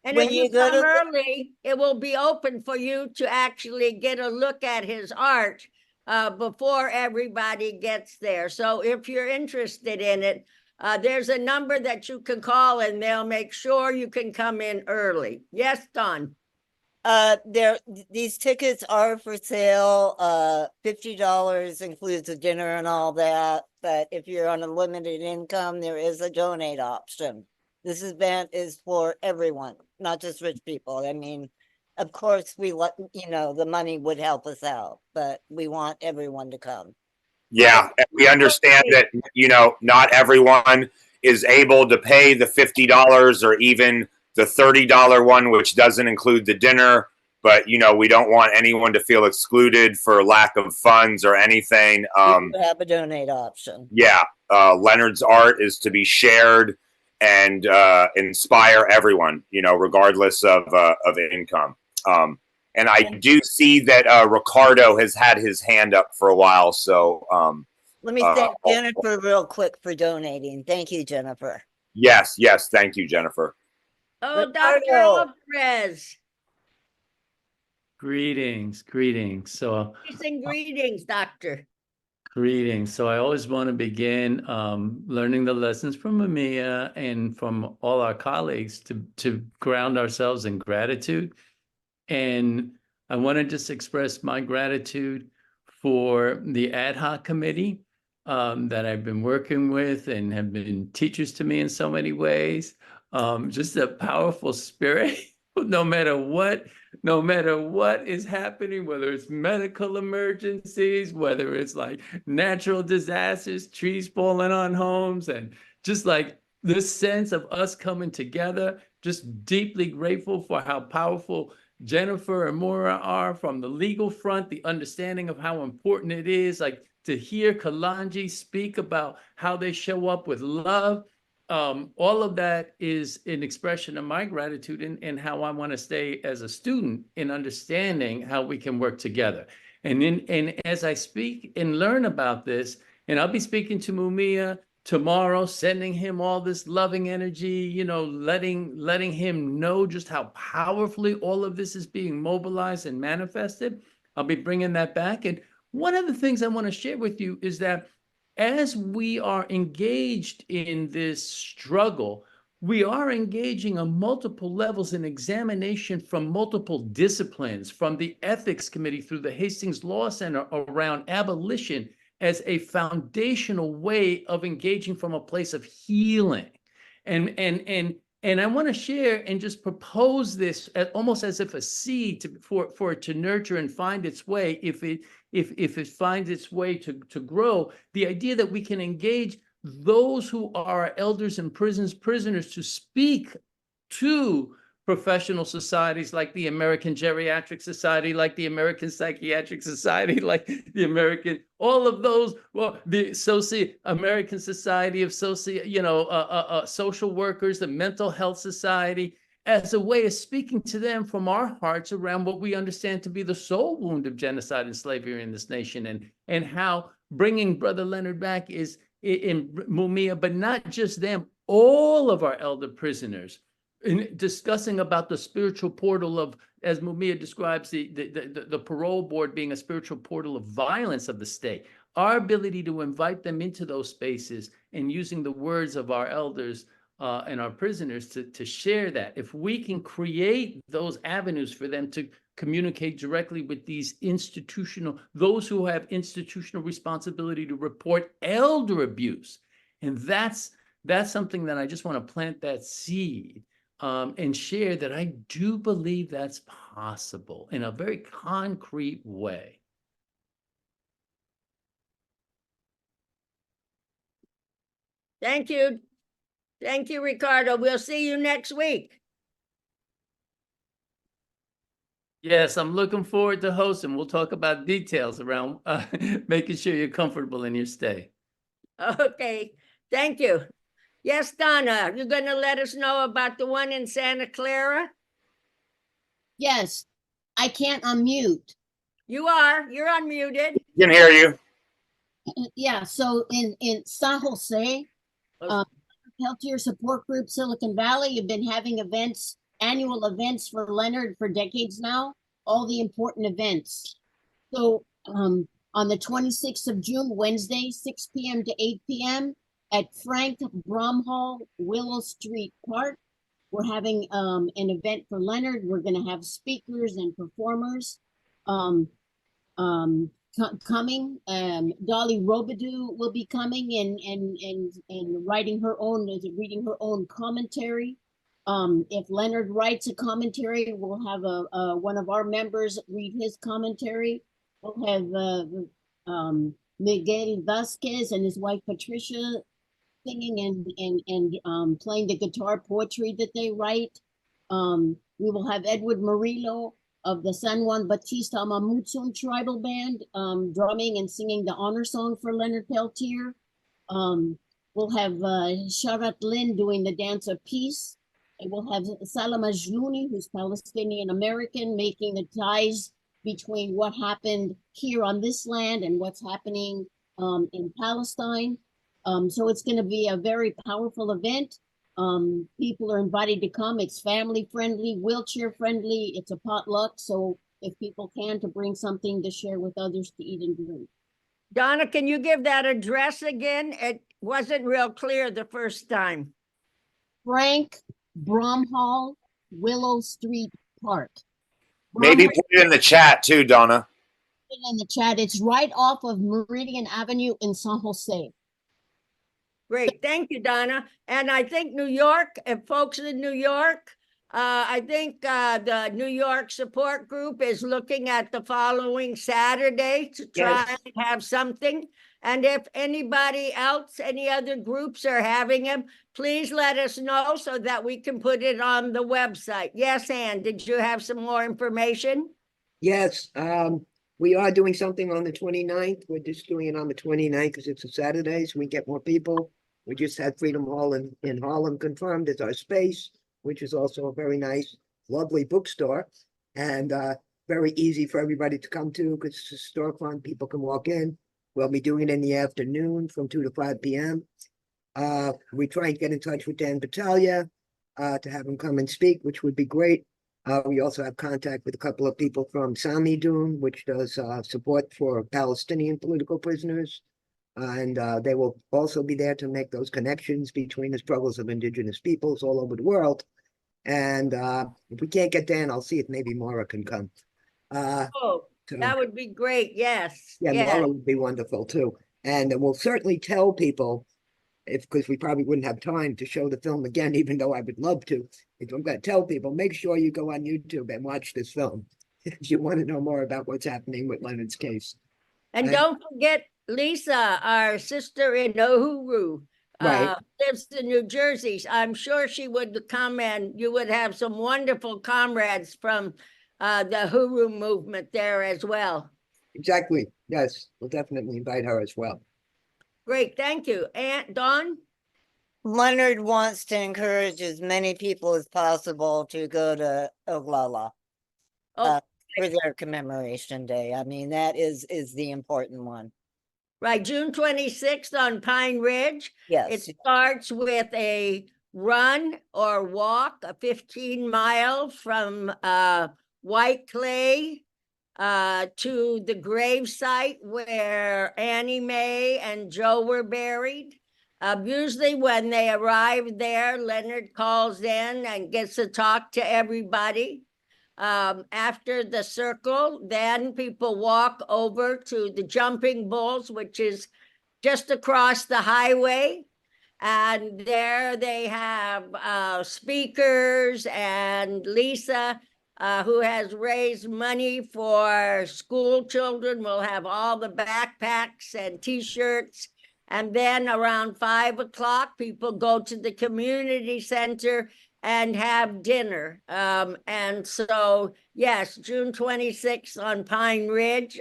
And if you come early, it will be open for you to actually get a look at his art before everybody gets there. So if you're interested in it, there's a number that you can call and they'll make sure you can come in early. Yes, Don? These tickets are for sale. $50 includes a dinner and all that. But if you're on a limited income, there is a donate option. This event is for everyone, not just rich people. I mean, of course, the money would help us out, but we want everyone to come. Yeah, we understand that, not everyone is able to pay the $50 or even the $30 one, which doesn't include the dinner. But, we don't want anyone to feel excluded for lack of funds or anything. We have a donate option. Yeah, Leonard's art is to be shared and inspire everyone, regardless of income. And I do see that Ricardo has had his hand up for a while. So let me thank Jennifer real quick for donating. Thank you, Jennifer. Yes. Thank you, Jennifer. Oh, Dr. Alvarez. Greetings. So Greetings, doctor. Greetings. So I always want to begin learning the lessons from Mumia and from all our colleagues to ground ourselves in gratitude. And I want to just express my gratitude for the ad hoc committee that I've been working with and have been teachers to me in so many ways. Just a powerful spirit, no matter what is happening, whether it's medical emergencies, whether it's like natural disasters, trees falling on homes, and just like this sense of us coming together, just deeply grateful for how powerful Jennifer and Maura are from the legal front, the understanding of how important it is, like to hear Kalanji speak about how they show up with love. All of that is an expression of my gratitude and how I want to stay as a student in understanding how we can work together. And as I speak and learn about this, and I'll be speaking to Mumia tomorrow, sending him all this loving energy, letting him know just how powerfully all of this is being mobilized and manifested. I'll be bringing that back. And one of the things I want to share with you is that as we are engaged in this struggle, we are engaging on multiple levels in examination from multiple disciplines, from the Ethics Committee through the Hastings Law Center around abolition as a foundational way of engaging from a place of healing. And I want to share and just propose this almost as if a seed for it to nurture and find its way, if it finds its way to grow, the idea that we can engage those who are elders in prisoners to speak to professional societies like the American Geriatric Society, like the American Psychiatric Society, like the American, all of those, well, the American Society of Social Workers, the Mental Health Society, as a way of speaking to them from our hearts around what we understand to be the soul wound of genocide and slavery in this nation, and how bringing Brother Leonard back is in Mumia, but not just them, all of our elder prisoners, in discussing about the spiritual portal of, as Mumia describes, the parole board being a spiritual portal of violence of the state. Our ability to invite them into those spaces and using the words of our elders and our prisoners to share that. If we can create those avenues for them to communicate directly with these those who have institutional responsibility to report elder abuse. And that's something that I just want to plant that seed and share that I do believe that's possible in a very concrete way. Thank you. Thank you, Ricardo. We'll see you next week. Yes, I'm looking forward to hosting. We'll talk about details around making sure you're comfortable in your stay. Okay, thank you. Yes, Donna, you're going to let us know about the one in Santa Clara? Yes, I can't unmute. You are. You're unmuted. Can hear you. Yeah, so in San Jose, Peltier Support Group Silicon Valley have been having events, annual events for Leonard for decades now, all the important events. So on the 26th of June, Wednesday, 6 p.m. to 8 p.m. at Frank Bromhall, Willow Street Park, we're having an event for Leonard. We're going to have speakers and performers coming. Dolly Robidoux will be coming and reading her own commentary. If Leonard writes a commentary, we'll have one of our members read his commentary. We'll have Miguel Vasquez and his wife Patricia singing and playing the guitar poetry that they write. We will have Edward Murillo of the San Juan Batista Mamutsun tribal band drumming and singing the honor song for Leonard Peltier. We'll have Sharat Lynn doing the dance of peace. And we'll have Salam Ajlouni, who's Palestinian American, making the ties between what happened here on this land and what's happening in Palestine. So it's going to be a very powerful event. People are invited to come. It's family friendly, wheelchair friendly. It's a potluck. So if people can, to bring something to share with others to eat and drink. Donna, can you give that address again? It wasn't real clear the first time. Frank Bromhall, Willow Street Park. Maybe put it in the chat too, Donna. In the chat, it's right off of Meridian Avenue in San Jose. Great, thank you, Donna. And I think New York, if folks in New York, I think the New York support group is looking at the following Saturday to try and have something. And if anybody else, any other groups are having them, please let us know so that we can put it on the website. Yes, Ann, did you have some more information? Yes, We are doing something on the 29th. We're just doing it on the 29th because it's a Saturday, so we get more people. We just had Freedom Hall in Harlem confirmed as our space, which is also a very nice, lovely bookstore. And very easy for everybody to come to because it's a storefront. People can walk in. We'll be doing it in the afternoon from 2 to 5 p.m. We try and get in touch with Dan Battaglia to have him come and speak, which would be great. We also have contact with a couple of people from Samidun, which does support for Palestinian political prisoners. And they will also be there to make those connections between the struggles of indigenous peoples all over the world. And if we can't get Dan, I'll see if maybe Maura can come. Oh, that would be great. Yes. Yeah, yes. Maura would be wonderful too. And we'll certainly tell people, because we probably wouldn't have time to show the film again, even though I would love to. If I'm going to tell people, make sure you go on YouTube and watch this film if you want to know more about what's happening with Leonard's case. And don't forget Lisa, our sister in Oahu, Right. lives in New Jersey. I'm sure she would come and you would have some wonderful comrades from the Huru movement there as well. Exactly. Yes, we'll definitely invite her as well. Great, thank you. Aunt Dawn? Leonard wants to encourage as many people as possible to go to Oglala for their commemoration day. I mean, that is the important one. Right, June 26th on Pine Ridge. Yes. It starts with a run or walk, a 15-mile from White Clay to the grave site where Annie Mae and Joe were buried. Usually when they arrive there, Leonard calls in and gets to talk to everybody. After the circle, then people walk over to the Jumping Bulls, which is just across the highway. And there they have speakers, and Lisa, who has raised money for school children, will have all the backpacks and t-shirts. And then around 5 o'clock, people go to the community center and have dinner. And so, yes, June 26th on Pine Ridge.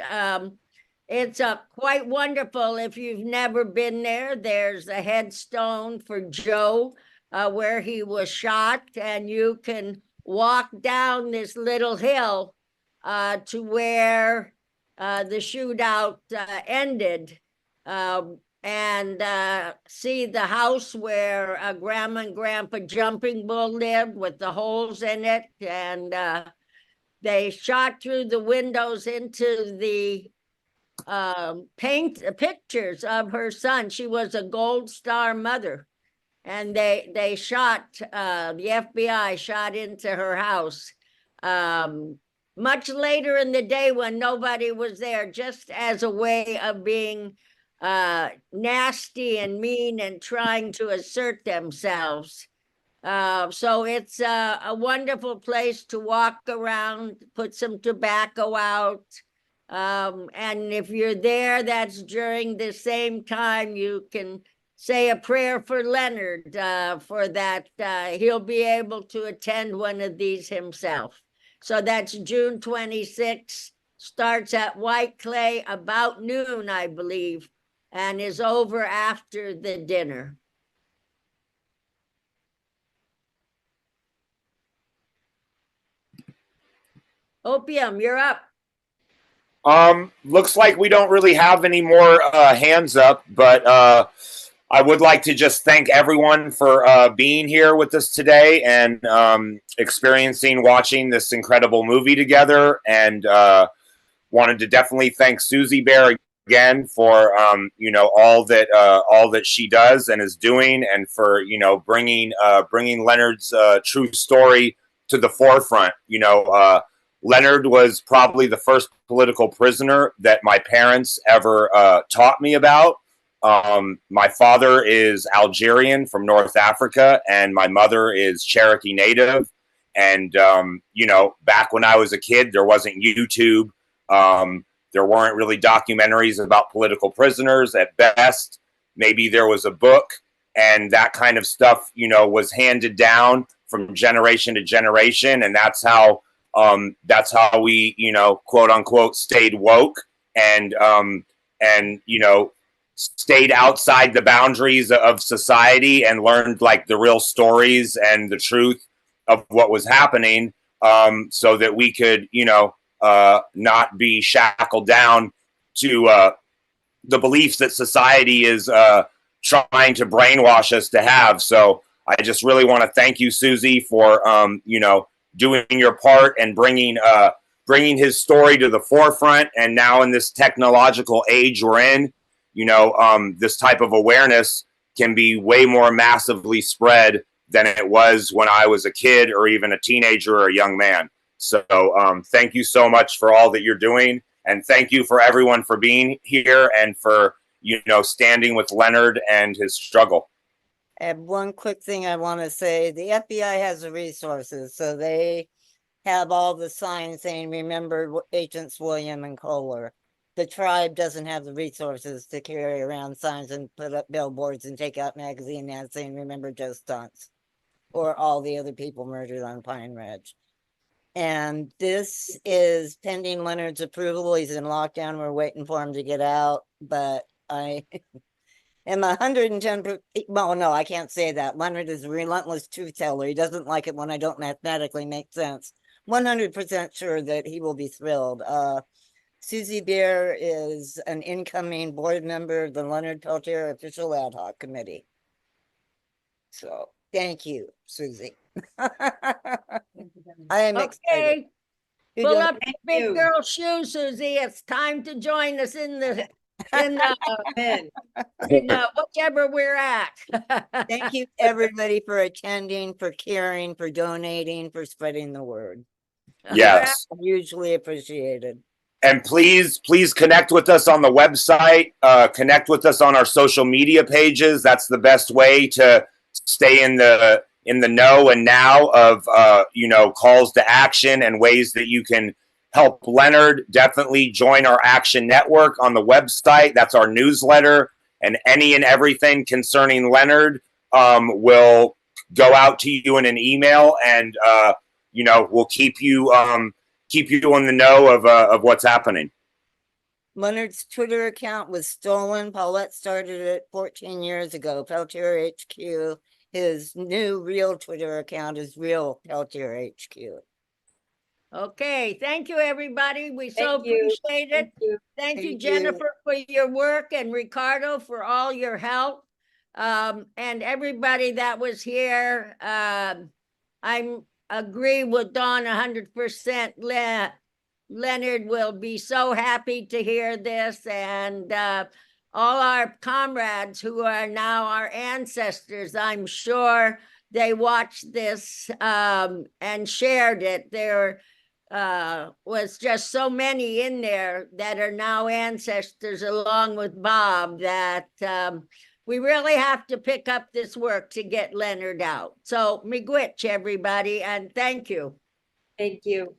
It's quite wonderful. If you've never been there, there's a headstone for Joe where he was shot, and you can walk down this little hill to where the shootout ended. And see the house where Grandma and Grandpa Jumping Bull lived with the holes in it. And they shot through the windows into the pictures of her son. She was a Gold Star mother. And they shot, the FBI shot into her house much later in the day when nobody was there, just as a way of being nasty and mean and trying to assert themselves. So it's a wonderful place to walk around, put some tobacco out. And if you're there, that's during the same time, you can say a prayer for Leonard for that. He'll be able to attend one of these himself. So that's June 26th, starts at White Clay about noon, I believe, and is over after the dinner. Opium, you're up. Looks like we don't really have any more hands up, but I would like to just thank everyone for being here with us today and watching this incredible movie together. And wanted to definitely thank Suzie Baer again for all that she does and is doing, and for bringing Leonard's true story to the forefront. Leonard was probably the first political prisoner that my parents ever taught me about. My father is Algerian from North Africa, and my mother is Cherokee Native. And, back when I was a kid, there wasn't YouTube. There weren't really documentaries about political prisoners at best. Maybe there was a book, and that kind of stuff, was handed down from generation to generation. And that's how That's how we, quote unquote, stayed woke and stayed outside the boundaries of society and learned like the real stories and the truth of what was happening, so that we could, not be shackled down to the beliefs that society is trying to brainwash us to have. So I just really want to thank you, Suzie, for doing your part and bringing his story to the forefront. And now in this technological age we're in, this type of awareness can be way more massively spread than it was when I was a kid or even a teenager or a young man. So thank you so much for all that you're doing. And thank you for everyone for being here and for, standing with Leonard and his struggle. I have one quick thing I want to say. The FBI has the resources, so they have all the signs saying, remember Agents William and Kohler. The tribe doesn't have the resources to carry around signs and put up billboards and take out magazine ads saying, remember Joe Stunts, or all the other people murdered on Pine Ridge. And this is pending Leonard's approval. He's in lockdown. We're waiting for him to get out, but I am 110%, well, no, I can't say that. Leonard is a relentless truth teller. He doesn't like it when I don't mathematically make sense. 100% sure that he will be thrilled. Suzie Baer is an incoming board member of the Leonard Peltier Official Ad Hoc Committee. So thank you, Suzie. I am excited. Okay, You pull don't- up your big girl shoes, Suzie. It's time to join us in whichever we're at. Thank you, everybody, for attending, for caring, for donating, for spreading the word. Yes. Hugely appreciated. And please connect with us on the website, connect with us on our social media pages. That's the best way to stay in the know and now of, calls to action and ways that you can help Leonard. Definitely join our Action Network on the website. That's our newsletter, and any and everything concerning Leonard will go out to you in an email, and we'll keep you in the know of what's happening. Leonard's Twitter account was stolen. Paulette started it 14 years ago. Peltier HQ. His new real Twitter account is real Peltier HQ. Okay, thank you, everybody. We so Thank you. appreciate it. Thank you, Thank you. Jennifer, for your work, and Ricardo for all your help. And everybody that was here. I agree with Dawn 100%. Leonard will be so happy to hear this, and all our comrades who are now our ancestors, I'm sure they watched this and shared it. There was just so many in there that are now ancestors, along with Bob, that we really have to pick up this work to get Leonard out. So miigwech, everybody, and thank you. Thank you.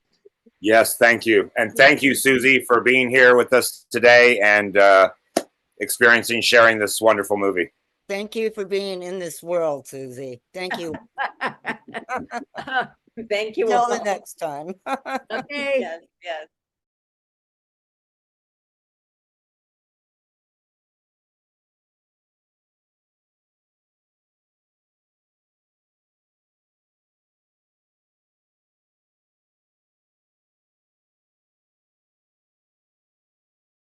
Yes, thank you. And thank you, Suzie, for being here with us today and sharing this wonderful movie. Thank you for being in this world, Suzie. Thank you. Thank you Till all. the next time. Okay. Yes, yes.